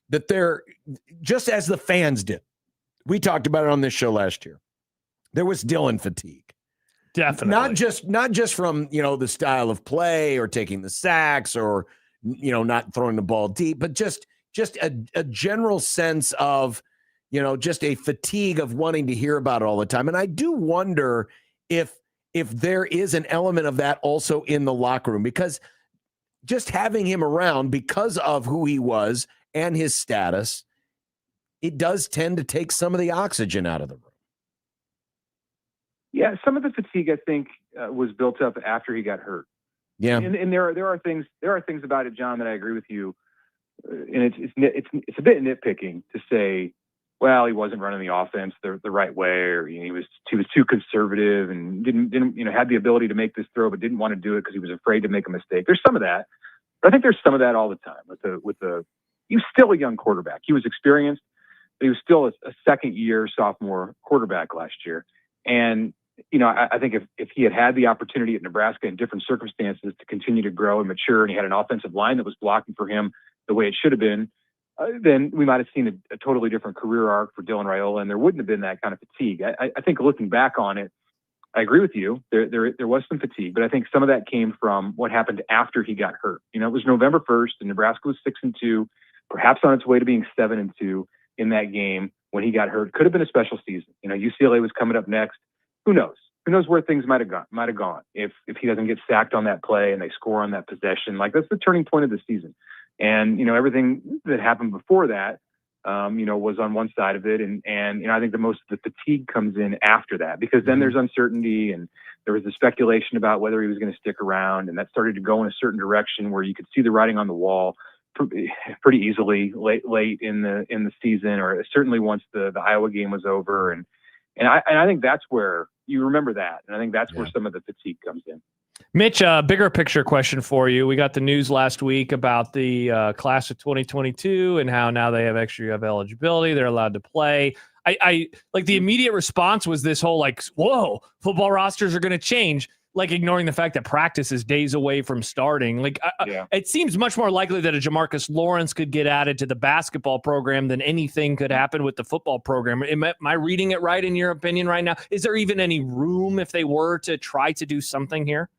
B: that they're, just as the fans did, we talked about it on this show last year, there was Dylan fatigue.
E: Definitely.
B: Not just from, the style of play or taking the sacks or, not throwing the ball deep, but just a general sense of, just a fatigue of wanting to hear about it all the time. And I do wonder if there is an element of that also in the locker room, because just having him around because of who he was and his status, it does tend to take some of the oxygen out of the room.
L: Yeah, some of the fatigue I think was built up after he got hurt.
B: Yeah,
L: and there are things about it, John, that I agree with you. And it's a bit nitpicking to say, well, he wasn't running the offense the right way, or he was too conservative and didn't had the ability to make this throw but didn't want to do it because he was afraid to make a mistake. There's some of that, but I think there's some of that all the time with the he was still a young quarterback. He was experienced, but he was still a second year sophomore quarterback last year. And I think if he had the opportunity at Nebraska in different circumstances to continue to grow and mature, and he had an offensive line that was blocking for him the way it should have been, then we might have seen a totally different career arc for Dylan Raiola, and there wouldn't have been that kind of fatigue. I think looking back on it, I agree with you. There was some fatigue, but I think some of that came from what happened after he got hurt. It was November 1st, and Nebraska was 6-2, perhaps on its way to being 7-2 in that game. when he got hurt. Could have been a special season. UCLA was coming up next. Who knows? Who knows where things might have gone if he doesn't get sacked on that play and they score on that possession. Like, that's the turning point of the season. And, everything that happened before that, was on one side of it. And I think the most of the fatigue comes in after that, because then there's uncertainty, and there was the speculation about whether he was going to stick around, and that started to go in a certain direction where you could see the writing on the wall pretty easily late in the season, or certainly once the Iowa game was over. And I think that's where you remember that. And I think that's where some of the fatigue comes in.
E: Mitch, a bigger picture question for you. We got the news last week about the class of 2022 and how now they have extra year of eligibility. They're allowed to play. I like the immediate response was this whole whoa, football rosters are going to change, ignoring the fact that practice is days away from starting. It seems much more likely that a Jamarcus Lawrence could get added to the basketball program than anything could happen with the football program. Am I reading it right in your opinion right now? Is there even any room if they were to try to do something here?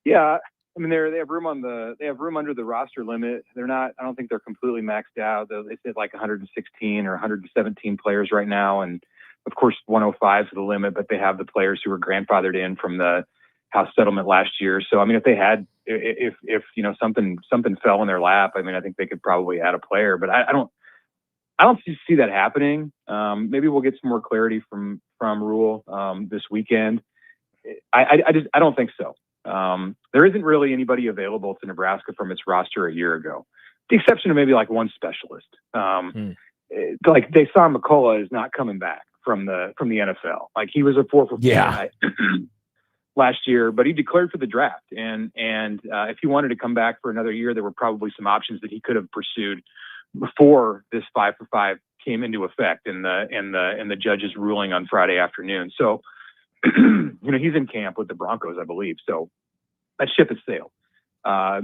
L: Yeah, I mean they have room under the roster limit. They're not. I don't think they're completely maxed out. They said 116 or 117 players right now, and of course 105 is the limit. But they have the players who were grandfathered in from the House settlement last year. So I mean, if something fell in their lap, I mean, I think they could probably add a player. But I don't see that happening. Maybe we'll get some more clarity from Rule this weekend. I don't think so. There isn't really anybody available to Nebraska from its roster a year ago, the exception of maybe one specialist. Dasan McCullough is not coming back from the NFL. He was a 4 for 4 guy last year, but he declared for the draft. And if he wanted to come back for another year, there were probably some options that he could have pursued before this 5 for 5 came into effect in the judge's ruling on Friday afternoon. So, he's in camp with the Broncos, I believe. So that ship has sailed. I've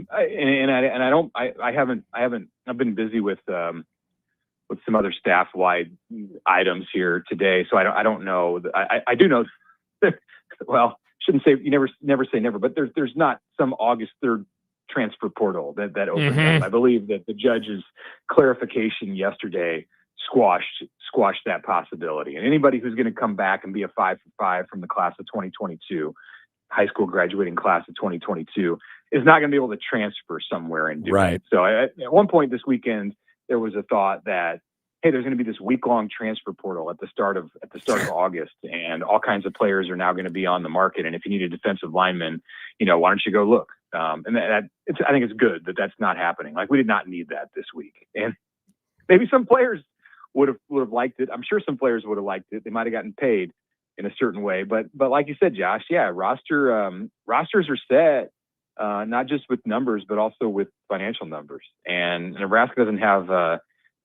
L: been busy with some other staff-wide items here today. So I don't know. I do know. Well, shouldn't say, you never say never, but there's not some August 3rd transfer portal that opened up. I believe that the judge's clarification yesterday squashed that possibility. And anybody who's going to come back and be a 5 for 5 from the class of 2022, high school graduating class of 2022, is not going to be able to transfer somewhere and do it. So at one point this weekend, there was a thought that, hey, there's going to be this week-long transfer portal at the start of August, and all kinds of players are now going to be on the market. And if you need a defensive lineman, why don't you go look? I think it's good that that's not happening. We did not need that this week. And maybe some players would have liked it. I'm sure some players would have liked it. They might have gotten paid in a certain way, but like you said, Josh, rosters are set, not just with numbers, but also with financial numbers. And Nebraska doesn't have,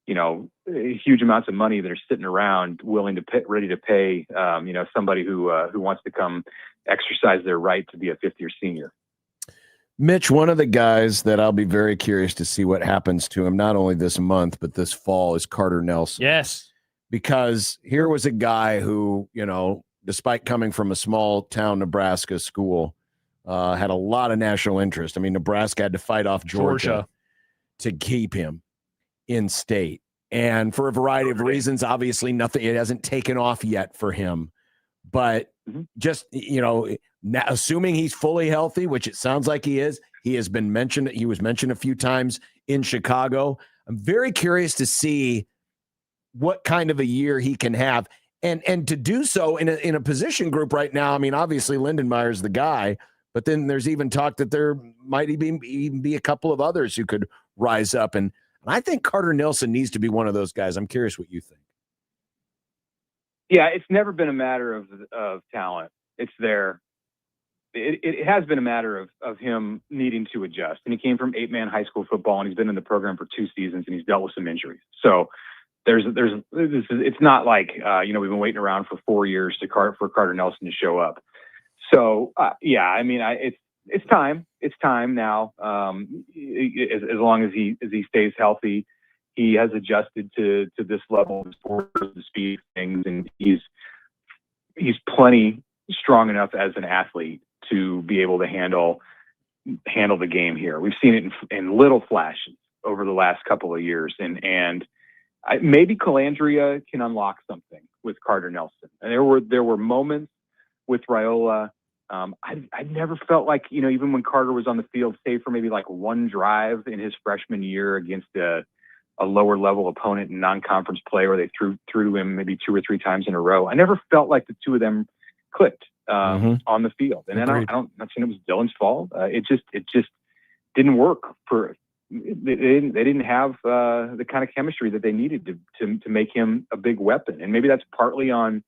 L: huge amounts of money that are sitting around ready to pay, somebody who wants to come exercise their right to be a fifth-year senior.
B: Mitch, one of the guys that I'll be very curious to see what happens to him, not only this month, but this fall, is Carter Nelson.
E: Yes.
B: Because here was a guy who, despite coming from a small town Nebraska school, had a lot of national interest. I mean, Nebraska had to fight off Georgia to keep him in state. And for a variety of reasons, obviously it hasn't taken off yet for him. But just, now, assuming he's fully healthy, which it sounds like he is, he was mentioned a few times in Chicago. I'm very curious to see what kind of a year he can have, and to do so in a position group right now. I mean, obviously Lindenmeyer's the guy, but then there's even talk that there might even be a couple of others who could rise up, and I think Carter Nelson needs to be one of those guys. I'm curious what you think.
L: Yeah, it's never been a matter of talent. It's there. It has been a matter of him needing to adjust. And he came from 8-man high school football, and he's been in the program for 2 seasons, and he's dealt with some injuries. So it's not like we've been waiting around for 4 years for Carter Nelson to show up. So I mean, it's time. It's time now. As long as he stays healthy, he has adjusted to this level of sport, the speed things, and he's plenty strong enough as an athlete to be able to handle the game here. We've seen it in little flashes over the last couple of years, and maybe Calandria can unlock something with Carter Nelson. And there were moments with Raiola. I never felt like, even when Carter was on the field, save for maybe like one drive in his freshman year against a lower level opponent in non-conference play where they threw to him maybe 2 or 3 times in a row. I never felt like the two of them clicked on the field. And then I'm not saying it was Dylan's fault. It just didn't work they didn't have the kind of chemistry that they needed to make him a big weapon. And maybe that's partly on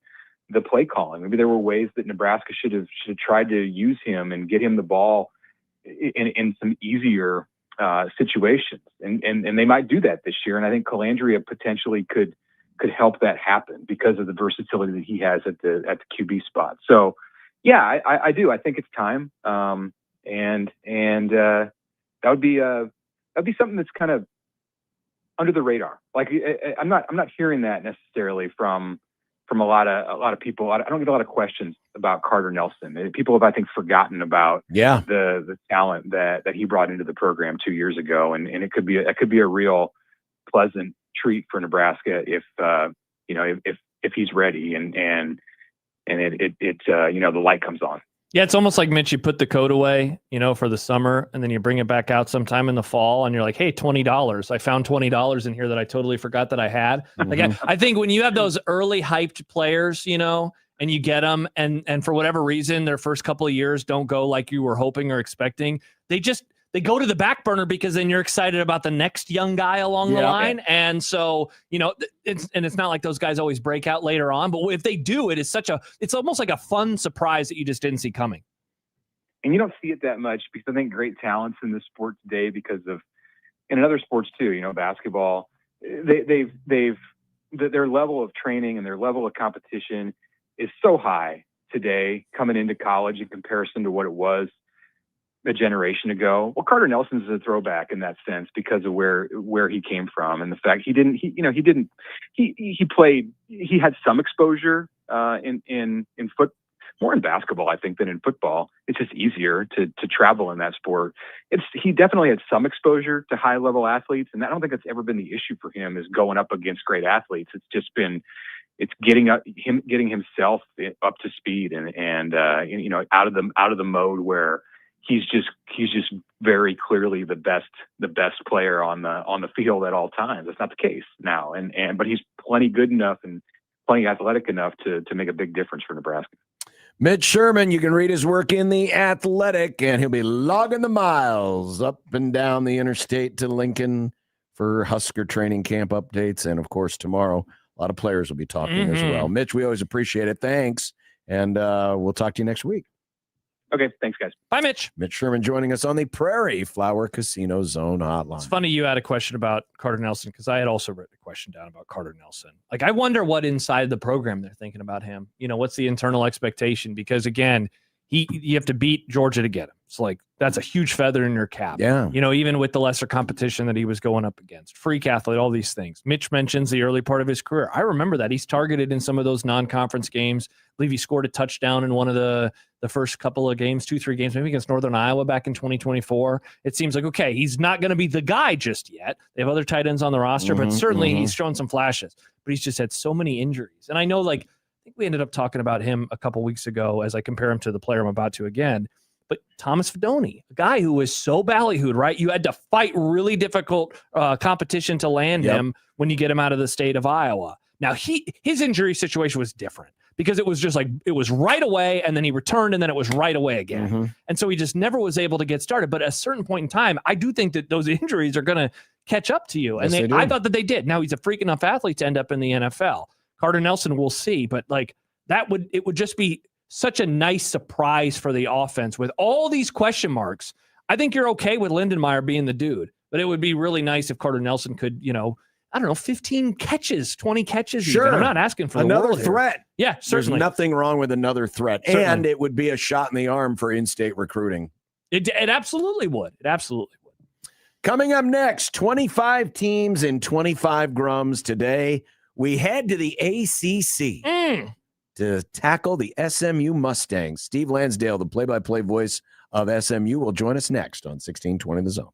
L: the play calling. Maybe there were ways that Nebraska should have tried to use him and get him the ball in some easier situations. And they might do that this year. And I think Calandria potentially could help that happen because of the versatility that he has at the QB spot. So yeah, I do. I think it's time. And that would be something that's kind of under the radar. Like I'm not hearing that necessarily from a lot of people. I don't get a lot of questions about Carter Nelson. People have, I think, forgotten about the talent that he brought into the program 2 years ago, and it could be a real pleasant treat for Nebraska if he's ready and the light comes on.
E: Yeah, it's almost like, Mitch, you put the coat away, for the summer, and then you bring it back out sometime in the fall, and you're like, hey, $20. I found $20 in here that I totally forgot that I had. Like, I think when you have those early hyped players, and you get them, and for whatever reason, their first couple of years don't go like you were hoping or expecting, they go to the back burner because then you're excited about the next young guy along the line. And so, it's not like those guys always break out later on, but if they do, it's almost like a fun surprise that you just didn't see coming.
L: And you don't see it that much because I think great talents in this sport today, because of, and in other sports too, basketball, their level of training and their level of competition is so high today coming into college in comparison to what it was a generation ago. Well, Carter Nelson's a throwback in that sense because of where he came from and the fact he had some exposure in more in basketball, I think, than in football. It's just easier to travel in that sport. He definitely had some exposure to high level athletes, and I don't think that's ever been the issue for him, is going up against great athletes. It's just been getting himself up to speed and out of the mode where he's just very clearly the best player on the field at all times. That's not the case now, but he's plenty good enough and plenty athletic enough to make a big difference for Nebraska.
B: Mitch Sherman, you can read his work in The Athletic, and he'll be logging the miles up and down the interstate to Lincoln for Husker training camp updates. And of course, tomorrow, a lot of players will be talking as well. Mitch, we always appreciate it. Thanks. And we'll talk to you next week.
L: Okay, thanks, guys.
E: Bye, Mitch.
B: Mitch Sherman joining us on the Prairie Flower Casino Zone hotline.
E: It's funny you had a question about Carter Nelson, because I had also written a question down about Carter Nelson. Like, I wonder what inside the program they're thinking about him. What's the internal expectation? Because, again, you have to beat Georgia to get him. It's like, that's a huge feather in your cap.
B: Yeah.
E: Even with the lesser competition that he was going up against. Freak athlete, all these things. Mitch mentions the early part of his career. I remember that. He's targeted in some of those non-conference games. I believe he scored a touchdown in one of the first couple of games, 2-3 games, maybe against Northern Iowa back in 2024. It seems like, okay, he's not going to be the guy just yet. They have other tight ends on the roster, but certainly he's shown some flashes. But he's just had so many injuries. And I know, I think we ended up talking about him a couple weeks ago as I compare him to the player I'm about to again. But Thomas Fidone, a guy who was so ballyhooed, right? You had to fight really difficult competition to land him when you get him out of the state of Iowa. Now, his injury situation was different because it was just like, it was right away, and then he returned, and then it was right away again. And so he just never was able to get started. But at a certain point in time, I do think that those injuries are going to catch up to you. And I thought that they did. Now, he's a freak enough athlete to end up in the NFL. Carter Nelson, we'll see. But it would just be such a nice surprise for the offense with all these question marks. I think you're okay with Lindenmeyer being the dude, but it would be really nice if Carter Nelson could, 15 catches, 20 catches.
B: Sure.
E: Even. I'm not asking for
B: another threat.
E: Yeah, certainly.
B: There's nothing wrong with another threat. Certainly. And it would be a shot in the arm for in-state recruiting.
E: It absolutely would. It absolutely would.
B: Coming up next, 25 teams in 25 grums today. We head to the ACC to tackle the SMU Mustangs. Steve Lansdale, the play-by-play voice of SMU, will join us next on 1620 The Zone.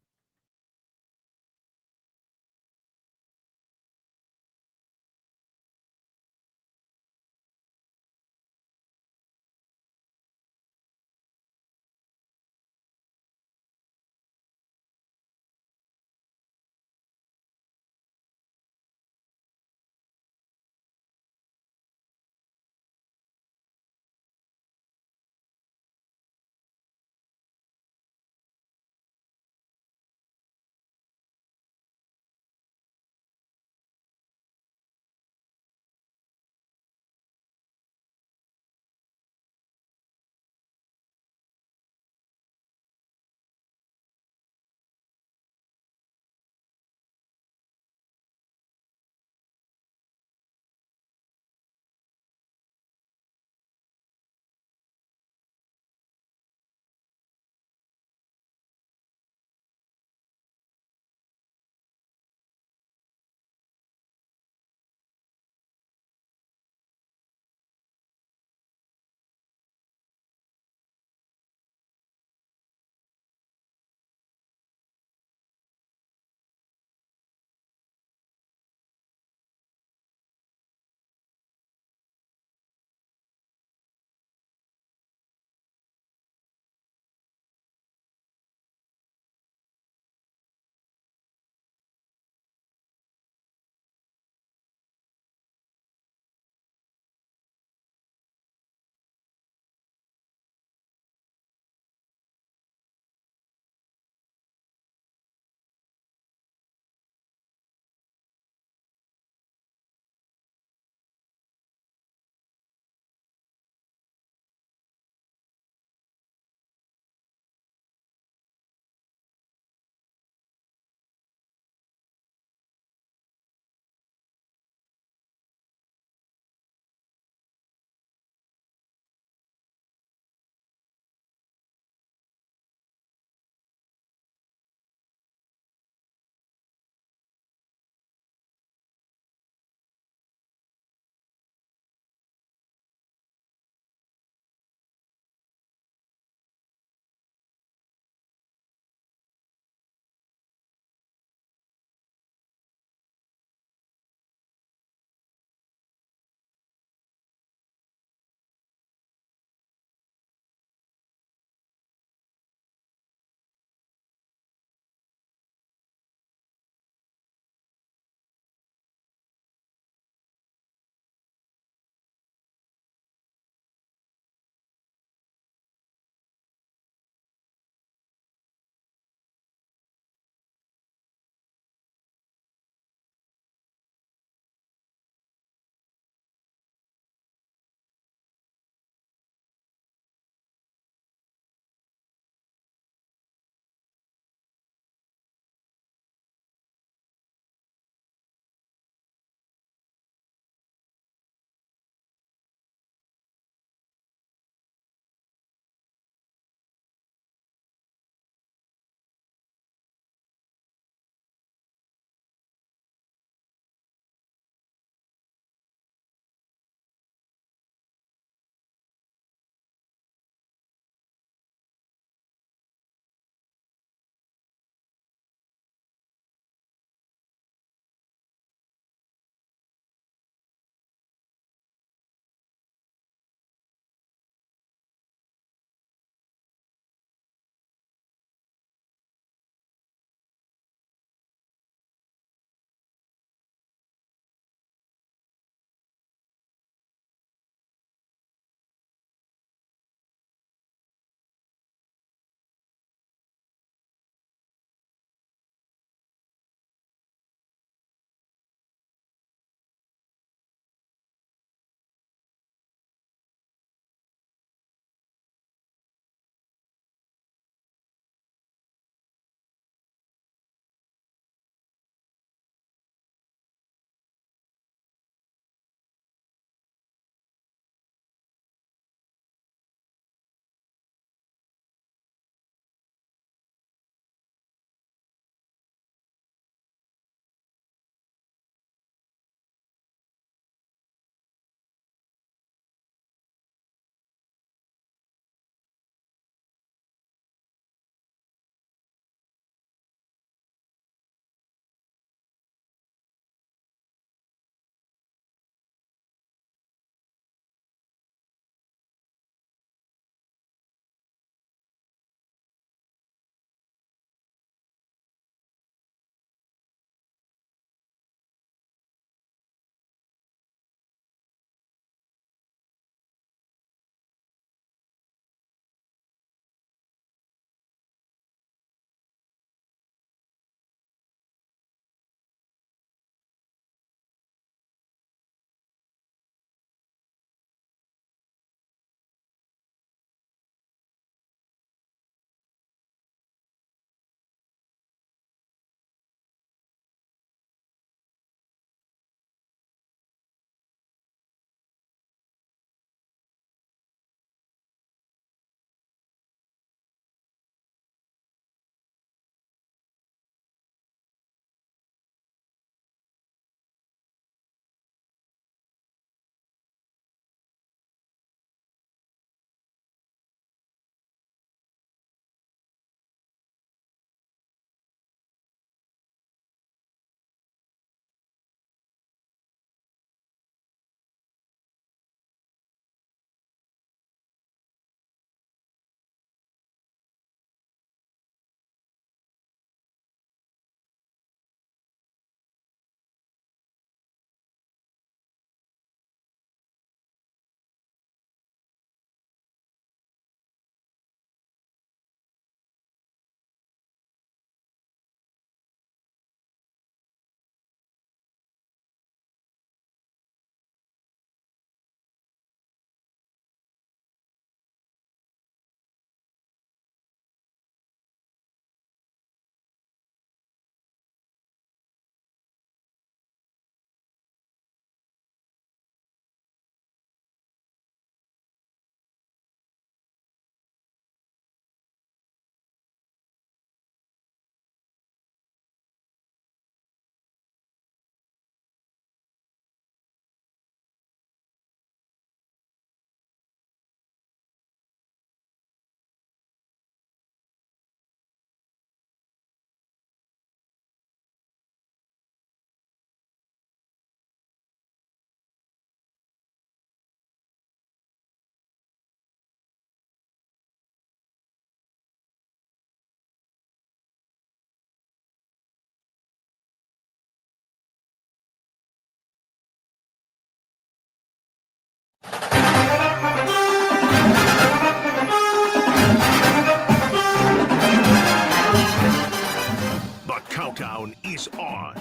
M: countdown is on.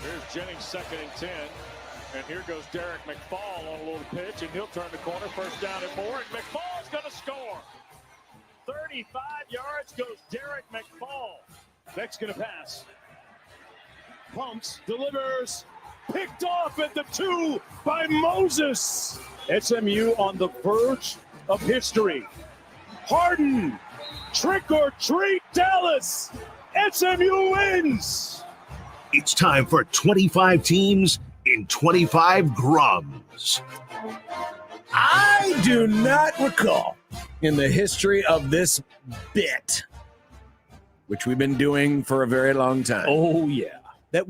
A: Here's Jennings, 2nd and 10. And here goes Derek McFall on a little pitch, and he'll turn the corner, 1st down and more, and McFall's going to score. 35 yards goes Derek McFall. Beck's going to pass. Pumps, delivers, picked off at the 2 by Moses. SMU on the verge of history. Harden, trick or treat, Dallas. SMU wins.
M: It's time for 25 teams in 25 grums.
F: I do not recall in the history of this bit, which we've been doing for a very long time.
D: Oh, yeah.
F: That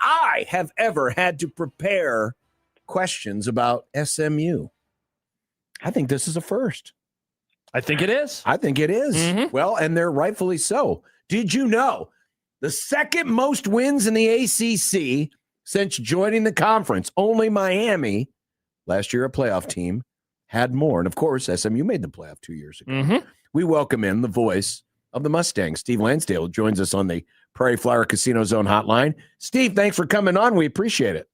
F: I have ever had to prepare questions about SMU. I think this is a first.
E: I think it is.
F: I think it is.
E: Mm-hmm.
F: Well, and they're rightfully so. Did you know the second most wins in the ACC since joining the conference? Only Miami, last year a playoff team, had more. And of course, SMU made the playoff 2 years ago.
E: Mm-hmm.
F: We welcome in the voice of the Mustangs. Steve Lansdale joins us on the Prairie Flower Casino Zone hotline. Steve, thanks for coming on. We appreciate it.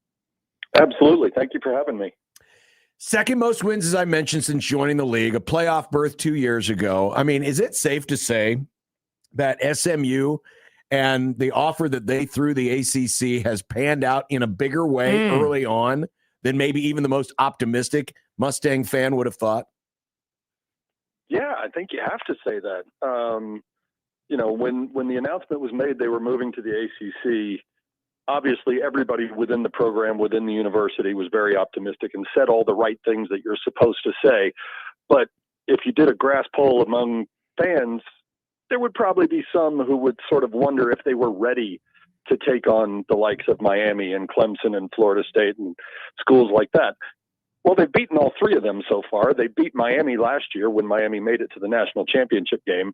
K: Absolutely. Thank you for having me.
F: Second most wins, as I mentioned, since joining the league, a playoff berth 2 years ago. I mean, is it safe to say that SMU and the offer that they threw the ACC has panned out in a bigger way early on than maybe even the most optimistic Mustang fan would have thought?
K: Yeah, I think you have to say that. When the announcement was made they were moving to the ACC, obviously everybody within the program, within the university, was very optimistic and said all the right things that you're supposed to say. But if you did a grass poll among fans, there would probably be some who would sort of wonder if they were ready to take on the likes of Miami and Clemson and Florida State and schools like that. Well, they've beaten all 3 of them so far. They beat Miami last year when Miami made it to the national championship game.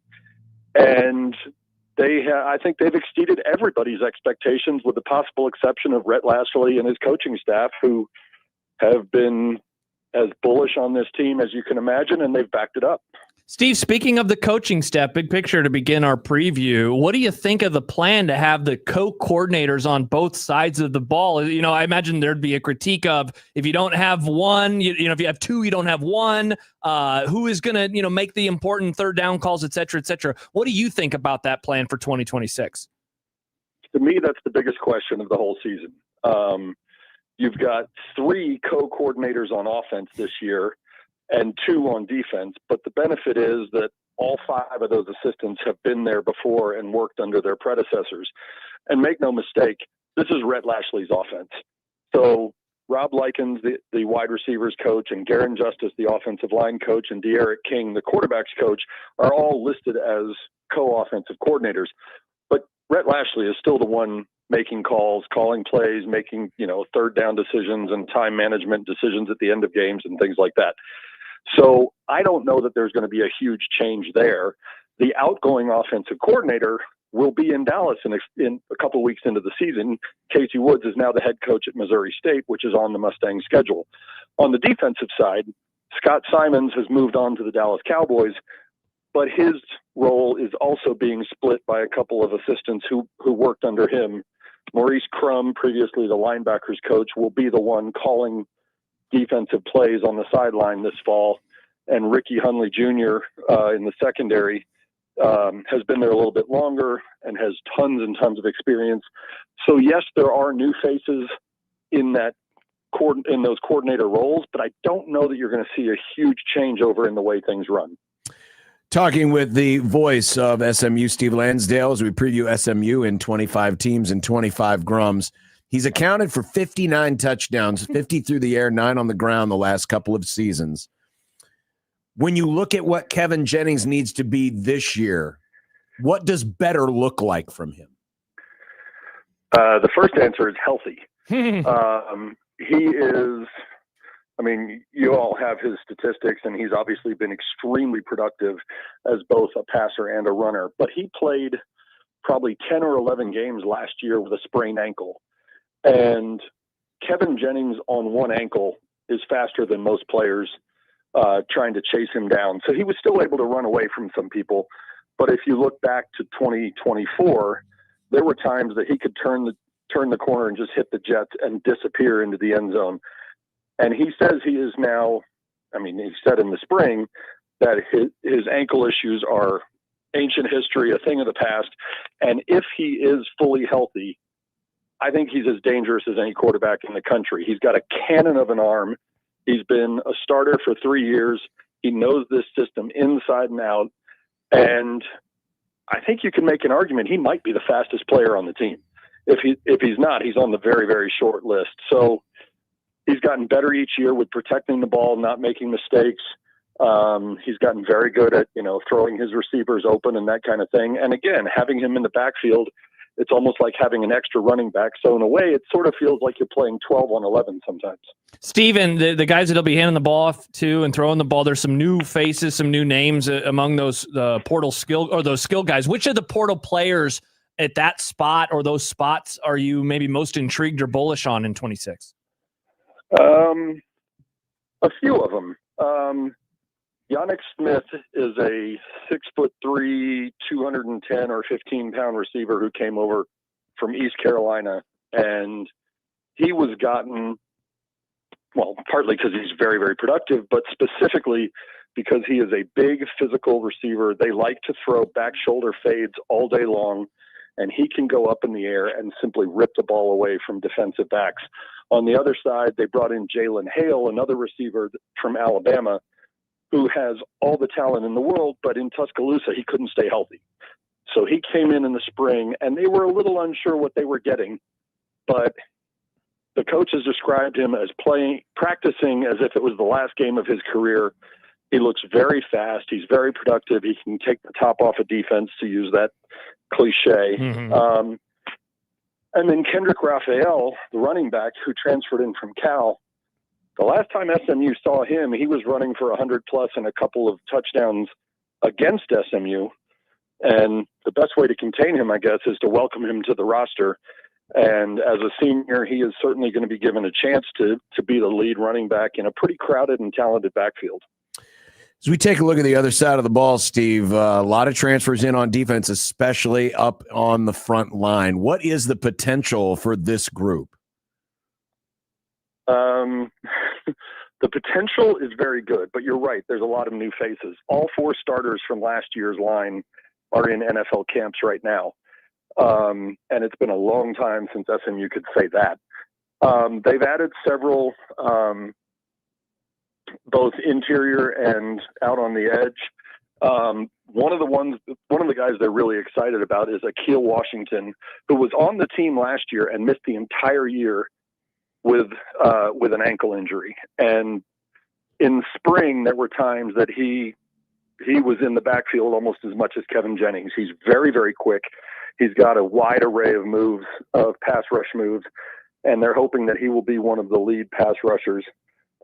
K: And I think they've exceeded everybody's expectations with the possible exception of Rhett Lashley and his coaching staff, who have been as bullish on this team as you can imagine, and they've backed it up.
E: Steve, speaking of the coaching staff, big picture to begin our preview, what do you think of the plan to have the co-coordinators on both sides of the ball? I imagine there'd be a critique of if you don't have one, if you have 2, you don't have one. Who is going to, make the important third down calls, et cetera, et cetera. What do you think about that plan for 2026?
K: To me, that's the biggest question of the whole season. You've got 3 co-coordinators on offense this year and 2 on defense. But the benefit is that all 5 of those assistants have been there before and worked under their predecessors. And make no mistake, this is Rhett Lashley's offense. So Rob Likens, the wide receivers coach, and Garen Justice, the offensive line coach, and De'Eric King, the quarterbacks coach, are all listed as co-offensive coordinators. But Rhett Lashley is still the one making calls, calling plays, making, third down decisions and time management decisions at the end of games and things like that. So I don't know that there's going to be a huge change there. The outgoing offensive coordinator will be in Dallas in a couple of weeks into the season. Casey Woods is now the head coach at Missouri State, which is on the Mustang schedule. On the defensive side, Scott Simons has moved on to the Dallas Cowboys, but his role is also being split by a couple of assistants who worked under him. Maurice Crum, previously the linebackers coach, will be the one calling defensive plays on the sideline this fall, and Ricky Hunley Jr. In the secondary has been there a little bit longer and has tons and tons of experience. So yes, there are new faces in those coordinator roles, but I don't know that you're going to see a huge changeover in the way things run.
F: Talking with the voice of SMU, Steve Lansdale, as we preview SMU in 25 teams and 25 grums. He's accounted for 59 touchdowns, 50 through the air, 9 on the ground the last couple of seasons. When you look at what Kevin Jennings needs to be this year, what does better look like from him?
K: The first answer is healthy. He is, you all have his statistics, and he's obviously been extremely productive as both a passer and a runner. But he played probably 10 or 11 games last year with a sprained ankle. And Kevin Jennings on one ankle is faster than most players trying to chase him down. So he was still able to run away from some people. But if you look back to 2024, there were times that he could turn the corner and just hit the Jets and disappear into the end zone. And he says he is now, he said in the spring that his ankle issues are ancient history, a thing of the past. And if he is fully healthy, I think he's as dangerous as any quarterback in the country. He's got a cannon of an arm. He's been a starter for 3 years. He knows this system inside and out. And I think you can make an argument he might be the fastest player on the team. If he's not, he's on the very, very short list. So he's gotten better each year with protecting the ball, not making mistakes. He's gotten very good at, throwing his receivers open and that kind of thing. And again, having him in the backfield, it's almost like having an extra running back. So in a way, it sort of feels like you're playing 12 on 11 sometimes.
E: Steven, the guys that he'll be handing the ball off to and throwing the ball, there's some new faces, some new names among those portal skill or those skill guys. Which of the portal players at that spot or those spots are you maybe most intrigued or bullish on in 26?
K: A few of them. Yannick Smith is a 6'3", 210 or 15-pound receiver who came over from East Carolina, and he was gotten, partly because he's very, very productive, but specifically because he is a big physical receiver. They like to throw back shoulder fades all day long, and he can go up in the air and simply rip the ball away from defensive backs. On the other side, they brought in Jalen Hale, another receiver from Alabama, who has all the talent in the world, but in Tuscaloosa, he couldn't stay healthy. So he came in the spring, and they were a little unsure what they were getting, but the coaches described him as practicing as if it was the last game of his career. He looks very fast. He's very productive. He can take the top off a defense, to use that cliche.
E: Mm-hmm.
K: And then Kendrick Raphael, the running back who transferred in from Cal, the last time SMU saw him, he was running for 100 plus and a couple of touchdowns against SMU. And the best way to contain him, I guess, is to welcome him to the roster. And as a senior, he is certainly going to be given a chance to be the lead running back in a pretty crowded and talented backfield.
B: As we take a look at the other side of the ball, Steve, a lot of transfers in on defense, especially up on the front line. What is the potential for this group?
K: The potential is very good, but you're right. There's a lot of new faces. All 4 starters from last year's line are in NFL camps right now. And it's been a long time since SMU could say that. They've added several, both interior and out on the edge. One of the guys they're really excited about is Akeel Washington, who was on the team last year and missed the entire year with an ankle injury. And in spring, there were times that he was in the backfield almost as much as Kevin Jennings. He's very, very quick. He's got a wide array of moves, of pass rush moves, and they're hoping that he will be one of the lead pass rushers.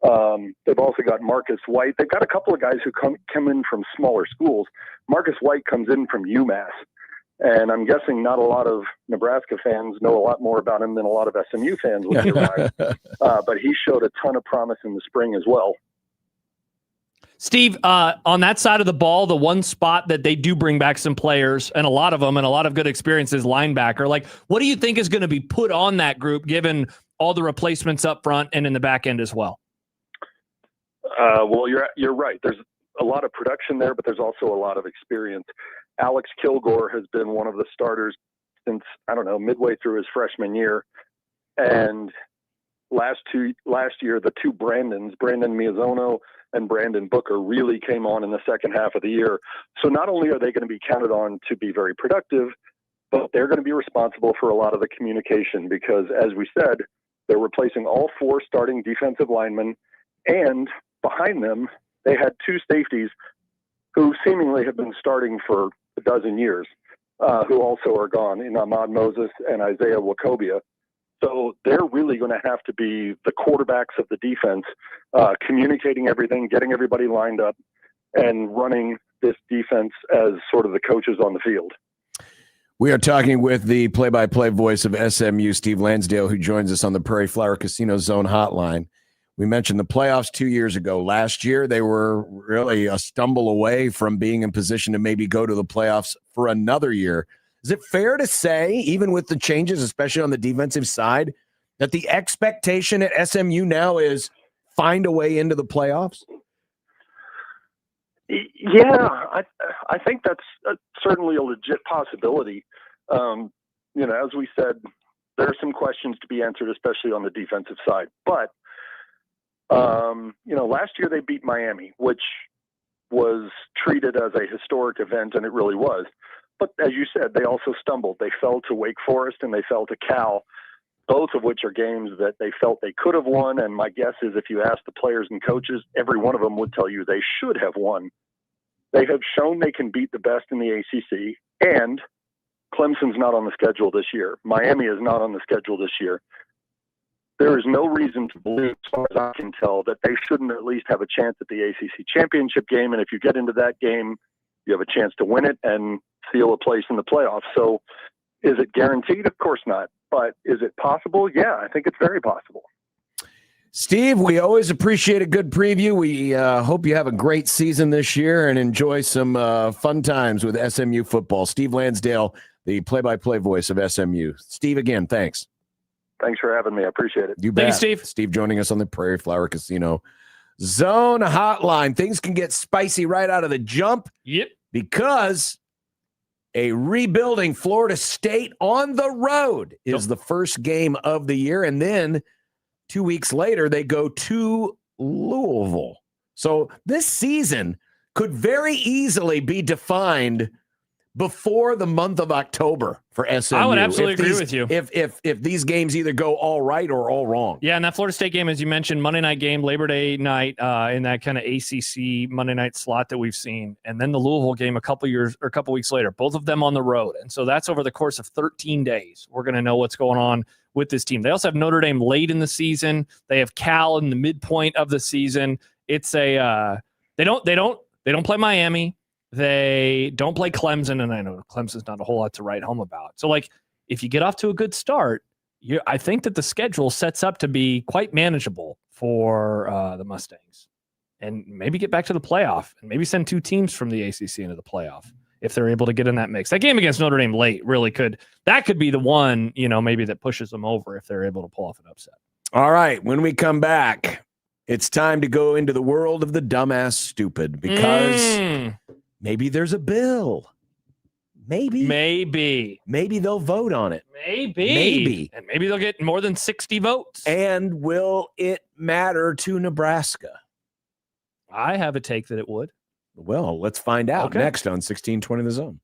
K: They've also got Marcus White. They've got a couple of guys who come in from smaller schools. Marcus White comes in from UMass. And I'm guessing not a lot of Nebraska fans know a lot more about him than a lot of SMU fans would realize. But he showed a ton of promise in the spring as well.
E: Steve, on that side of the ball, the one spot that they do bring back some players, and a lot of them, and a lot of good experiences, linebacker. Like, what do you think is going to be put on that group, given all the replacements up front and in the back end as well?
K: Well, you're right. There's a lot of production there, but there's also a lot of experience. Alex Kilgore has been one of the starters since, midway through his freshman year. And last year, the two Brandon Miyazono and Brandon Booker really came on in the second half of the year. So not only are they going to be counted on to be very productive, but they're going to be responsible for a lot of the communication because, as we said, they're replacing all 4 starting defensive linemen, and behind them, they had 2 safeties who seemingly have been starting for a dozen years, who also are gone, in Ahmad Moses and Isaiah Wacobia. So they're really going to have to be the quarterbacks of the defense, communicating everything, getting everybody lined up, and running this defense as sort of the coaches on the field.
B: We are talking with the play-by-play voice of SMU, Steve Lansdale, who joins us on the Prairie Flower Casino Zone hotline. We mentioned the playoffs 2 years ago. Last year, they were really a stumble away from being in position to maybe go to the playoffs for another year. Is it fair to say, even with the changes, especially on the defensive side, that the expectation at SMU now is find a way into the playoffs?
K: Yeah, I think that's certainly a legit possibility. As we said, there are some questions to be answered, especially on the defensive side. But last year they beat Miami, which was treated as a historic event, and it really was. But as you said, they also stumbled. They fell to Wake Forest and they fell to Cal, both of which are games that they felt they could have won. And my guess is if you ask the players and coaches, every one of them would tell you they should have won. They have shown they can beat the best in the ACC, and Clemson's not on the schedule this year. Miami is not on the schedule this year. There is no reason to believe, as far as I can tell, that they shouldn't at least have a chance at the ACC championship game. And if you get into that game, you have a chance to win it and seal a place in the playoffs. So is it guaranteed? Of course not. But is it possible? Yeah, I think it's very possible.
B: Steve, we always appreciate a good preview. We hope you have a great season this year and enjoy some fun times with SMU football. Steve Lansdale, the play-by-play voice of SMU. Steve, again, thanks.
K: Thanks for having me. I appreciate it.
B: You bet.
E: Thanks, Steve.
B: Steve joining us on the Prairie Flower Casino Zone Hotline. Things can get spicy right out of the jump.
E: Yep.
B: Because a rebuilding Florida State on the road is the first game of the year. And then 2 weeks later, they go to Louisville. So this season could very easily be defined before the month of October for SMU.
E: I would absolutely agree with you.
B: If these games either go all right or all wrong.
E: Yeah, and that Florida State game, as you mentioned, Monday night game, Labor Day night, in that kind of ACC Monday night slot that we've seen, and then the Louisville game a couple weeks later, both of them on the road. And so that's over the course of 13 days. We're going to know what's going on with this team. They also have Notre Dame late in the season. They have Cal in the midpoint of the season. It's a they don't play Miami. They don't play Clemson, and I know Clemson's not a whole lot to write home about. So, if you get off to a good start, I think that the schedule sets up to be quite manageable for the Mustangs, and maybe get back to the playoff, and maybe send two teams from the ACC into the playoff if they're able to get in that mix. That game against Notre Dame late really could be the one, maybe that pushes them over if they're able to pull off an upset.
B: All right, when we come back, it's time to go into the world of the dumbass stupid because maybe there's a bill. Maybe they'll vote on it. Maybe.
E: And maybe they'll get more than 60 votes.
B: And will it matter to Nebraska?
E: I have a take that it would.
B: Well, let's find out next on 1620 The Zone.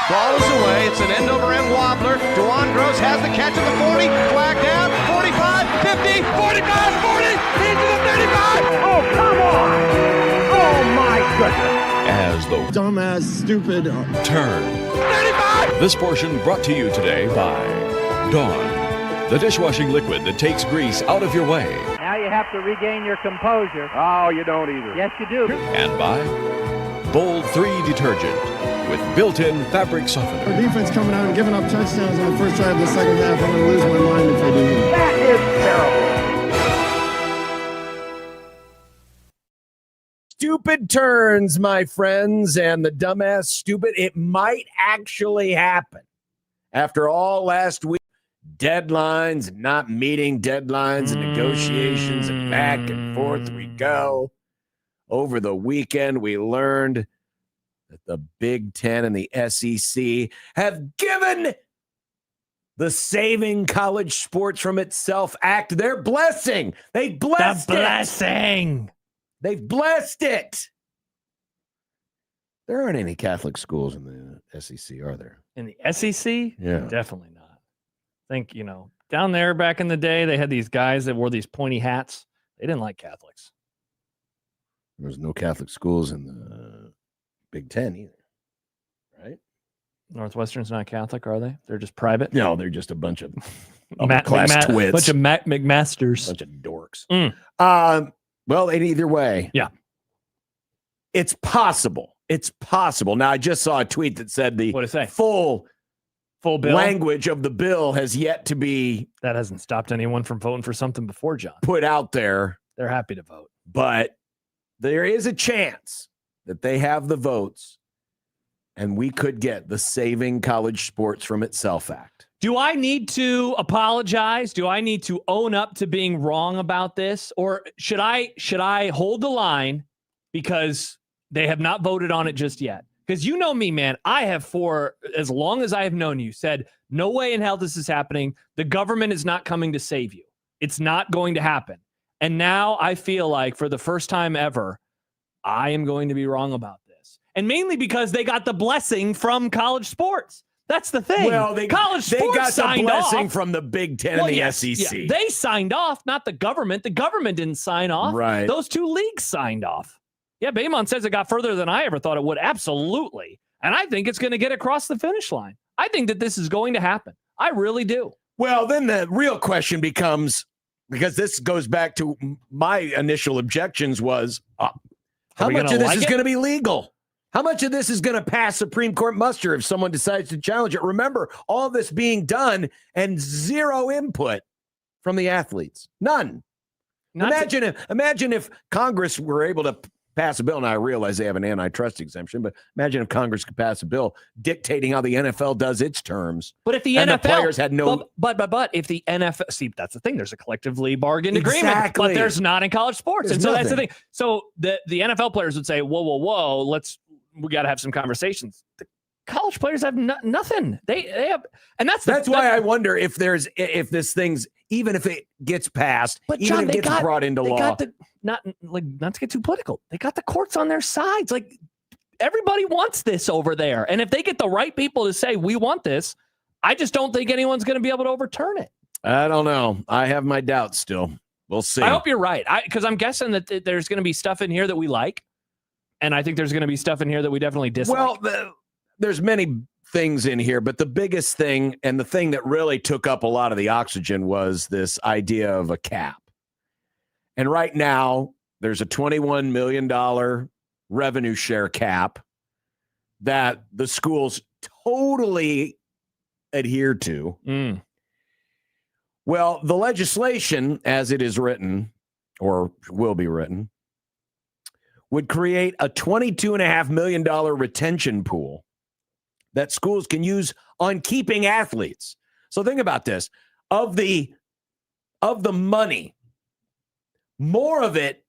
N: Ball is away. It's an end-over-end wobbler. Dewan Gross has the catch at the 40. Flag down. 45, 50, 45, 40. Into the 35. Oh, come on. Oh, my goodness.
O: As the
P: dumbass, stupid
O: turn.
N: 35.
O: This portion brought to you today by Dawn, the dishwashing liquid that takes grease out of your way.
Q: Now you have to regain your composure.
N: Oh, you don't either.
Q: Yes, you do.
O: And by Bold 3 detergent with built-in fabric softener.
P: Our defense coming out and giving up touchdowns on the first drive of the second half. I'm going to lose my mind if they do.
Q: That is terrible.
F: Stupid turns, my friends, and the dumbass stupid. It might actually happen. After all last week, deadlines, not meeting deadlines, and negotiations, and back and forth we go. Over the weekend, we learned that the Big Ten and the SEC have given the Saving College Sports from Itself Act their blessing. They blessed
E: the blessing.
F: They've blessed it. There aren't any Catholic schools in the SEC, are there?
E: In the SEC?
F: Yeah.
E: Definitely not. I think, down there back in the day, they had these guys that wore these pointy hats. They didn't like Catholics.
F: There's no Catholic schools in the Big Ten either, right?
E: Northwestern's not Catholic, are they? They're just private?
F: No, they're just a bunch of upper-class twits.
E: Bunch of McMasters.
F: Bunch of dorks. Well, in either way.
E: Yeah.
F: It's possible. It's possible. Now, I just saw a tweet that said the full
E: bill
F: language of the bill has yet to be.
E: That hasn't stopped anyone from voting for something before, John.
F: Put out there.
E: They're happy to vote.
F: But there is a chance that they have the votes and we could get the Saving College Sports from Itself Act.
E: Do I need to apologize? Do I need to own up to being wrong about this? Or should I hold the line because they have not voted on it just yet? Because you know me, man. I have, for as long as I have known you, said, no way in hell this is happening. The government is not coming to save you. It's not going to happen. And now I feel like for the first time ever, I am going to be wrong about this. And mainly because they got the blessing from college sports. That's the thing.
F: Well, they got the blessing from the Big Ten and the SEC.
E: Yeah, they signed off, not the government. The government didn't sign off.
F: Right.
E: Those two leagues signed off. Yeah, Baymon says it got further than I ever thought it would. Absolutely. And I think it's going to get across the finish line. I think that this is going to happen. I really do.
F: Well, then the real question becomes, because this goes back to my initial objections, was how much of this is going to be legal? How much of this is going to pass Supreme Court muster if someone decides to challenge it? Remember, all this being done and zero input from the athletes. None. Imagine if Congress were able to pass a bill, and I realize they have an antitrust exemption, but imagine if Congress could pass a bill dictating how the NFL does its terms.
E: But if the NFL
F: players had no,
E: but if the NFL, see, that's the thing. There's a collectively bargained agreement, but there's not in college sports, and so that's the thing. So the NFL players would say, whoa, we got to have some conversations. The college players have nothing. They have, and that's
F: why I wonder if this thing's, even if it gets passed,
E: but
F: even
E: John,
F: if it gets brought into law.
E: Not to get too political. They got the courts on their sides. Like, everybody wants this over there. And if they get the right people to say, we want this, I just don't think anyone's going to be able to overturn it.
F: I don't know. I have my doubts still. We'll see.
E: I hope you're right. Because I'm guessing that there's going to be stuff in here that we like. And I think there's going to be stuff in here that we definitely dislike.
F: Well, there's many things in here, but the biggest thing, and the thing that really took up a lot of the oxygen, was this idea of a cap. And right now, there's a $21 million revenue share cap that the schools totally adhere to. Well, the legislation, as it is written, or will be written, would create a $22.5 million retention pool that schools can use on keeping athletes. So think about this. Of the money, more of it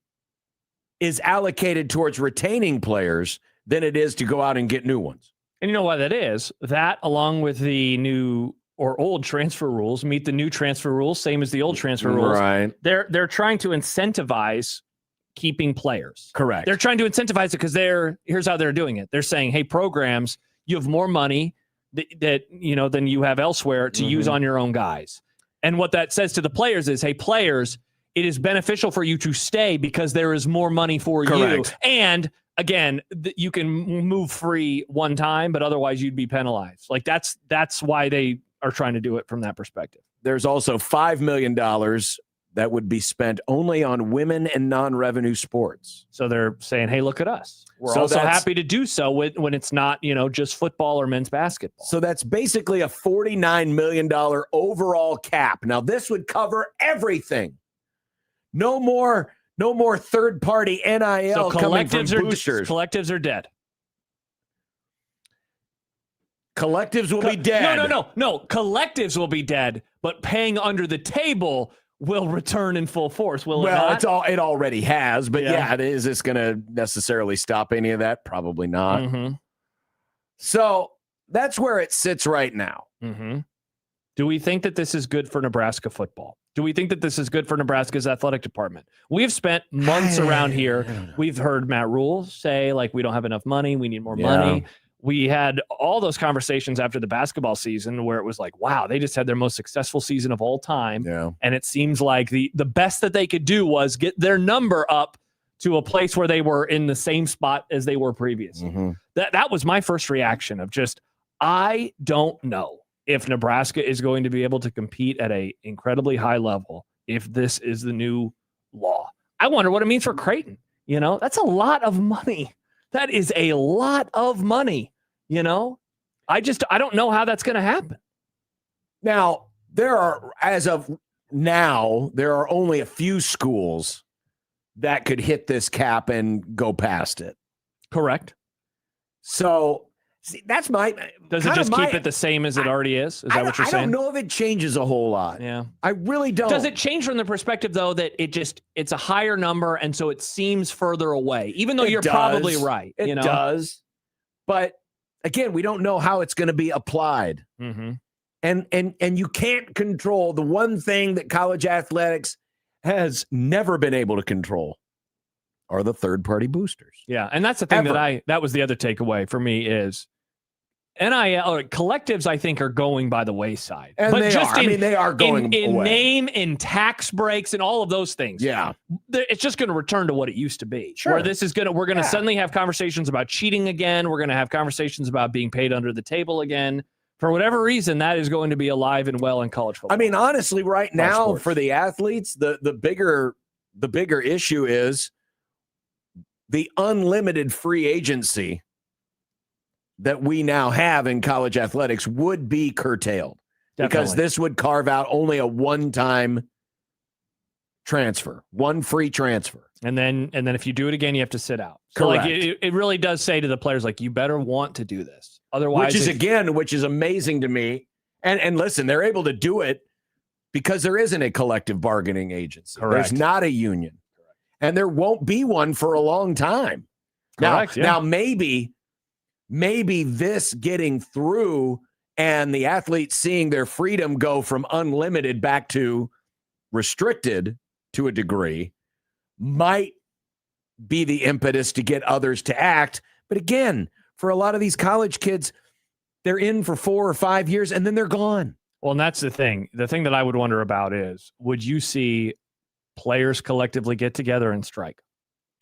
F: is allocated towards retaining players than it is to go out and get new ones.
E: And you know why that is? That, along with the new or old transfer rules, meet the new transfer rules, same as the old transfer rules.
F: Right.
E: They're trying to incentivize keeping players.
F: Correct.
E: They're trying to incentivize it because here's how they're doing it. They're saying, hey, programs, you have more money. that than you have elsewhere to use on your own guys. And what that says to the players is, hey, players, it is beneficial for you to stay because there is more money for you. And again, you can move free one time, but otherwise you'd be penalized. Like that's why they are trying to do it from that perspective.
B: There's also $5 million that would be spent only on women and non-revenue sports.
E: So they're saying, hey, look at us. We're also happy to do so when it's not, just football or men's basketball.
B: So that's basically a $49 million overall cap. Now, this would cover everything. No more third-party NIL
E: so
B: coming from boosters.
E: Collectives are dead.
B: Collectives will be dead.
E: No. Collectives will be dead, but paying under the table will return in full force, will it not?
B: It already has, but is this going to necessarily stop any of that? Probably not.
E: Mm-hmm.
B: So that's where it sits right now.
E: Mm-hmm. Do we think that this is good for Nebraska football? Do we think that this is good for Nebraska's athletic department? We've spent months around here. We've heard Matt Rule say, we don't have enough money. We need more money. We had all those conversations after the basketball season where it was like, wow, they just had their most successful season of all time.
B: Yeah.
E: And it seems like the best that they could do was get their number up to a place where they were in the same spot as they were previously.
B: Mm-hmm.
E: That was my first reaction of just, I don't know if Nebraska is going to be able to compete at a incredibly high level if this is the new law. I wonder what it means for Creighton. That's a lot of money. That is a lot of money, I don't know how that's going to happen.
B: Now, as of now, there are only a few schools that could hit this cap and go past it.
E: Correct.
B: So, see, that's my...
E: Does it just keep it the same as it already is? Is that what you're saying?
B: I don't know if it changes a whole lot.
E: Yeah.
B: I really don't.
E: Does it change from the perspective, though, that it's a higher number, and so it seems further away, even though you're probably right?
B: It does. But, again, we don't know how it's going to be applied.
E: Mm-hmm.
B: And you can't control the one thing that college athletics has never been able to control are the third-party boosters.
E: Yeah, and that's the thing that was the other takeaway for me is NIL or collectives, I think, are going by the wayside.
B: And
E: but
B: they
E: just
B: are. They are going
E: in
B: away.
E: Name, in tax breaks, and all of those things.
B: Yeah,
E: it's just going to return to what it used to be.
B: Sure.
E: Where we're going to suddenly have conversations about cheating again. We're going to have conversations about being paid under the table again. For whatever reason, that is going to be alive and well in college football.
B: I mean, honestly, right now for the athletes, the bigger issue is the unlimited free agency that we now have in college athletics would be curtailed.
E: Definitely.
B: Because this would carve out only a one-time transfer, one free transfer.
E: And then if you do it again, you have to sit out. So
B: Correct.
E: it really does say to the players, you better want to do this. Otherwise,
B: which is amazing to me. And listen, they're able to do it because there isn't a collective bargaining agency.
E: Correct.
B: There's not a union. And there won't be one for a long time.
E: Correct,
B: now maybe this getting through and the athletes seeing their freedom go from unlimited back to restricted to a degree might be the impetus to get others to act. But again, for a lot of these college kids, they're in for 4 or 5 years and then they're gone.
E: Well, and that's the thing. The thing that I would wonder about is, would you see players collectively get together and strike?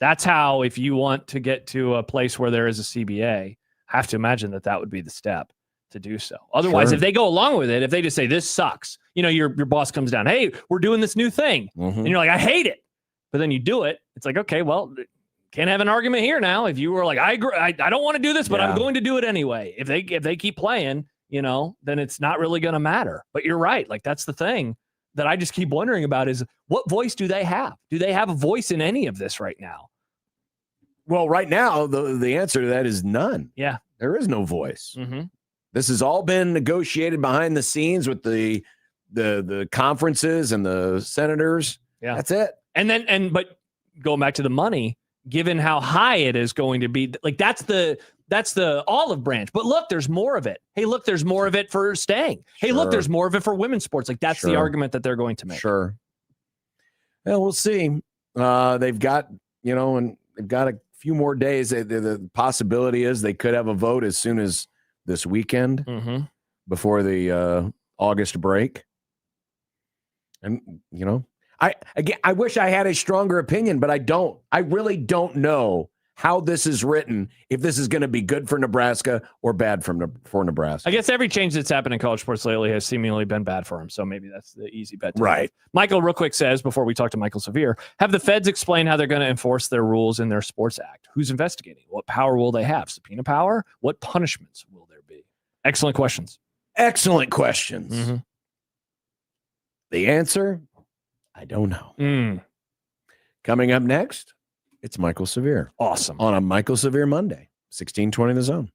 E: That's how, if you want to get to a place where there is a CBA, I have to imagine that would be the step to do so. Otherwise, if they go along with it, if they just say, this sucks, your boss comes down, hey, we're doing this new thing.
B: Mm-hmm.
E: And you're like, I hate it. But then you do it. It's like, okay, well, can't have an argument here now. If you were like, I agree, I don't want to do this, but I'm going to do it anyway. If they keep playing, then it's not really going to matter. But you're right. That's the thing that I just keep wondering about is, what voice do they have? Do they have a voice in any of this right now?
B: Well, right now, the answer to that is none.
E: Yeah.
B: There is no voice.
E: Mm-hmm.
B: This has all been negotiated behind the scenes with the conferences and the senators.
E: Yeah.
B: That's it.
E: But going back to the money, given how high it is going to be, that's the olive branch. But look, there's more of it. Hey, look, there's more of it for staying. Hey, look, there's more of it for women's sports. That's the argument that they're going to make.
B: Sure. Well, we'll see. They've got, and they've got a few more days. The possibility is they could have a vote as soon as this weekend
E: Mm-hmm.
B: before the August break. And, I wish I had a stronger opinion, but I don't. I really don't know how this is written, if this is going to be good for Nebraska or bad for Nebraska.
E: I guess every change that's happened in college sports lately has seemingly been bad for him. So maybe that's the easy bet.
B: Right.
E: Michael, real quick, says, before we talk to Michael Severe, have the feds explain how they're going to enforce their rules in their sports act? Who's investigating? What power will they have? Subpoena power? What punishments will there be? Excellent questions.
B: Excellent questions.
E: Mm-hmm.
B: The answer, I don't know. Coming up next, it's Michael Severe.
E: Awesome.
B: On a Michael Severe Monday, 1620 The Zone.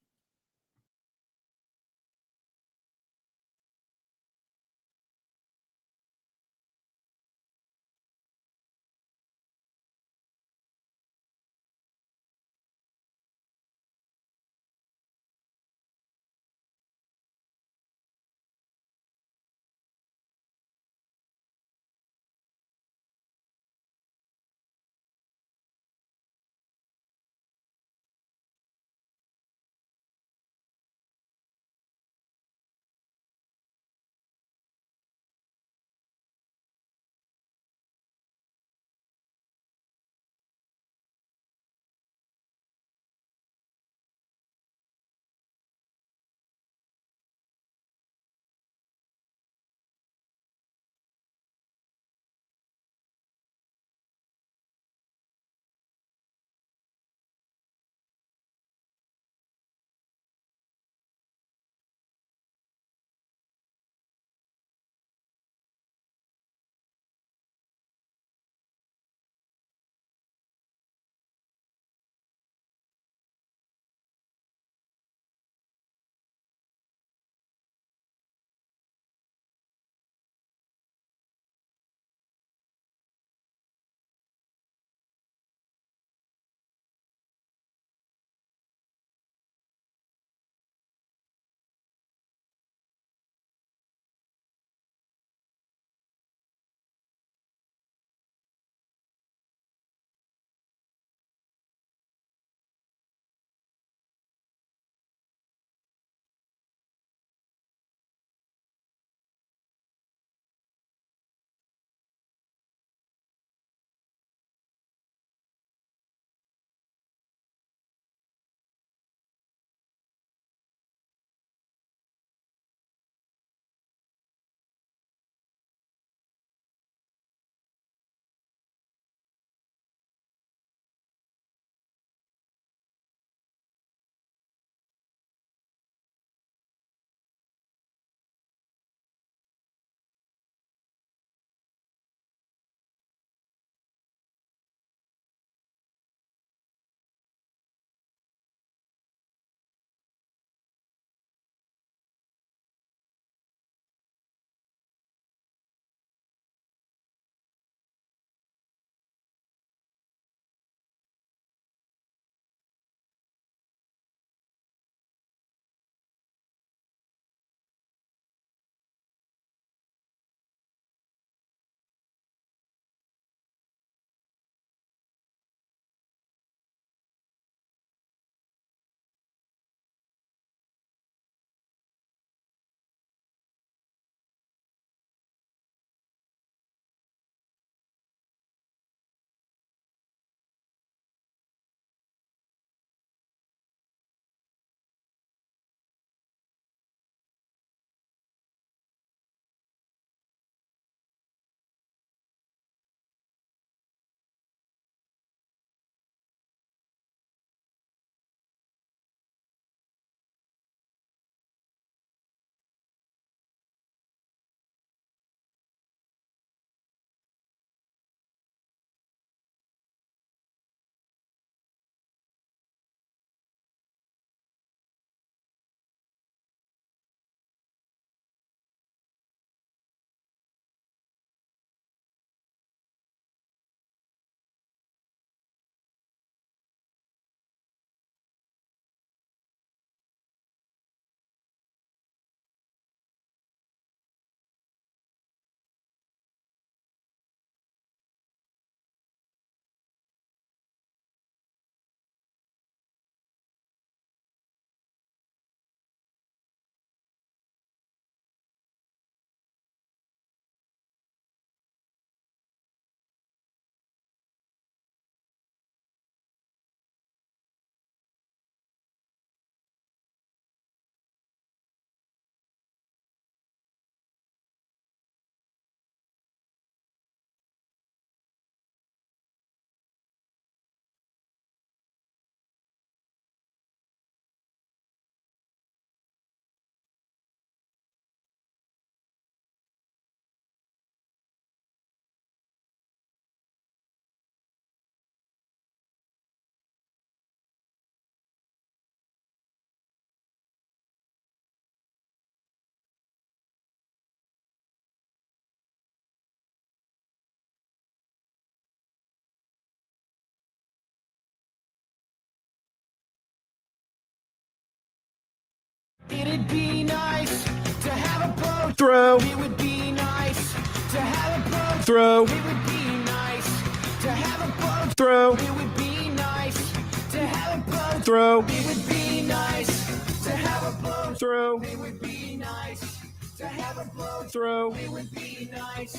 G: would be nice to have a boat.
F: Throw.
G: It would be nice to have a boat.
F: Throw.
G: It would be nice to have a boat.
F: Throw.
G: It would be nice to have a boat.
F: Throw.
G: It would be nice to have a boat.
F: Throw.
G: It would be nice to have a boat.
F: Throw.
G: It would be nice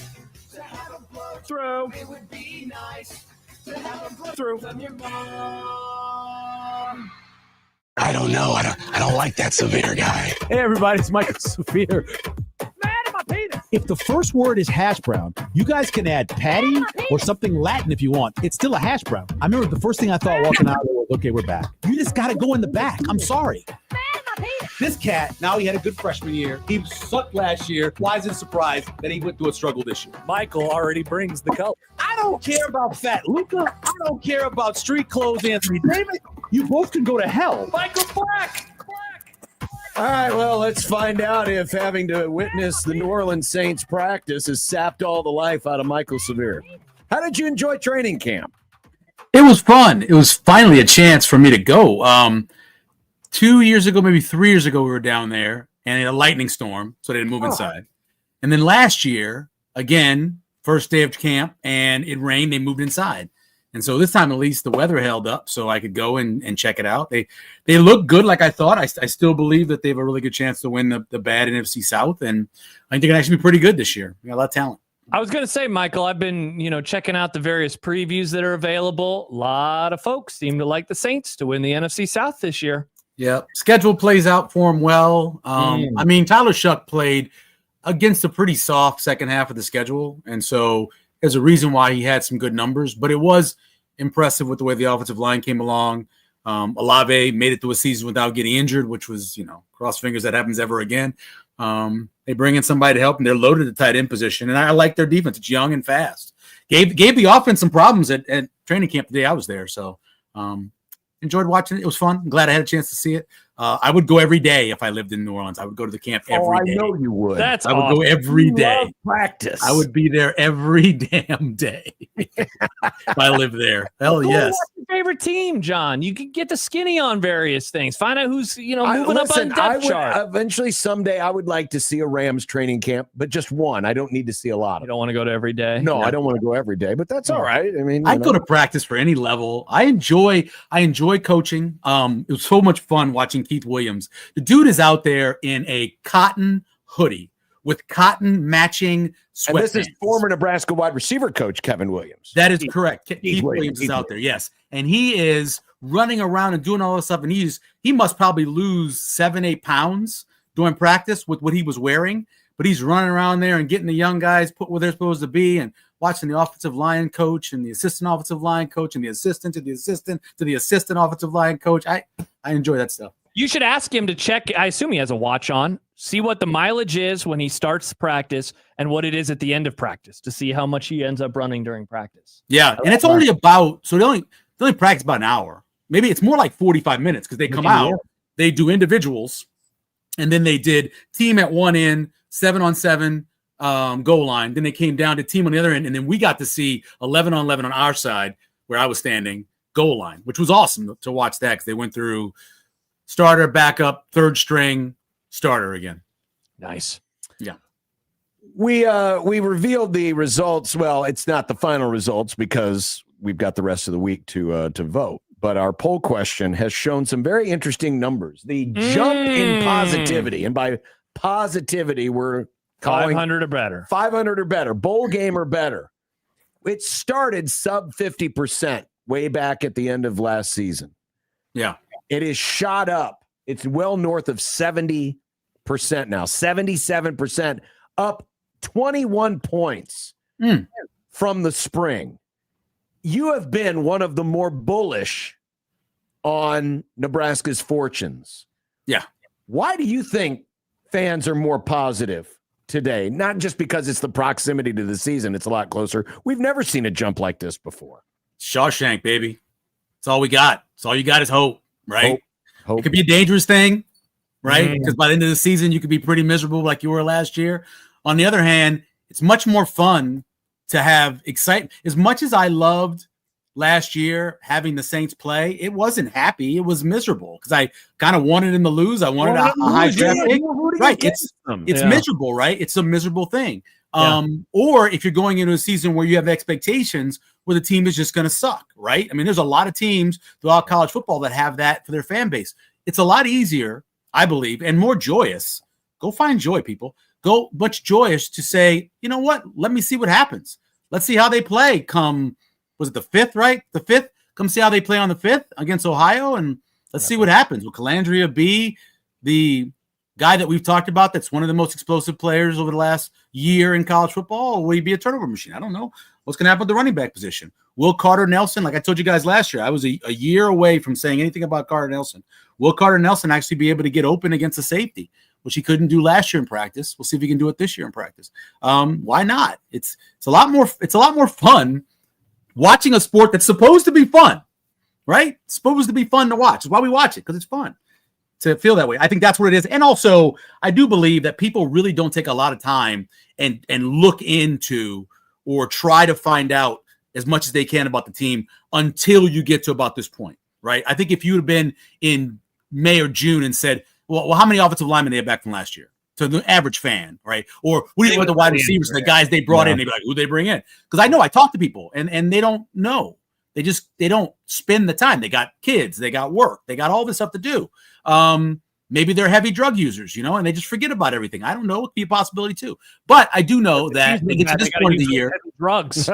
G: to have a boat.
F: Throw.
G: It would be nice to have a boat.
F: Throw.
G: From your mom.
M: I don't know. I don't like that Severe guy.
R: Hey, everybody, it's Michael Severe. If the first word is hash brown, you guys can add patty or something Latin if you want. It's still a hash brown. I remember the first thing I thought walking out was, okay, we're back. You just got to go in the back. I'm sorry. This cat, now he had a good freshman year. He sucked last year. Why is it a surprise that he went through a struggle this year?
E: Michael already brings the color.
R: I don't care about fat Luca. I don't care about street clothes Anthony Davis. You both can go to hell.
E: Michael Black.
F: All right, well, let's find out if having to witness the New Orleans Saints practice has sapped all the life out of Michael Severe. How did you enjoy training camp?
S: It was fun. It was finally a chance for me to go. 2 years ago, maybe 3 years ago, we were down there and it had a lightning storm, so they didn't move inside. And then last year, again, first day of camp, and it rained, they moved inside. And so this time, at least, the weather held up so I could go and check it out. They look good like I thought. I still believe that they have a really good chance to win the bad NFC South, and I think they're going to actually be pretty good this year. They got a lot of talent.
E: I was going to say, Michael, I've been, checking out the various previews that are available. A lot of folks seem to like the Saints to win the NFC South this year.
S: Yeah, schedule plays out for him well. I mean, Tyler Shuck played against a pretty soft second half of the schedule, and so there's a reason why he had some good numbers, but it was impressive with the way the offensive line came along. Olave made it through a season without getting injured, which was, cross fingers that happens ever again. They bring in somebody to help, and they're loaded at the tight end position, and I like their defense. It's young and fast. Gave the offense some problems at training camp the day I was there, so enjoyed watching it. It was fun. I'm glad I had a chance to see it. I would go every day if I lived in New Orleans. I would go to the camp every day.
F: I know you would.
S: I would go every day.
F: Practice.
S: I would be there every damn day if I lived there. Hell yes.
E: What's your favorite team, John? You can get the skinny on various things. Find out who's moving up on the depth chart.
F: Eventually, someday, I would like to see a Rams training camp, but just one. I don't need to see a lot of.
E: You don't want to go to every day?
F: No, I don't want to go every day, but that's all right. I mean,
S: I'd go to practice for any level. I enjoy coaching. It was so much fun watching Keith Williams. The dude is out there in a cotton hoodie with cotton matching sweatpants.
F: And this is former Nebraska wide receiver coach Kevin Williams.
S: That is correct. Keith Williams is out there, yes. And he is running around and doing all this stuff. And he must probably lose 7-8 pounds during practice with what he was wearing. But he's running around there and getting the young guys put where they're supposed to be and watching the offensive line coach and the assistant offensive line coach and the assistant to the assistant to the assistant offensive line coach. I enjoy that stuff.
E: You should ask him to check. I assume he has a watch on. See what the mileage is when he starts practice and what it is at the end of practice to see how much he ends up running during practice.
S: Yeah, and it's only about they only practice about an hour. Maybe it's more like 45 minutes because they come out, they do individuals, and then they did team at one end, 7-on-7 goal line. Then they came down to team on the other end, and then we got to see 11-on-11 on our side where I was standing, goal line, which was awesome to watch that because they went through starter, backup, third string, starter again.
E: Nice.
S: Yeah.
F: We revealed the results. Well, it's not the final results because we've got the rest of the week to vote. But our poll question has shown some very interesting numbers. The jump in positivity, and by positivity, we're calling
E: 500 or better.
F: 500 or better. Bowl game or better. It started sub 50% way back at the end of last season.
S: Yeah.
F: It is shot up. It's well north of 70% now, 77%, up 21 points from the spring. You have been one of the more bullish on Nebraska's fortunes.
S: Yeah.
F: Why do you think fans are more positive today? Not just because it's the proximity to the season. It's a lot closer. We've never seen a jump like this before.
S: Shawshank, baby. That's all we got. That's all you got is hope, right?
F: Hope.
S: It could be a dangerous thing, right? Because by the end of the season, you could be pretty miserable like you were last year. On the other hand, it's much more fun to have excitement. As much as I loved last year having the Saints play, it wasn't happy. It was miserable because I kind of wanted him to lose. I wanted a high draft pick. Right. It's miserable, right? It's a miserable thing. Or if you're going into a season where you have expectations where the team is just going to suck, right? I mean, there's a lot of teams throughout college football that have that for their fan base. It's a lot easier, I believe, and more joyous. Go find joy, people. Go much joyous to say, you know what? Let me see what happens. Let's see how they play come, was it the 5th, right? The 5th? Come see how they play on the 5th against Ohio, and let's see what happens. Will Calandria be the guy that we've talked about that's one of the most explosive players over the last year in college football, or will he be a turnover machine? I don't know. What's going to happen with the running back position? Will Carter Nelson, like I told you guys last year, I was a year away from saying anything about Carter Nelson. Will Carter Nelson actually be able to get open against a safety, which he couldn't do last year in practice? We'll see if he can do it this year in practice. Why not? It's a lot more fun watching a sport that's supposed to be fun, right? It's supposed to be fun to watch. That's why we watch it, because it's fun to feel that way. I think that's what it is. And also, I do believe that people really don't take a lot of time and look into or try to find out as much as they can about the team until you get to about this point, right? I think if you would have been in May or June and said, well, how many offensive linemen they have back from last year? To the average fan, right? Or what do you think about the wide receivers, the guys they brought in? They'd be like, who they bring in? Because I know I talk to people and they don't know. They don't spend the time. They got kids, they got work, they got all this stuff to do. Maybe they're heavy drug users, and they just forget about everything. I don't know. It could be a possibility too. But I do know that they get to this point of the year.
E: Drugs.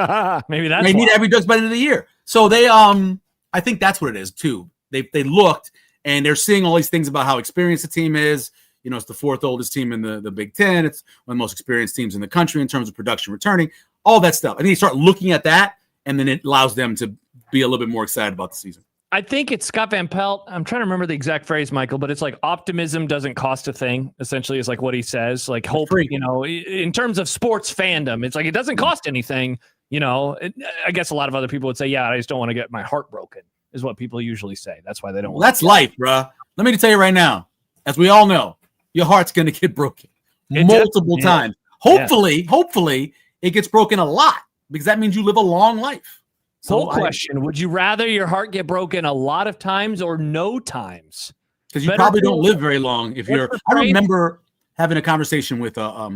E: Maybe that's
S: they need heavy drugs by the end of the year. So they I think that's what it is too. They looked and they're seeing all these things about how experienced the team is. It's the 4th oldest team in the Big Ten. It's one of the most experienced teams in the country in terms of production returning, all that stuff. I think you start looking at that, and then it allows them to be a little bit more excited about the season.
E: I think it's Scott Van Pelt. I'm trying to remember the exact phrase, Michael, but it's like optimism doesn't cost a thing, essentially, is like what he says. Like hope, in terms of sports fandom, it's like it doesn't cost anything. I guess a lot of other people would say, yeah, I just don't want to get my heart broken, is what people usually say. That's why they don't.
S: Well, that's life, bro. Let me tell you right now, as we all know, your heart's going to get broken multiple times. Hopefully it gets broken a lot, because that means you live a long life. So
E: question, would you rather your heart get broken a lot of times or no times?
S: Because you probably don't live very long if you're. I remember having a conversation with a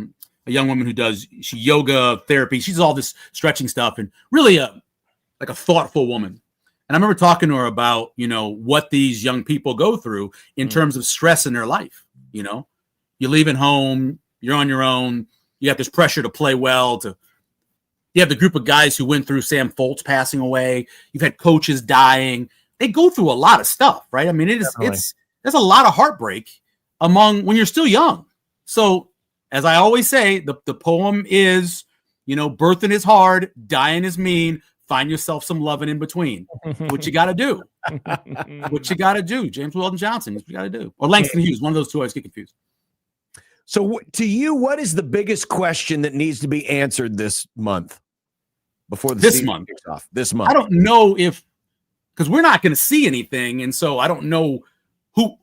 S: young woman who does yoga therapy. She's all this stretching stuff and really like a thoughtful woman. And I remember talking to her about, what these young people go through in terms of stress in their life. You're leaving home, you're on your own, you have this pressure to play well, you have the group of guys who went through Sam Foltz passing away, you've had coaches dying. They go through a lot of stuff, right? I mean, there's a lot of heartbreak when you're still young. So as I always say, the poem is, birthing is hard, dying is mean, find yourself some loving in between. What you got to do. What you got to do. James Weldon Johnson, what you got to do. Or Langston Hughes, one of those two, I always get confused.
B: So to you, what is the biggest question that needs to be answered this month before the season kicks off? This month.
S: I don't know because we're not going to see anything. And so I don't know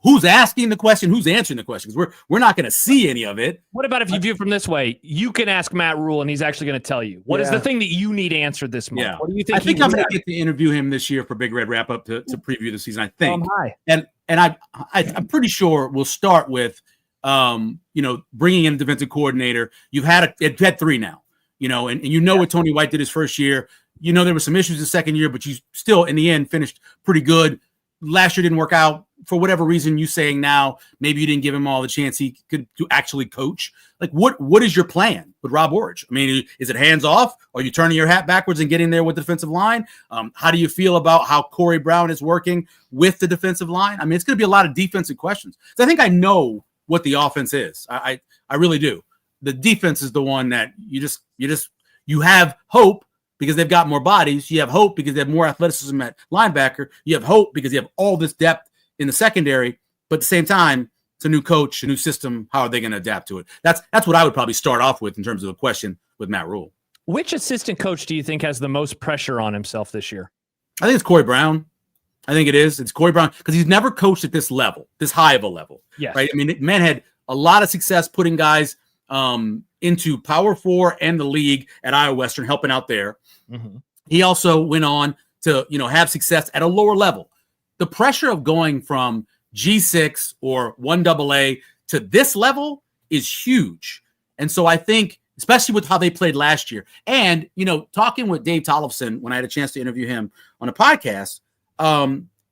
S: who's asking the question, who's answering the question, because we're not going to see any of it.
E: What about if you view it from this way? You can ask Matt Rule, and he's actually going to tell you. What is the thing that you need answered this month?
S: Yeah.
E: What do you think?
S: I think I'm going to get to interview him this year for Big Red Wrap Up to preview the season, I think. And I'm pretty sure we'll start with, bringing in a defensive coordinator. You've had 3 now, and what Tony White did his first year. There were some issues the second year, but you still, in the end, finished pretty good. Last year didn't work out for whatever reason. You saying now maybe you didn't give him all the chance he could to actually coach. Like what is your plan with Rob Orridge? I mean, is it hands off? Are you turning your hat backwards and getting there with the defensive line? How do you feel about how Corey Brown is working with the defensive line? I mean, it's going to be a lot of defensive questions. So I think I know what the offense is. I really do. The defense is the one that you have hope because they've got more bodies. You have hope because they have more athleticism at linebacker. You have hope because you have all this depth in the secondary. But at the same time, it's a new coach, a new system. How are they going to adapt to it? That's what I would probably start off with in terms of a question with Matt Rule.
E: Which assistant coach do you think has the most pressure on himself this year?
S: I think it's Corey Brown. I think it is. It's Corey Brown because he's never coached at this level, this high of a level.
E: Yes.
S: Right. I mean, man had a lot of success putting guys into Power 4 and the league at Iowa Western, helping out there. Mm-hmm. He also went on to, have success at a lower level. The pressure of going from G6 or 1AA to this level is huge. And so I think, especially with how they played last year, and, talking with Dave Tollefson, when I had a chance to interview him on a podcast,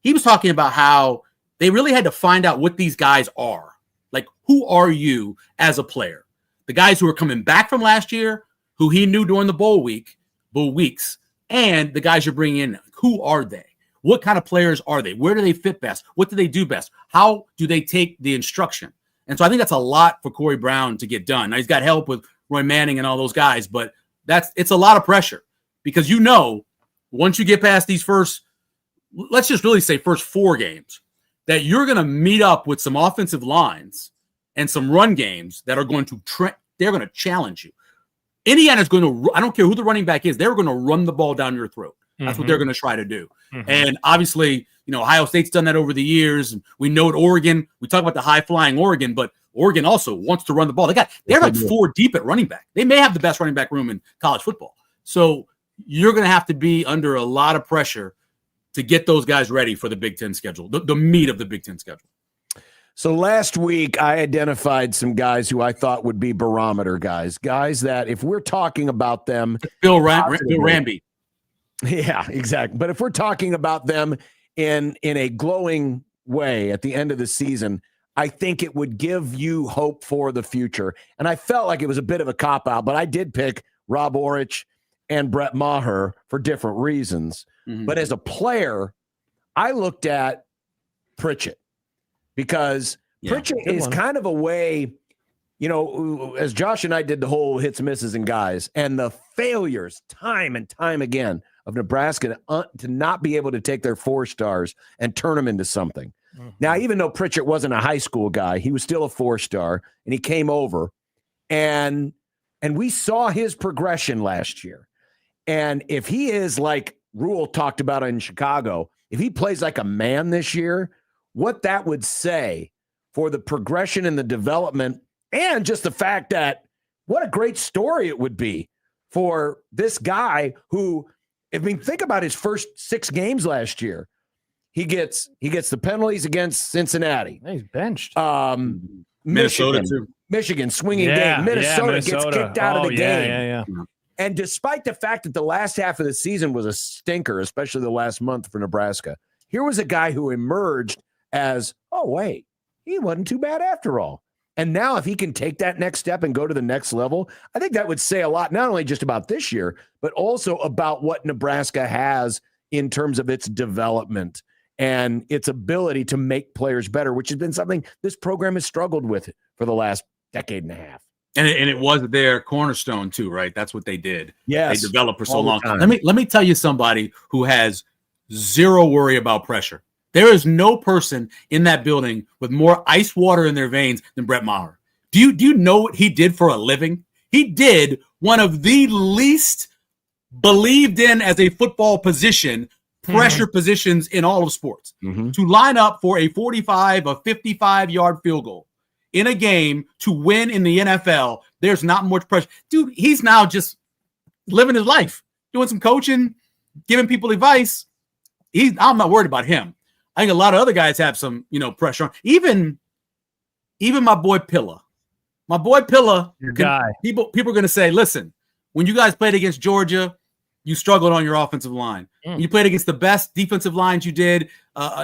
S: he was talking about how they really had to find out what these guys are. Like, who are you as a player? The guys who are coming back from last year, who he knew during the bowl weeks, and the guys you're bringing in, who are they? What kind of players are they? Where do they fit best? What do they do best? How do they take the instruction? And so I think that's a lot for Corey Brown to get done. Now, he's got help with Roy Manning and all those guys, but it's a lot of pressure because once you get past these first, let's just really say first 4 games, that you're going to meet up with some offensive lines and some run games that are going to they're going to challenge you. Indiana's going to, I don't care who the running back is, they're going to run the ball down your throat. That's what they're going to try to do. And obviously, Ohio State's done that over the years. And we know at Oregon, we talk about the high-flying Oregon, but Oregon also wants to run the ball. They're like 4 deep at running back. They may have the best running back room in college football. So you're going to have to be under a lot of pressure to get those guys ready for the Big Ten schedule, the meat of the Big Ten schedule.
B: So last week, I identified some guys who I thought would be barometer guys that if we're talking about them.
S: Bill Ramby.
B: Yeah, exactly. But if we're talking about them in a glowing way at the end of the season, I think it would give you hope for the future. And I felt like it was a bit of a cop-out, but I did pick Rob Orich and Brett Maher for different reasons. But as a player, I looked at Pritchett because Pritchett is kind of a way, as Josh and I did the whole hits, misses, and guys, and the failures time and time again of Nebraska to not be able to take their 4 stars and turn them into something. Now, even though Pritchett wasn't a high school guy, he was still a 4-star, and he came over, and we saw his progression last year. And if he is like Rule talked about in Chicago, if he plays like a man this year, what that would say for the progression and the development, and just the fact that what a great story it would be for this guy who, think about his first 6 games last year. He gets the penalties against Cincinnati.
E: He's benched.
B: Michigan swinging game. Minnesota gets kicked out of the game. And despite the fact that the last half of the season was a stinker, especially the last month for Nebraska, here was a guy who emerged as, oh, wait, he wasn't too bad after all. And now if he can take that next step and go to the next level, I think that would say a lot, not only just about this year, but also about what Nebraska has in terms of its development and its ability to make players better, which has been something this program has struggled with for the last decade and a half.
S: And it was their cornerstone too, right? That's what they did.
B: Yes.
S: They developed for so long. Let me tell you somebody who has zero worry about pressure. There is no person in that building with more ice water in their veins than Brett Maher. Do you know what he did for a living? He did one of the least believed in as a football position, pressure positions in all of sports. To line up for a 45, a 55-yard field goal in a game to win in the NFL, there's not much pressure. Dude, he's now just living his life, doing some coaching, giving people advice. I'm not worried about him. I think a lot of other guys have some, pressure on. Even my boy Pilla. My boy Pilla, people are going to say, listen, when you guys played against Georgia, you struggled on your offensive line. When you played against the best defensive lines you did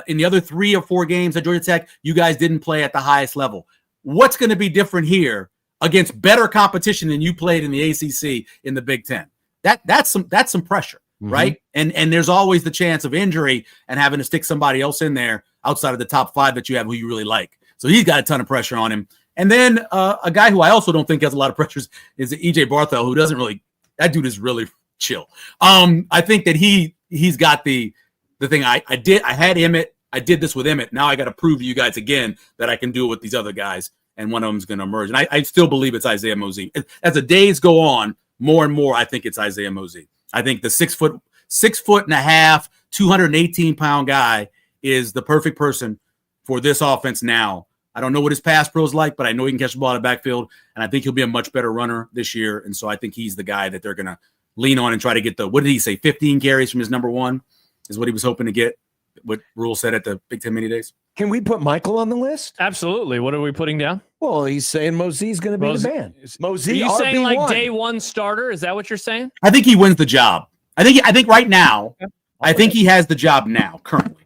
S: in the other 3 or 4 games at Georgia Tech, you guys didn't play at the highest level. What's going to be different here against better competition than you played in the ACC in the Big Ten? That's some pressure, right? And there's always the chance of injury and having to stick somebody else in there outside of the top 5 that you have who you really like. So he's got a ton of pressure on him. And then a guy who I also don't think has a lot of pressures is EJ Barthel, who doesn't really. That dude is really chill. I think that he's got the thing. I had Emmett. I did this with Emmett. Now I got to prove to you guys again that I can do it with these other guys, and one of them is going to emerge. And I still believe it's Isaiah Mosey. As the days go on, more and more, I think it's Isaiah Mosey. I think the 6'1.5", 218-pound guy is the perfect person for this offense now. I don't know what his pass pro is like, but I know he can catch the ball out of the backfield, and I think he'll be a much better runner this year. And so I think he's the guy that they're going to lean on and try to get what did he say, 15 carries from his number one? is what he was hoping to get. What Rule said at the Big Ten Mini Days.
B: Can we put Michael on the list?
E: Absolutely. What are we putting down?
B: Well, he's saying Mosey's going to be the man. Mosey,
E: are you saying like
B: RB1.
E: day one starter? Is that what you're saying?
S: I think he wins the job. I think right now, I think he has the job now, currently.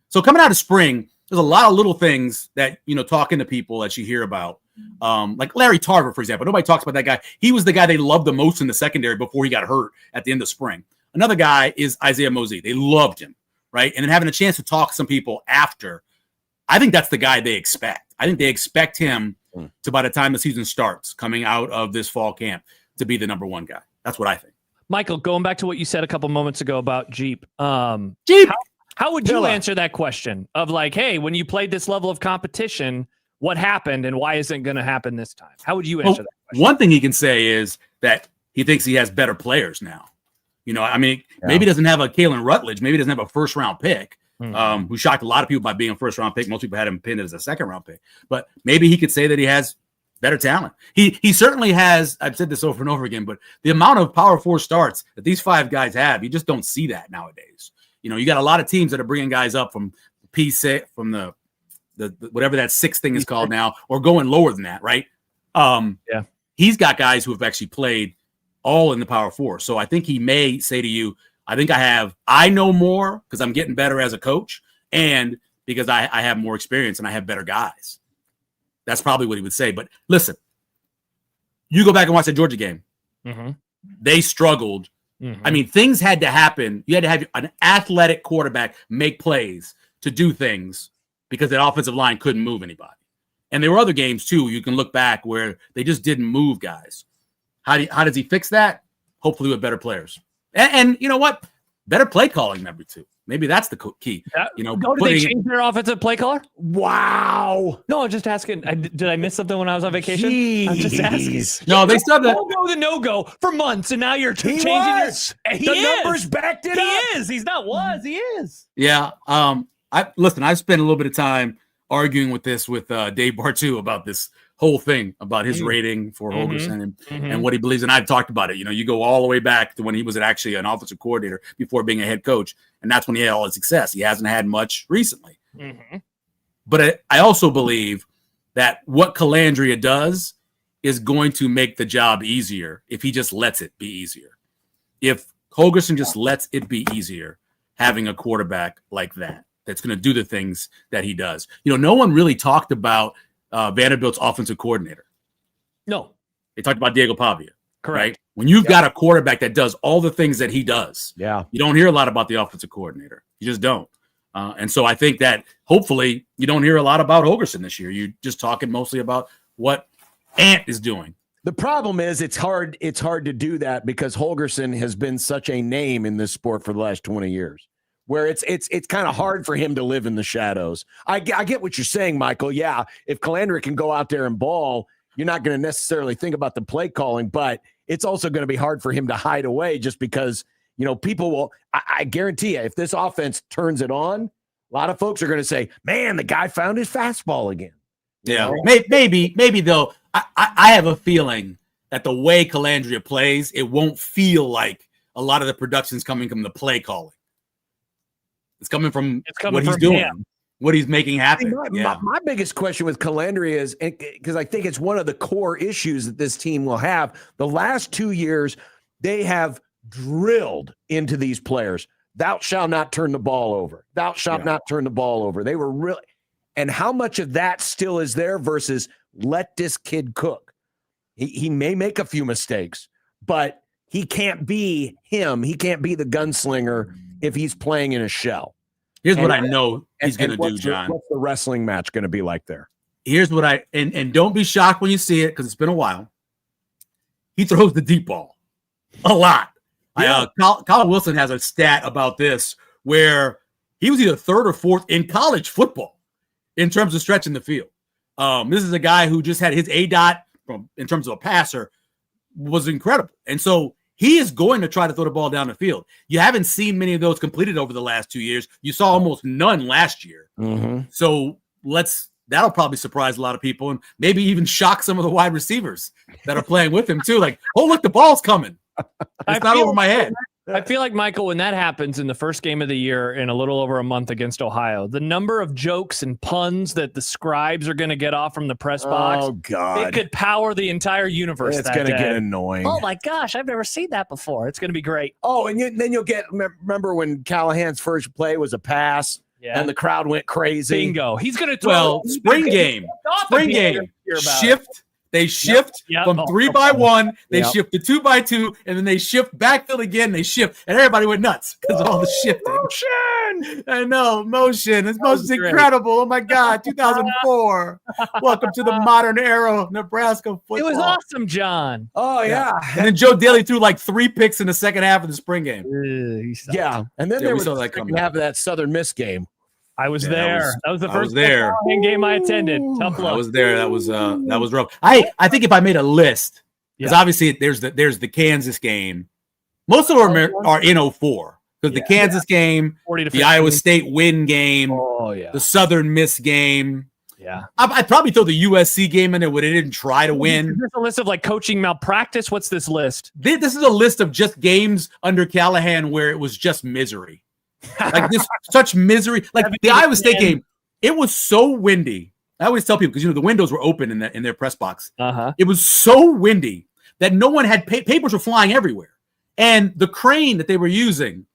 S: So coming out of spring, there's a lot of little things that, talking to people that you hear about. Like Larry Tarver, for example. Nobody talks about that guy. He was the guy they loved the most in the secondary before he got hurt at the end of spring. Another guy is Isaiah Mosey. They loved him, right? And then having a chance to talk to some people after, I think that's the guy they expect. I think they expect him to, by the time the season starts, coming out of this fall camp, to be the number one guy. That's what I think.
E: Michael, going back to what you said a couple moments ago about Jeep.
S: Jeep.
E: How would you answer that question of like, hey, when you played this level of competition, what happened and why isn't it going to happen this time? How would you answer that question?
S: One thing he can say is that he thinks he has better players now. Maybe he doesn't have a Kalen Rutledge. Maybe he doesn't have a first-round pick, who shocked a lot of people by being a first-round pick. Most people had him pinned as a second-round pick. But maybe he could say that he has better talent. He certainly has. I've said this over and over again, but the amount of Power 4 starts that these 5 guys have, you just don't see that nowadays. You got a lot of teams that are bringing guys up from P6, from the whatever that 6 thing is called now, or going lower than that, right? He's got guys who have actually played all in the Power 4. So I think he may say to you, I know more because I'm getting better as a coach and because I have more experience and I have better guys. That's probably what he would say. But listen, you go back and watch the Georgia game.
E: Mm-hmm.
S: They struggled. Mm-hmm. I mean, things had to happen. You had to have an athletic quarterback make plays to do things because that offensive line couldn't move anybody. And there were other games, too, you can look back where they just didn't move guys. How does he fix that? Hopefully with better players. And you know what? Better play calling, maybe, too. Maybe that's the key.
E: Did they change their offensive play caller?
B: Wow.
E: No, I'm just asking. Did I miss something when I was on vacation? I'm just asking.
S: No, they said that.
E: No-go for months, and now you're changing
B: was.
E: your...
B: The numbers backed it up.
E: He is. He's not was. He is.
S: Yeah. I've spent a little bit of time arguing with Dave Bartu about this whole thing, about his rating for Holgorsen and what he believes. And I've talked about it. You go all the way back to when he was actually an offensive coordinator before being a head coach. And that's when he had all his success. He hasn't had much recently.
E: Mm-hmm.
S: But I also believe that what Calandria does is going to make the job easier if he just lets it be easier. If Holgorsen just lets it be easier, having a quarterback like that's going to do the things that he does. No one really talked about Vanderbilt's offensive coordinator.
E: No.
S: They talked about Diego Pavia.
E: Correct.
S: Right? When you've got a quarterback that does all the things that he does,
B: you
S: don't hear a lot about the offensive coordinator. You just don't. And so I think that hopefully you don't hear a lot about Holgorsen this year. You're just talking mostly about what Ant is doing.
B: The problem is it's hard to do that because Holgorsen has been such a name in this sport for the last 20 years. Where it's kind of hard for him to live in the shadows. I get what you're saying, Michael. Yeah, if Calandria can go out there and ball, you're not going to necessarily think about the play calling, but it's also going to be hard for him to hide away just because, people will – I guarantee you, if this offense turns it on, a lot of folks are going to say, man, the guy found his fastball again.
S: Yeah, maybe though, I have a feeling that the way Calandria plays, it won't feel like a lot of the production's coming from the play calling. It's coming from what he's doing, what he's making happen.
B: My biggest question with Calandria is, because I think it's one of the core issues that this team will have, the last 2 years, they have drilled into these players, thou shalt not turn the ball over. Thou shalt not turn the ball over. They were really – and how much of that still is there versus let this kid cook? He may make a few mistakes, but he can't be him. He can't be the gunslinger if he's playing in a shell.
S: Here's what I know he's going to do, John.
B: What's the wrestling match going to be like there?
S: Here's what and don't be shocked when you see it because it's been a while. He throws the deep ball a lot. Yeah. Colin Wilson has a stat about this where he was either third or fourth in college football in terms of stretching the field. This is a guy who just had his ADOT in terms of a passer was incredible. And so he is going to try to throw the ball down the field. You haven't seen many of those completed over the last 2 years. You saw almost none last year.
B: Mm-hmm.
S: So that'll probably surprise a lot of people and maybe even shock some of the wide receivers that are playing with him too. Like, oh, look, the ball's coming. It's not over my head.
E: I feel like, Michael, when that happens in the first game of the year in a little over a month against Ohio, the number of jokes and puns that the scribes are going to get off from the press box,
B: Oh, God.
E: it could power the entire universe.
B: It's going to get annoying.
I: Oh my gosh, I've never seen that before.
E: It's going to be great.
B: Oh, and then you'll get, remember when Callahan's first play was a pass and the crowd went crazy?
E: Bingo. He's going to throw.
S: Well, spring game. Shift. They shift from 3x1. They shift to 2x2, and then they shift backfield again. They shift, and everybody went nuts because of all the shifting.
B: Motion.
S: I know, motion. This motion's incredible. Oh my God, 2004. Welcome to the modern era of Nebraska football.
E: It was awesome, John.
B: Oh yeah.
S: And then Joe Daly threw like 3 picks in the second half of the spring game.
B: Yeah, and then there was the second half of that Southern Miss game.
E: I was there. That was the first game I attended. Tough luck.
S: I was there. That was rough. I think if I made a list, because obviously there's the Kansas game. Most of them are in 04 because the Kansas game, the Iowa State win game, the Southern Miss game.
E: Yeah,
S: I'd probably throw the USC game in there where they didn't try to win.
E: Is this a list of like coaching malpractice? What's this list?
S: This is a list of just games under Callahan where it was just misery. Like this, such misery. Like the Iowa State game, it was so windy. I always tell people because the windows were open in their press box. It was so windy that no one had papers were flying everywhere, and the crane that they were using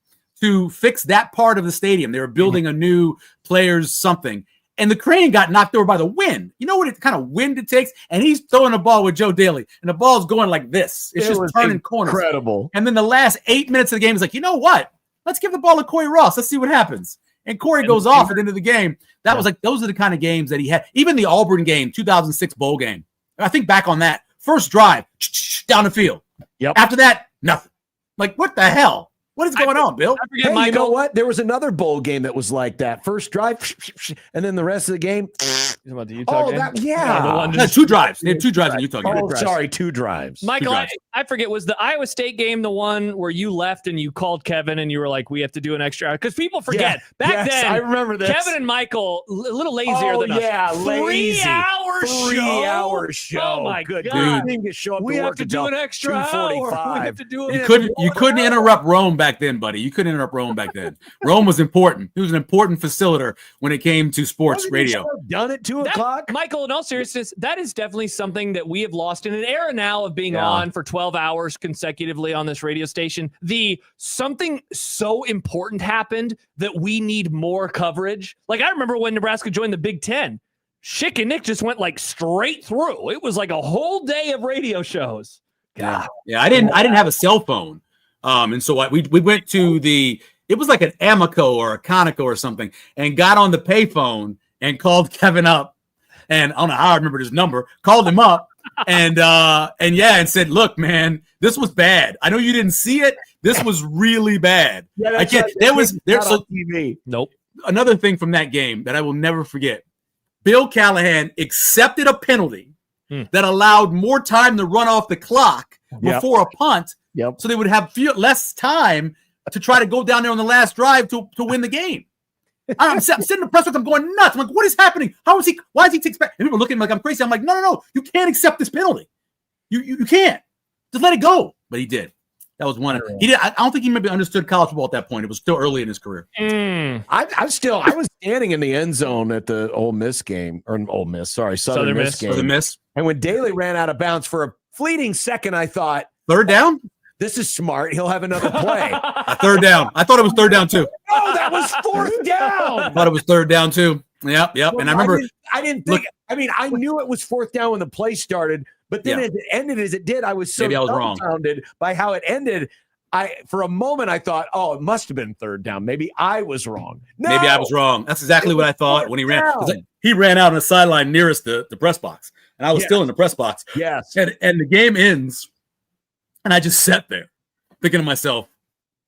S: to fix that part of the stadium, they were building a new players something, and the crane got knocked over by the wind. You know what kind of wind it takes, and he's throwing the ball with Joe Daly, and the ball's going like this. It's just turning corners.
B: Incredible.
S: And then the last 8 minutes of the game is like, you know what? Let's give the ball to Corey Ross. Let's see what happens. And Corey goes off at the end of the game. That was like, those are the kind of games that he had. Even the Auburn game, 2006 bowl game. I think back on that. First drive, down the field.
B: Yep.
S: After that, nothing. Like, what the hell? What is going on, Bill?
B: Hey, you know what? There was another bowl game that was like that. First drive, and then the rest of the game.
E: About the Utah game?
S: No, 2 drives. They had 2 drives in Utah game.
B: Oh, sorry, 2 drives.
E: Michael, I forget, was the Iowa State game the one where you left and you called Kevin and you were like, we have to do an extra hour? Because people forget. Back then,
B: I remember this.
E: Kevin and Michael, a little lazier than us.
B: Yeah, lazy.
E: 3-hour show.
B: show.
E: Oh, my
B: Good
E: God.
B: Dude. Show up
E: We
B: to
E: have
B: work
E: to do an extra hour. We have to do
S: You couldn't interrupt Rome back then, buddy. You couldn't interrupt Rome back then. Rome was important. He was an important facilitator when it came to sports radio.
B: Done at 2 o'clock.
E: Michael, in all seriousness, that is definitely something that we have lost in an era now of being on for 12 hours consecutively on this radio station. Something so important happened that we need more coverage. Like I remember when Nebraska joined the Big Ten, Schick and Nick just went like straight through. It was like a whole day of radio shows.
S: Yeah. I didn't have a cell phone. And so we went to it was like an Amico or a Conoco or something, and got on the payphone and called Kevin up. And I don't know how I remembered his number, called him up and said, look, man, this was bad. I know you didn't see it. This was really bad.
B: Yeah,
S: I can't,
B: right.
S: there's
B: on TV.
E: Nope.
S: Another thing from that game that I will never forget. Bill Callahan accepted a penalty that allowed more time to run off the clock before a punt. So they would have less time to try to go down there on the last drive to win the game. I'm sitting in the press box. I'm going nuts. I'm like, what is happening? Why is he takes back? And people are looking at me like I'm crazy. I'm like, no. You can't accept this penalty. You can't. Just let it go. But he did. That was one. He did. I don't think he maybe understood college football at that point. It was still early in his career.
B: I was standing in the end zone at the Southern Miss game.
S: Southern Miss.
B: And when Daly ran out of bounds for a fleeting second, I thought,
S: third down?
B: This is smart. He'll have another play.
S: A third down. I thought it was third down too.
B: Oh, that was 4th down.
S: I thought it was third down too. Yep.
B: Well,
S: and I remember
B: I didn't think. I knew it was 4th down when the play started, but then as it ended as it did, I was so dumbfounded by how it ended. For a moment I thought, oh, it must have been 3rd down. Maybe I was wrong. No,
S: maybe I was wrong. That's exactly what I thought when he ran. He ran out on the sideline nearest the press box, and I was still in the press box.
B: Yes.
S: And the game ends, and I just sat there thinking to myself,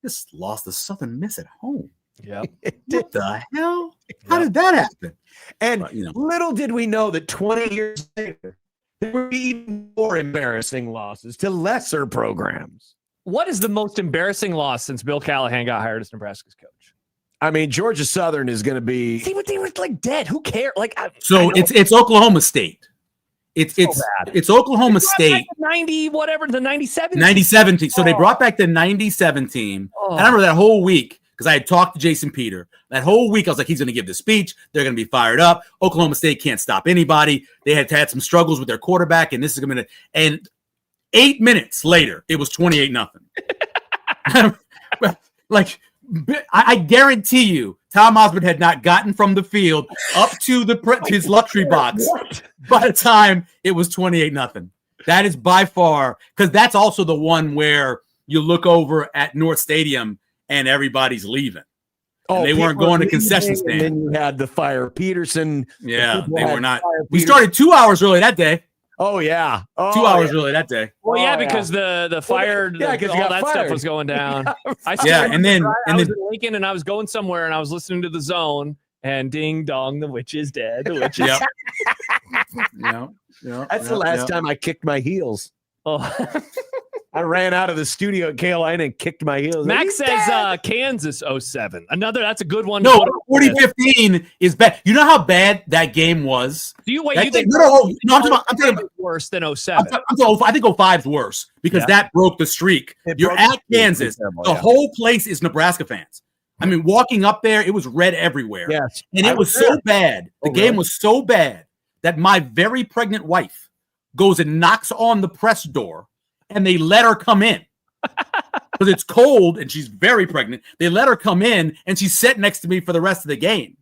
S: this lost to Southern Miss at home.
E: Yeah.
S: What the hell? How did that happen?
B: And little did we know that 20 years later, there would be even more embarrassing losses to lesser programs.
E: What is the most embarrassing loss since Bill Callahan got hired as Nebraska's coach?
B: I mean, Georgia Southern is going to be.
E: See, but they were like dead. Who cares? Like,
S: it's Oklahoma State. It's Oklahoma State.
E: 90 whatever the 97.
S: 97 team. So they brought back the 97 team. And I remember that whole week because I had talked to Jason Peter. That whole week I was like, he's going to give this speech. They're going to be fired up. Oklahoma State can't stop anybody. They had some struggles with their quarterback, and this is going to. And 8 minutes later, it was 28-0. Like. I guarantee you, Tom Osborne had not gotten from the field up to his luxury box by the time it was 28-0. That is by far, because that's also the one where you look over at North Stadium and everybody's leaving. And they weren't going to concession stand.
B: And then you had the Fire Peterson.
S: Yeah, they were not. We started 2 hours early that day.
B: Oh yeah,
S: 2 hours early that day.
E: Well, yeah, because the fire, all that stuff was going down.
S: And then
E: I was in Lincoln, and I was going somewhere, and I was listening to The Zone, and ding dong, the witch is dead. The witch is.
B: That's the last time I kicked my heels. Oh. I ran out of the studio at Carolina and kicked my heels.
E: Max says Kansas 07. That's a good one.
S: No, 40-15 is bad. You know how bad that game was?
E: Do you wait?
S: I'm
E: talking
S: about
E: worse than 07.
S: I think 05 is worse because that broke the streak. You're at Kansas. The whole place is Nebraska fans. I mean, walking up there, it was red everywhere.
B: Yes.
S: And it was so bad. The game was so bad that my very pregnant wife goes and knocks on the press door. And they let her come in because it's cold and she's very pregnant. They let her come in and she sat next to me for the rest of the game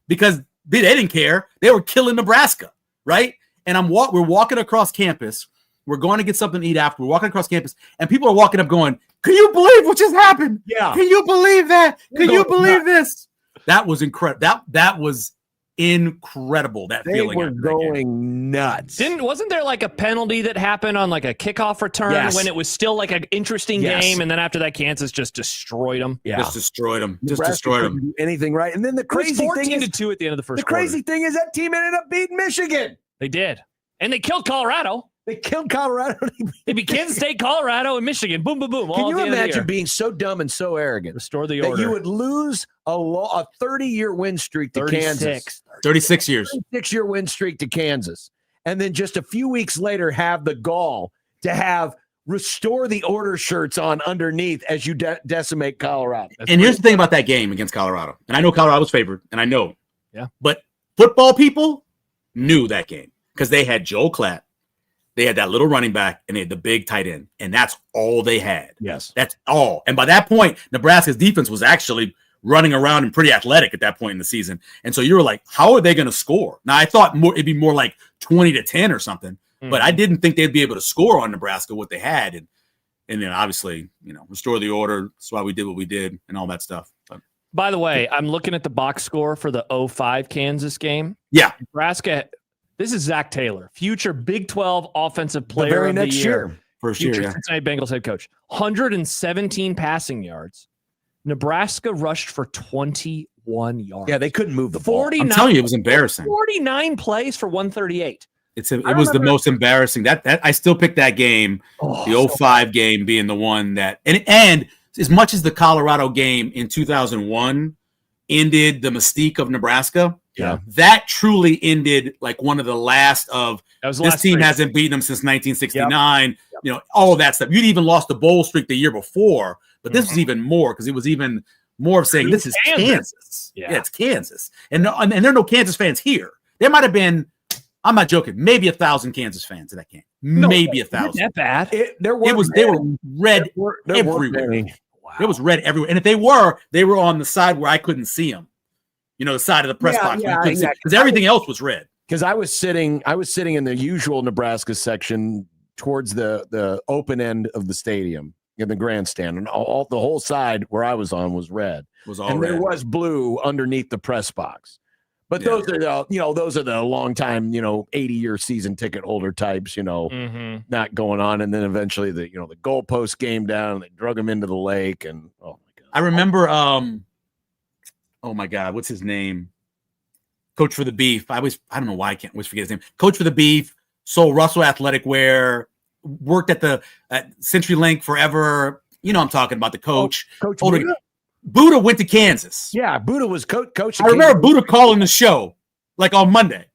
S: because they didn't care. They were killing Nebraska, right? And we're walking across campus. We're going to get something to eat after. We're walking across campus, and people are walking up going, "Can you believe what just happened?
B: Yeah.
S: Can you believe that? Can you believe this?" That was incredible. That was incredible. That
B: they
S: feeling
B: were going nuts.
E: Wasn't there like a penalty that happened on like a kickoff return when it was still like an interesting game, and then after that Kansas just destroyed them.
B: Yeah,
S: just destroyed them.
B: Do anything right, and then the crazy thing is
E: 14-2 at the end of the first.
B: The crazy thing is that team ended up beating Michigan.
E: They did, and they killed Colorado.
B: They killed Colorado.
E: They beat Kansas State, Colorado, and Michigan. Boom, boom, boom.
B: Can you imagine being so dumb and so arrogant?
E: Restore the
B: that
E: order.
B: You would lose a 30-year win streak to Kansas.
S: 36 years.
B: 36-year win streak to Kansas. And then just a few weeks later have the gall to have restore the order shirts on underneath as you decimate Colorado.
S: And here's the thing about that game against Colorado. And I know Colorado was favored, and I know.
E: Yeah.
S: But football people knew that game because they had Joel Klatt. They had that little running back, and they had the big tight end, and that's all they had.
B: Yes.
S: That's all. And by that point, Nebraska's defense was actually running around and pretty athletic at that point in the season. And so you were like, how are they going to score? Now, I thought it'd be more like 20-10 or something, but I didn't think they'd be able to score on Nebraska what they had. And then obviously, restore the order. That's why we did what we did and all that stuff. But,
E: by the way, I'm looking at the box score for the 05 Kansas game.
S: Yeah.
E: Nebraska. This is Zach Taylor, future Big 12 offensive player
B: very
E: of the
B: next year.
S: First year, yeah.
E: Cincinnati Bengals head coach. 117 passing yards. Nebraska rushed for 21 yards.
B: Yeah, they couldn't move the ball.
S: I'm telling you, it was embarrassing.
E: 49 plays for 138.
S: It was the most embarrassing. That I still pick that game, the 05 game being the one that and as much as the Colorado game in 2001 ended the mystique of Nebraska.
B: Yeah,
S: that truly ended like one of the last of this team hasn't beaten them since 1969. Yep. All of that stuff. You'd even lost the bowl streak the year before, but this was even more because it was even more of saying this is Kansas. Yeah, it's Kansas, and there are no Kansas fans here. There might have been, I'm not joking, maybe 1,000 Kansas fans in that game. Maybe 1,000.
E: That bad?
S: They were red everywhere. Wow. It was red everywhere, and if they were on the side where I couldn't see them. The side of the press box.
B: Yeah, exactly.
S: Because everything else was red.
B: Because I was sitting in the usual Nebraska section towards the open end of the stadium in the grandstand, and the whole side where I was on was red. There was blue underneath the press box. But those are the long time, 80-year season ticket holder types, not going on. And then eventually the goalpost came down and they drug them into the lake. And oh my God.
S: I remember oh my God, what's his name? Coach for the Beef. I don't know why I can't always forget his name. Coach for the Beef, sold Russell Athletic Wear, worked at CenturyLink forever. I'm talking about the coach.
B: Coach
S: Buddha went to Kansas.
B: Yeah, Buddha was coach.
S: I remember Buddha calling the show like on Monday.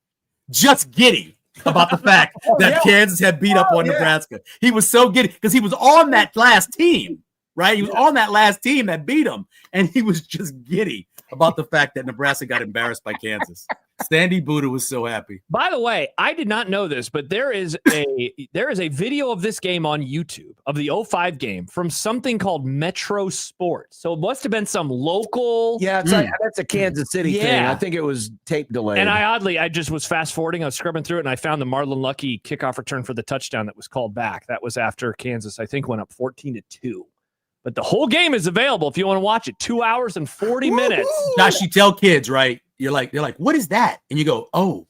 S: Just giddy. about the fact that Kansas had beat up on Nebraska. He was so giddy because he was on that last team, right? He was on that last team that beat him, and he was just giddy about the fact that Nebraska got embarrassed by Kansas. Standy Buddha was so happy.
E: By the way, I did not know this, but there is a video of this game on YouTube of the 05 game from something called Metro Sports. So it must have been some local.
B: Yeah, that's a Kansas City thing. I think it was tape delayed.
E: And I just was fast forwarding. I was scrubbing through it, and I found the Marlon Lucky kickoff return for the touchdown that was called back. That was after Kansas, I think, went up 14-2. But the whole game is available if you want to watch it. 2 hours and 40 minutes.
S: Josh, you tell kids, right? They're like, what is that? And you go, oh,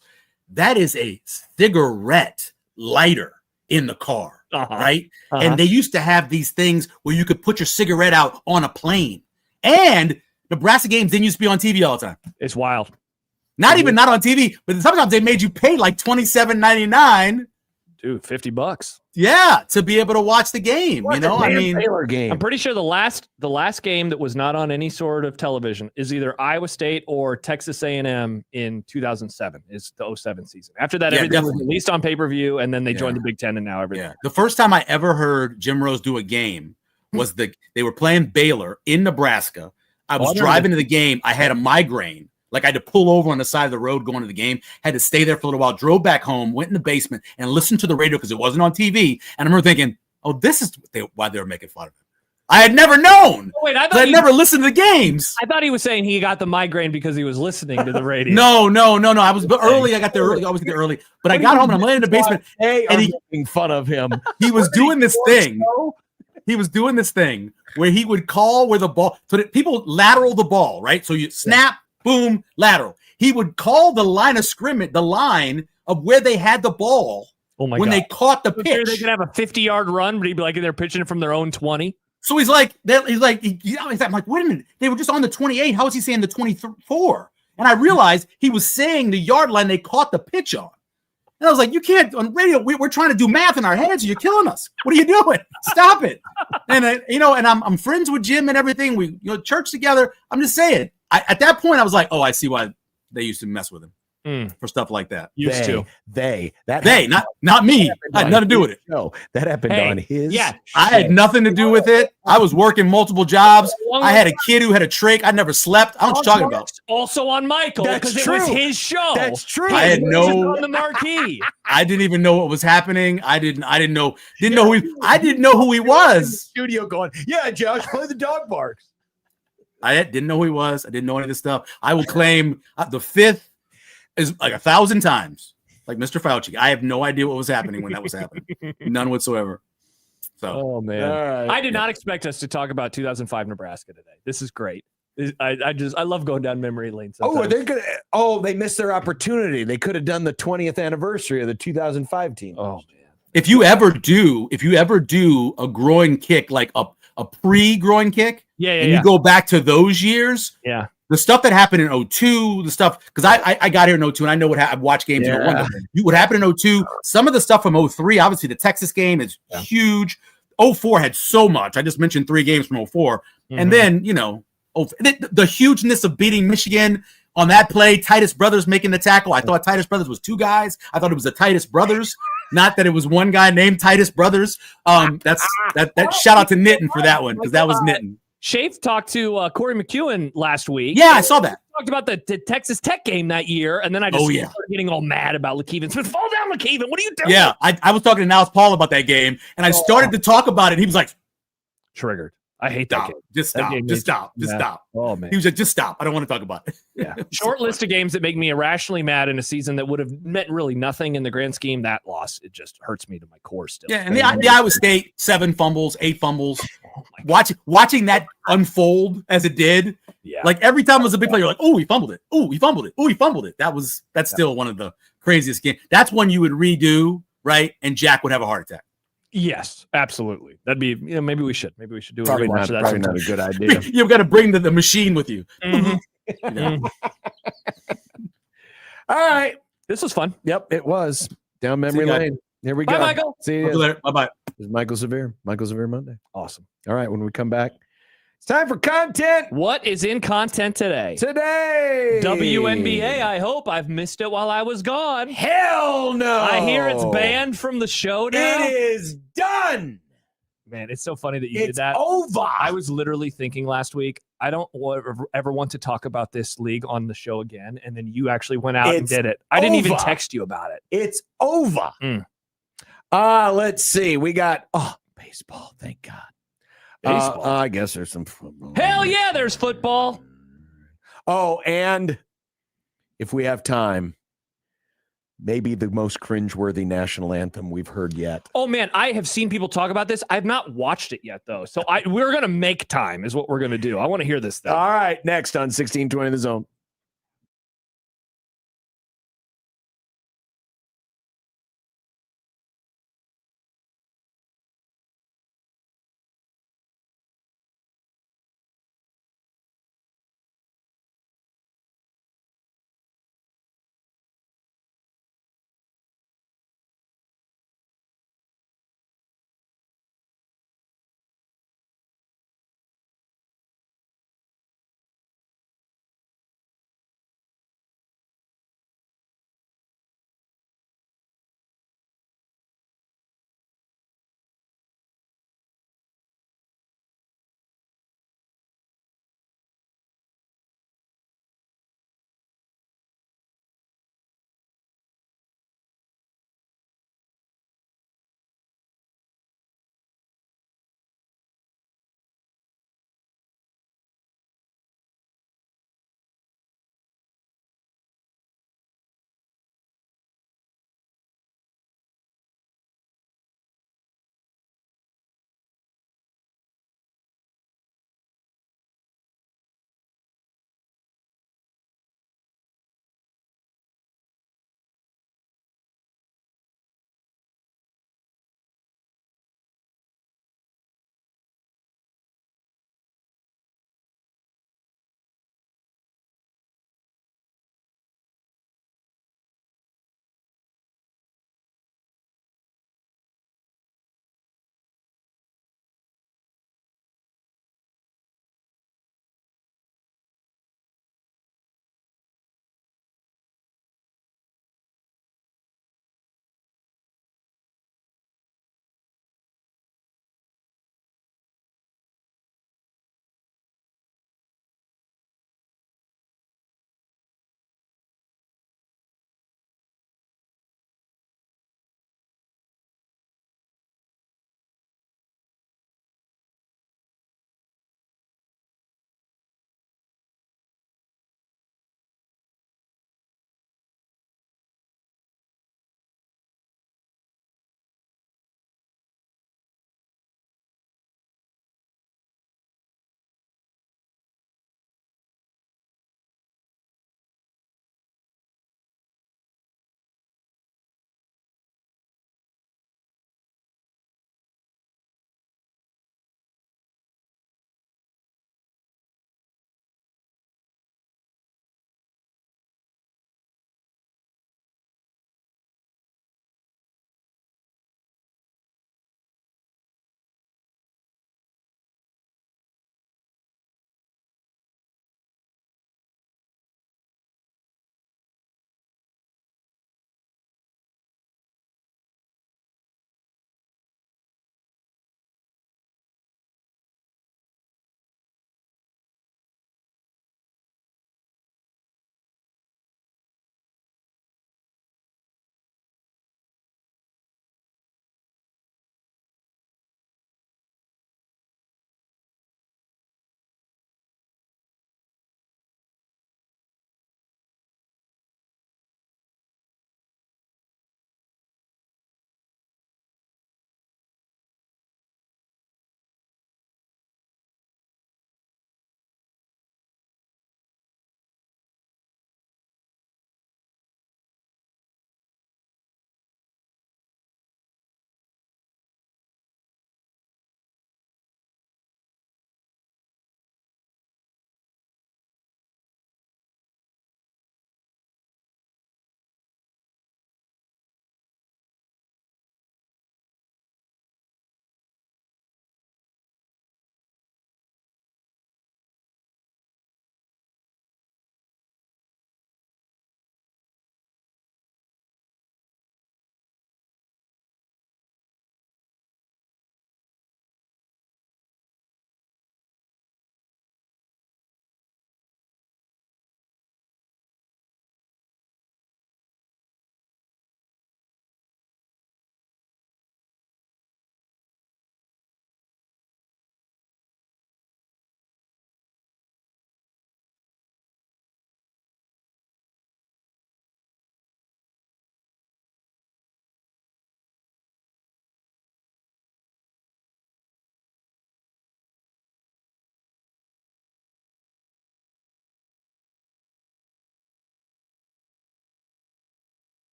S: that is a cigarette lighter in the car, right? And they used to have these things where you could put your cigarette out on a plane. And Nebraska games didn't used to be on TV all the time.
E: It's wild.
S: Not on TV, but sometimes they made you pay like $27.99.
E: Dude, $50.
S: Yeah, to be able to watch the game.
B: Baylor game.
E: I'm pretty sure the last game that was not on any sort of television is either Iowa State or Texas A&M in 2007. Is the 07 season. After that, everything was released on pay-per-view, and then they joined the Big Ten, and now everything.
S: Yeah. The first time I ever heard Jim Rose do a game was they were playing Baylor in Nebraska. I was driving to the game. I had a migraine. Like I had to pull over on the side of the road going to the game, had to stay there for a little while, drove back home, went in the basement and listened to the radio because it wasn't on TV. And I remember thinking, oh, this is why they were making fun of him. I had never known.
E: Wait,
S: I had never listened to the games.
E: I thought he was saying he got the migraine because he was listening to the radio.
S: No. I was early. I got there early. I always get there early. But I got home and I'm laying in the basement.
B: And he's making fun of him.
S: He was doing this thing. He was doing this thing where he would call where the ball. So that people lateral the ball, right? So you snap. Boom, lateral. He would call the line of scrimmage, the line of where they had the ball when they caught the pitch.
E: They could have a 50-yard run, but he'd be like they're pitching it from their own 20.
S: So I'm like, wait a minute. They were just on the 28. How is he saying the 24? And I realized he was saying the yard line they caught the pitch on. And I was like, you can't on radio. We're trying to do math in our heads. You're killing us. What are you doing? Stop it. And and I'm friends with Jim and everything. We church together. I'm just saying. At that point, I was like, oh, I see why they used to mess with him for stuff like that. Not me. I had nothing to do with it.
B: No, that happened on his.
E: Yeah,
S: I had nothing to do with it. I was working multiple jobs. I had a kid who had a trach. I never slept. I don't know what you're talking about.
E: Also on Michael because it was his show.
B: That's true.
S: I had
E: on the marquee.
S: I didn't even know what was happening. I didn't know who he was.
B: Studio going, yeah, Josh, play the dog barks.
S: I didn't know who he was. I didn't know any of this stuff. I will claim the fifth is like 1,000 times, like Mr. Fauci. I have no idea what was happening when that was happening. None whatsoever. So,
E: oh man, right. I did not expect us to talk about 2005 Nebraska today. This is great. I love going down memory lane. Sometimes.
B: They missed their opportunity. They could have done the 20th anniversary of the 2005 team.
E: Oh man.
S: If you ever do a groin kick, like a pre-groin kick, you go back to those years, the stuff that happened in 02, the stuff, because I got here in 02 and I know what happened. I've watched games in 01. What happened in 02, some of the stuff from 03, obviously the Texas game is huge. 04 had so much. I just mentioned 3 games from 04. And then, the hugeness of beating Michigan on that play, Titus Brothers making the tackle. I thought Titus Brothers was 2 guys. I thought it was the Titus Brothers. Not that it was one guy named Titus Brothers. That shout out to Nitten for that one, because that was Nitten.
E: Shafe talked to Corey McEwen last week.
S: Yeah, I saw that.
E: Talked about the Texas Tech game that year, and then I just started getting all mad about LaKeven Smith. Fall down, LaKeven. What are you doing?
S: Yeah, I was talking to Niles Paul about that game, and I started to talk about it. He was like,
E: triggered. I hate that game.
S: Just stop.
E: Oh, man.
S: He was like, just stop. I don't want to talk about it.
E: Yeah. Short list of games that make me irrationally mad in a seseason that would have meant really nothing in the grand scheme. That loss, it just hurts me to my core still.
S: Yeah, and the Iowa State, 7 fumbles, 8 fumbles. Watching that unfold as it did.
E: Yeah.
S: Like every time it was a big play, you're like, oh, he fumbled it. Oh, he fumbled it. Oh, he fumbled it. That's still one of the craziest games. That's one you would redo, right? And Jack would have a heart attack.
E: Yes, absolutely. That'd be, maybe we should do a
B: probably
E: rewatch of that.
B: Probably not a good idea.
S: You've got to bring the machine with you.
E: Mm-hmm.
B: All right.
E: This was fun.
B: Yep, it was. Down memory lane. Here we go.
E: Bye, Michael.
B: See you
S: later. Bye-bye.
B: This is Michael Severe. Michael Severe Monday.
E: Awesome.
B: All right, when we come back, It's time for content.
E: What is in content today?
B: Today.
E: WNBA, I hope. I've missed it while I was gone.
B: Hell no.
E: I hear it's banned from the show now.
B: It is done.
E: Man, it's so funny that you did that.
B: It's over.
E: I was literally thinking last week, I don't ever want to talk about this league on the show again. And then you actually went out and did it. I didn't even text you about it.
B: It's over. Let's see. We got baseball. Thank God.
E: Baseball.
B: I guess there's some football.
E: Hell yeah, there's football.
B: Oh, and if we have time, maybe the most cringeworthy national anthem we've heard yet.
E: Oh, man, I have seen people talk about this. I've not watched it yet, though. So we're going to make time is what we're going to do. I want to hear this thing.
B: All right, next on 1620 The Zone.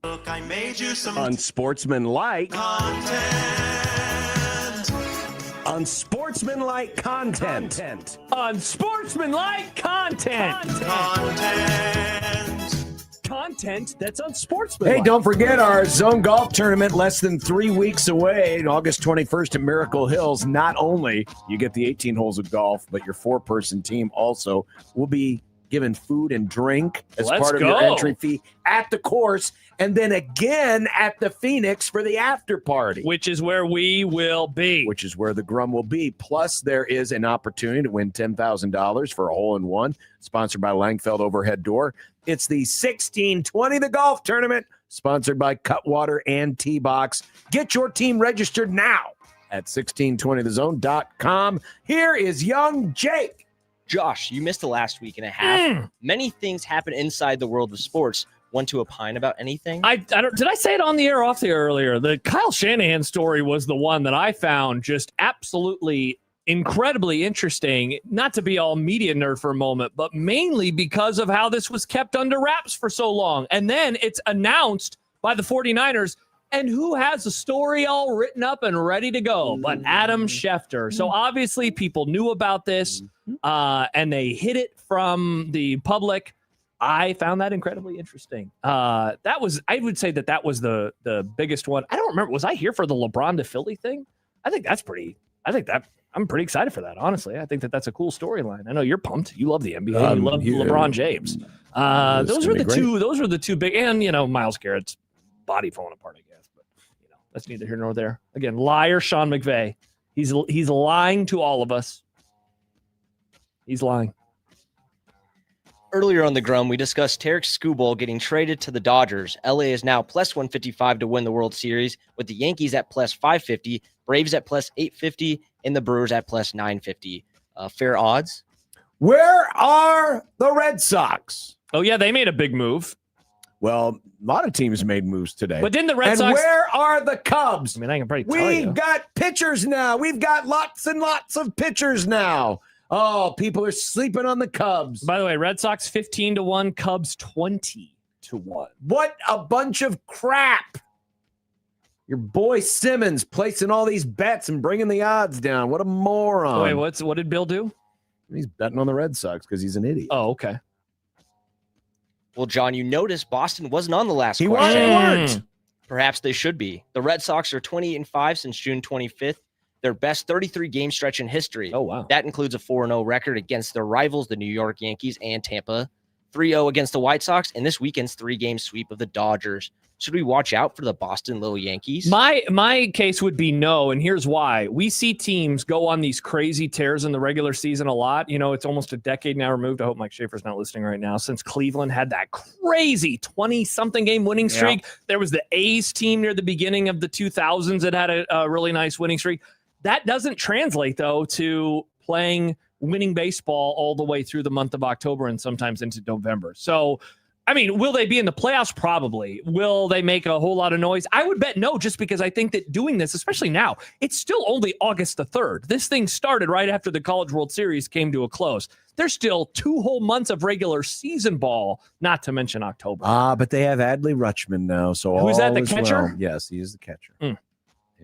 G: Look, I made you some
B: Unsportsmanlike
G: content.
B: Unsportsmanlike content.
E: Unsportsmanlike content. Content that's unsportsmanlike.
B: Hey, don't forget our Zone Golf Tournament less than 3 weeks away, August 21st at Miracle Hills. Not only you get the 18 holes of golf, but your 4-person team also will be given food and drink as part of your entry fee at the course, and then again at the Phoenix for the after party.
E: Which is where we will be.
B: Which is where the Grum will be. Plus, there is an opportunity to win $10,000 for a hole-in-one, sponsored by Langfeld Overhead Door. It's the 1620 The Golf Tournament, sponsored by Cutwater and T-Box. Get your team registered now at 1620thezone.com. Here is young Jake.
H: Josh, you missed the last week and a half. Many things happen inside the world of sports. Want to opine about anything?
E: I don't. Did I say it on the air or off the air earlier? The Kyle Shanahan story was the one that I found just absolutely incredibly interesting. Not to be all media nerd for a moment, but mainly because of how this was kept under wraps for so long. And then it's announced by the 49ers. And who has the story all written up and ready to go but Adam Schefter? So obviously people knew about this and they hid it from the public. I found that incredibly interesting. I would say that was the biggest one. I don't remember. Was I here for the LeBron to Philly thing? I'm pretty excited for that, honestly. I think that's a cool storyline. I know you're pumped. You love the NBA. You love LeBron James. Those were the two big, and Myles Garrett's body falling apart, I guess. That's neither here nor there. Again, liar Sean McVay. He's lying to all of us. He's lying.
H: Earlier on the Grum, we discussed Tarek Skubal getting traded to the Dodgers. LA is now plus 155 to win the World Series, with the Yankees at plus 550, Braves at plus 850, and the Brewers at plus 950. Fair odds?
B: Where are the Red Sox?
E: Oh, yeah, they made a big move.
B: Well, a lot of teams made moves today.
E: But didn't the Red
B: and
E: Sox...
B: where are the Cubs?
E: I can probably tell you.
B: We've got pitchers now. We've got lots and lots of pitchers now. Oh, people are sleeping on the Cubs.
E: By the way, Red Sox 15-1, Cubs 20-1.
B: What a bunch of crap. Your boy Simmons placing all these bets and bringing the odds down. What a moron.
E: Wait, what did Bill do?
B: He's betting on the Red Sox because he's an idiot.
E: Oh, okay.
H: Well, John, you noticed Boston wasn't on the last
B: He
H: question.
B: weren't.
H: Perhaps they should be. The Red Sox are 28-5 since June 25th, their best 33-game stretch in history.
E: Oh, wow.
H: That includes a 4-0 record against their rivals, the New York Yankees and Tampa, 3-0 against the White Sox, and this weekend's 3-game sweep of the Dodgers. Should we watch out for the Boston Little Yankees?
E: My case would be no, and here's why. We see teams go on these crazy tears in the regular season a lot. It's almost a decade now removed. I hope Mike Schaefer's not listening right now. Since Cleveland had that crazy 20-something game winning streak. Yeah. There was the A's team near the beginning of the 2000s that had a really nice winning streak. That doesn't translate, though, to playing winning baseball all the way through the month of October and sometimes into November. So, will they be in the playoffs? Probably. Will they make a whole lot of noise? I would bet no, just because I think that doing this, especially now, it's still only August the 3rd. This thing started right after the College World Series came to a close. There's still 2 whole months of regular season ball, not to mention October.
B: But they have Adley Rutschman now. So
E: who's that, the catcher?
B: Well. Yes, he is the catcher. And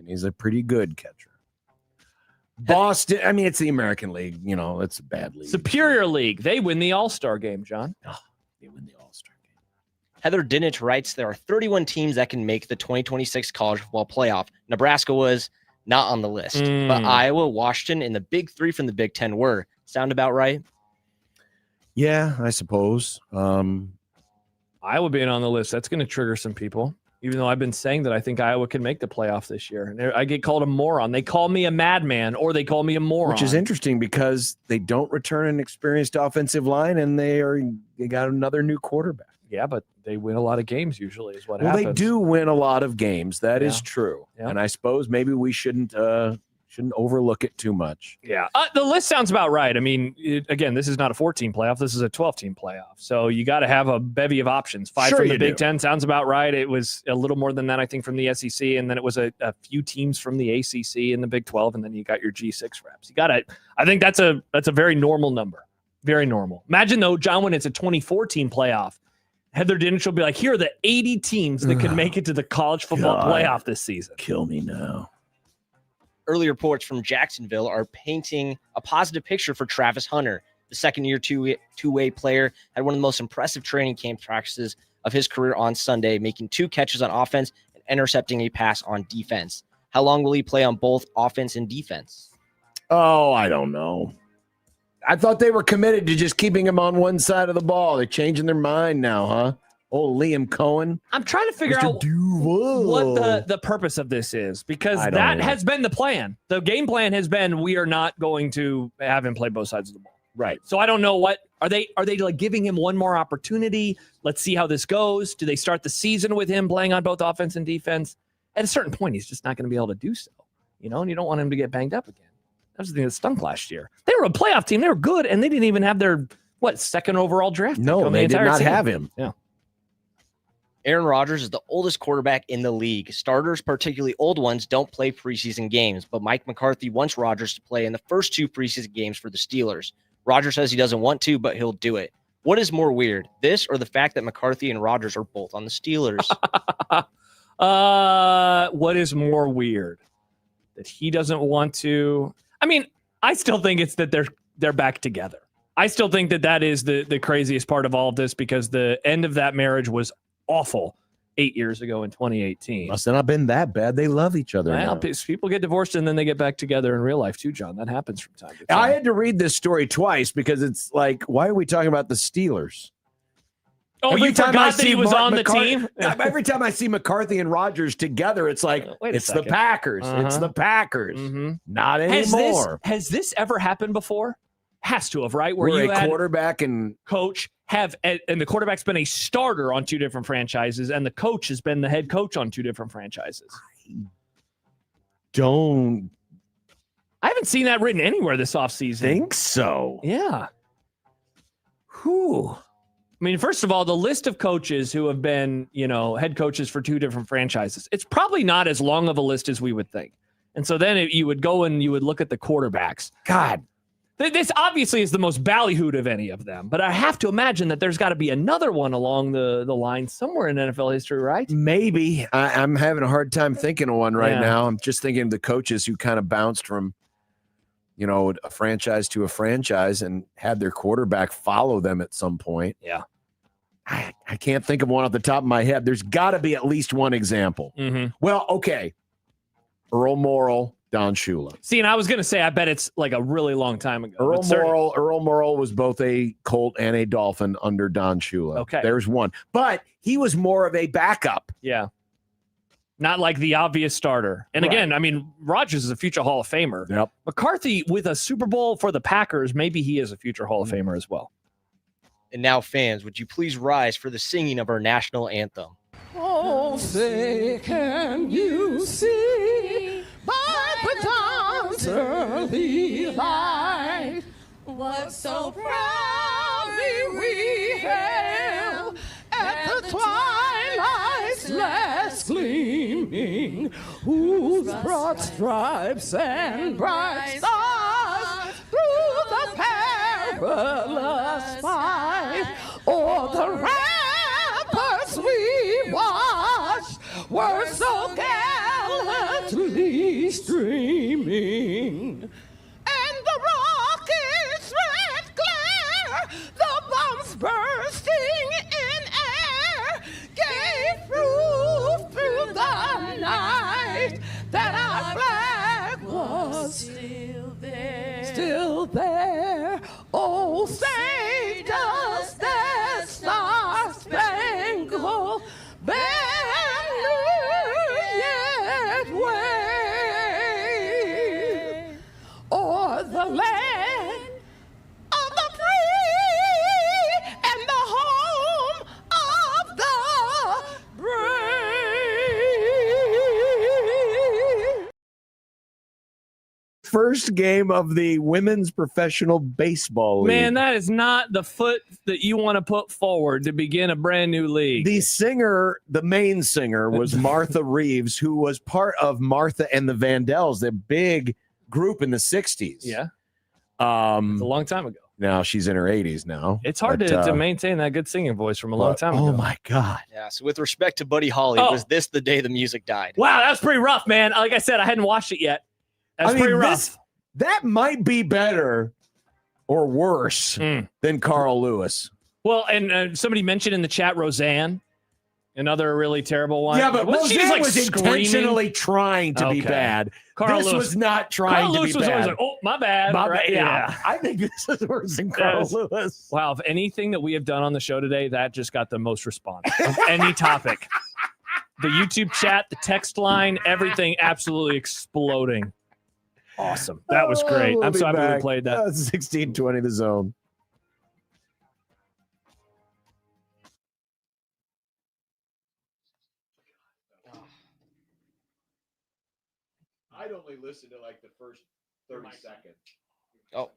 B: he's a pretty good catcher. Boston, it's the American League. It's a bad league.
E: Superior League. They win the All-Star game, John.
B: They win the All-Star game.
H: Heather Dinich writes there are 31 teams that can make the 2026 college football playoff. Nebraska was not on the list, but Iowa, Washington, and the big 3 from the Big Ten were. Sound about right?
B: Yeah, I suppose.
E: Iowa being on the list, that's going to trigger some people. Even though I've been saying that I think Iowa can make the playoff this year. And I get called a moron. They call me a madman or they call me a moron.
B: Which is interesting because they don't return an experienced offensive line and they got another new quarterback.
E: Yeah, but they win a lot of games usually is what happens.
B: They do win a lot of games. That is true. Yeah. And I suppose maybe we shouldn't overlook it too much.
E: Yeah. The list sounds about right. Again, this is not a 14 playoff. This is a 12-team playoff. So you got to have a bevy of options. 5 from the Big Ten sounds about right. It was a little more than that, I think, from the SEC. And then it was a few teams from the ACC and the Big 12. And then you got your G6 reps. I think that's a very normal number. Very normal. Imagine, though, John, when it's a 24-team playoff, Heather Dinich will be like, here are the 80 teams that can make it to the college football playoff this season.
B: Kill me now.
H: Early reports from Jacksonville are painting a positive picture for Travis Hunter. The second-year two-way player had one of the most impressive training camp practices of his career on Sunday, making 2 catches on offense and intercepting a pass on defense. How long will he play on both offense and defense?
B: Oh, I don't know. I thought they were committed to just keeping him on one side of the ball. They're changing their mind now, huh? Oh, Liam Cohen.
E: I'm trying to figure out what the purpose of this is, because that has been the plan. The game plan has been we are not going to have him play both sides of the ball.
B: Right.
E: So I don't know what are they like giving him one more opportunity? Let's see how this goes. Do they start the season with him playing on both offense and defense? At a certain point, he's just not going to be able to do so, and you don't want him to get banged up again. That was the thing that stunk last year. They were a playoff team. They were good, and they didn't even have their, second overall draft.
B: No, they did not have him.
E: Yeah.
H: Aaron Rodgers is the oldest quarterback in the league. Starters, particularly old ones, don't play preseason games, but Mike McCarthy wants Rodgers to play in the first 2 preseason games for the Steelers. Rodgers says he doesn't want to, but he'll do it. What is more weird, this or the fact that McCarthy and Rodgers are both on the Steelers?
E: What is more weird? That he doesn't want to. I mean, I still think it's that they're back together. I still think that is the craziest part of all of this, because the end of that marriage was awful 8 years ago in 2018.
B: Must have not been that bad. They love each other now.
E: People get divorced and then they get back together in real life too, John. That happens from time to time.
B: I had to read this story twice because it's like, why are we talking about the Steelers?
E: Oh, you forgot that he was on the team?
B: Every time I see McCarthy and Rodgers together, it's like, it's the Packers. It's the Packers. Not anymore.
E: Has this ever happened before? Has to have, right?
B: Where you a quarterback and
E: coach and the quarterback's been a starter on 2 different franchises, and the coach has been the head coach on 2 different franchises.
B: I
E: haven't seen that written anywhere this offseason.
B: Think so.
E: Yeah. Whew. I mean, first of all, the list of coaches who have been, head coaches for 2 different franchises, it's probably not as long of a list as we would think. And so then you would go and you would look at the quarterbacks. God, this obviously is the most ballyhooed of any of them, but I have to imagine that there's got to be another one along the line somewhere in NFL history, right?
B: Maybe. I'm having a hard time thinking of one right now. I'm just thinking of the coaches who kind of bounced from, a franchise to a franchise and had their quarterback follow them at some point.
E: Yeah.
B: I can't think of one off the top of my head. There's got to be at least one example. Well, okay. Earl Morrall, Don Shula.
E: See, and I was going to say, I bet it's like a really long time ago.
B: Earl Morrall was both a Colt and a Dolphin under Don Shula.
E: Okay.
B: There's one. But he was more of a backup.
E: Yeah. Not like the obvious starter. And again, I mean, Rodgers is a future Hall of Famer.
B: Yep.
E: McCarthy with a Super Bowl for the Packers, maybe he is a future Hall of Famer as well.
H: And now, fans, would you please rise for the singing of our national anthem?
T: Oh, say, can you see by the dawn's early light what so proudly we hailed at the twilight's last gleaming, whose broad stripes and bright stars through the perilous fight o'er the ramparts we watched were so gallantly streaming, and the rockets' red glare, the bombs bursting in air, gave proof through the night that our flag was still there. Oh, say does that star-spangled banner yet wave o'er the land of the free and the home of the brave?
B: First game of the women's professional baseball league.
E: Man, that is not the foot that you want to put forward to begin a brand new league.
B: The singer, the main singer, was Martha Reeves, who was part of Martha and the Vandells, the big group in the 60s.
E: Yeah. It's a long time ago.
B: Now she's in her 80s now.
E: It's hard to maintain that good singing voice from a long time ago.
B: Oh my God.
H: Yeah. So with respect to Buddy Holly, was this the day the music died?
E: Wow, that was pretty rough, man. Like I said, I hadn't watched it yet. That's pretty rough.
B: That might be better or worse than Carl Lewis.
E: Well, and somebody mentioned in the chat Roseanne, another really terrible one.
B: Yeah, but Roseanne was
E: screaming?
B: intentionally trying to be bad.
E: Carl
B: This
E: Lewis
B: was not trying
E: Carl
B: to
E: Lewis
B: be
E: was
B: bad.
E: always like, oh, my bad. Right?
B: Yeah. I think this is worse than Carl Lewis.
E: Wow, if anything that we have done on the show today, that just got the most response of any topic. The YouTube chat, the text line, everything absolutely exploding. Awesome. That was great.
B: We'll
E: I'm
B: be
E: so happy we
B: back.
E: played that.
B: 16:20 The Zone. I'd only listen to like the first 30 seconds.
H: Oh.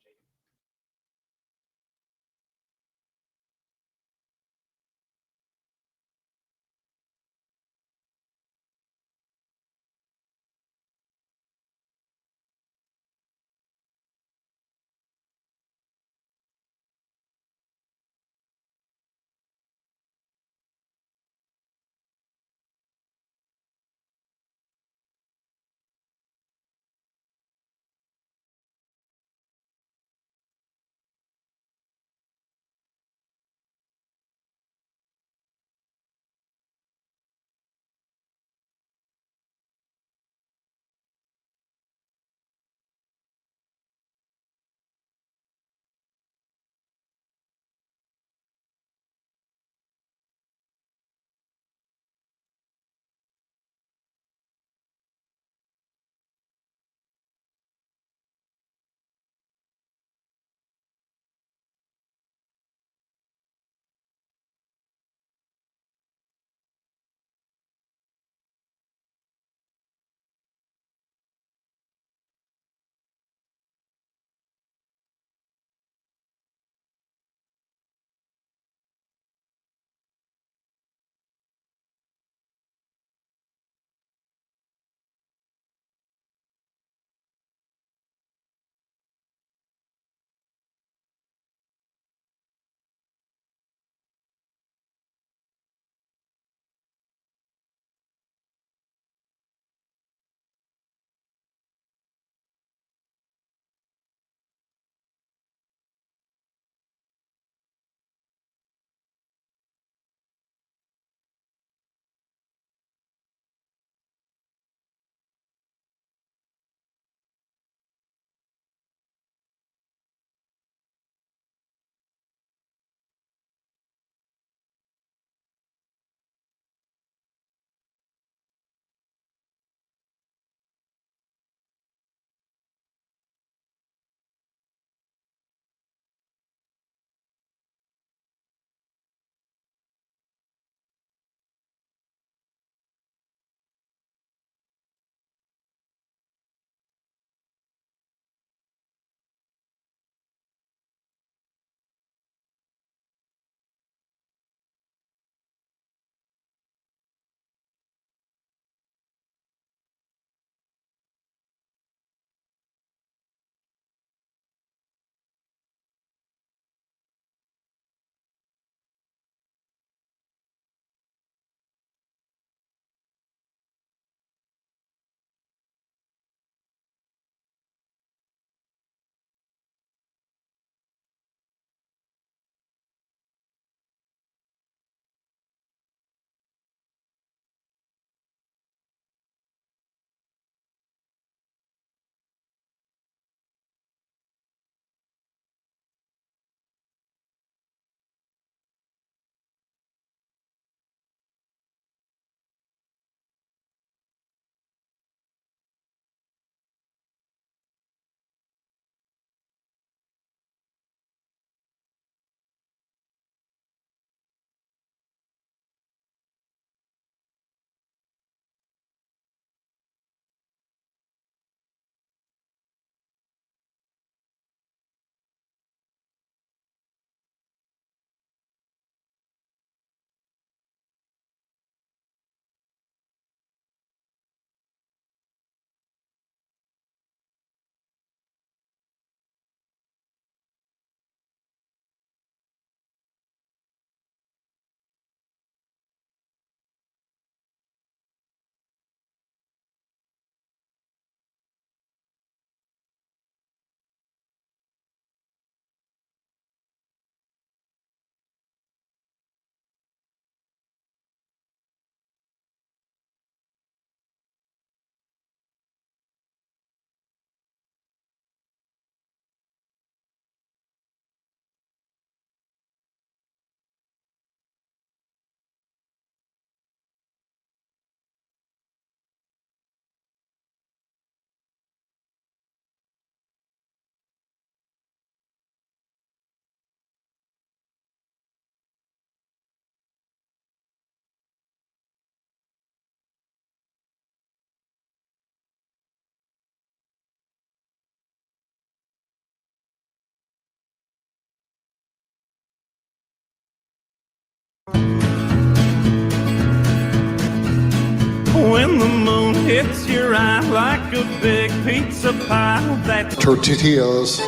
G: When the moon hits your eye like a big pizza pie, that
U: Tortillas.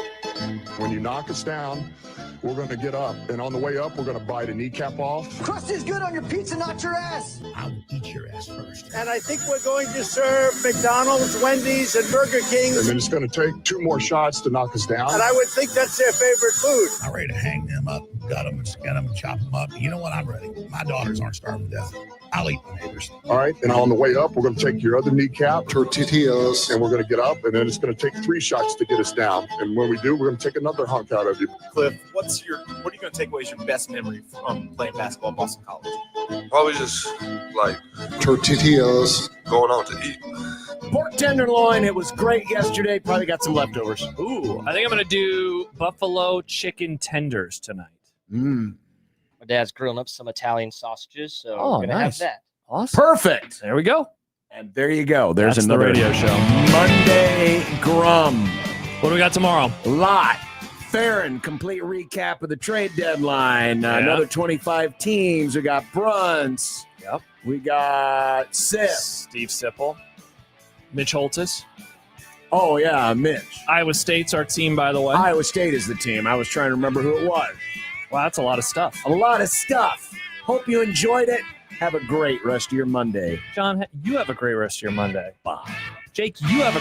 V: When you knock us down, we're going to get up. And on the way up, we're going to bite a kneecap off.
W: Crust is good on your pizza, not your ass.
U: I will eat your ass first.
W: And I think we're going to serve McDonald's, Wendy's, and Burger King.
V: And then it's going to take 2 more shots to knock us down.
W: And I would think that's their favorite food.
U: I'm ready to hang them up, gut them, and skin them, and chop them up. You know what? I'm ready. My daughters aren't starving to death. I'll eat my neighbors.
V: All right. And on the way up, we're going to take your other kneecap.
U: Tortillas.
V: And we're going to get up. And then it's going to take 3 shots to get us down. And when we do, we're going to take another hunk out of you.
X: Cliff, what are you going to take away as your best memory from playing basketball at Boston College?
U: Probably just like tortillas.
X: Going out to eat.
F: Pork tenderloin. It was great yesterday. Probably got some leftovers.
E: Ooh, I think I'm going to do buffalo chicken tenders tonight.
H: My dad's grilling up some Italian sausages, so
E: Oh,
H: we're going to
E: nice.
H: have that.
E: Awesome.
B: Perfect.
E: There we go.
B: And there you go. There's
E: That's
B: another
E: the radio show.
B: Monday Grum.
E: What do we got tomorrow?
B: Lot. Farron, complete recap of the trade deadline.
E: Yeah.
B: Another 25 teams. We got Bruns.
E: Yep.
B: We got Sip.
E: Steve Sipple. Mitch Holtis.
B: Oh, yeah, Mitch.
E: Iowa State's our team, by the way.
B: Iowa State is the team. I was trying to remember who it was.
E: Wow, that's a lot of stuff.
B: A lot of stuff. Hope you enjoyed it. Have a great rest of your Monday.
E: John, you have a great rest of your Monday. Bye. Jake, you have a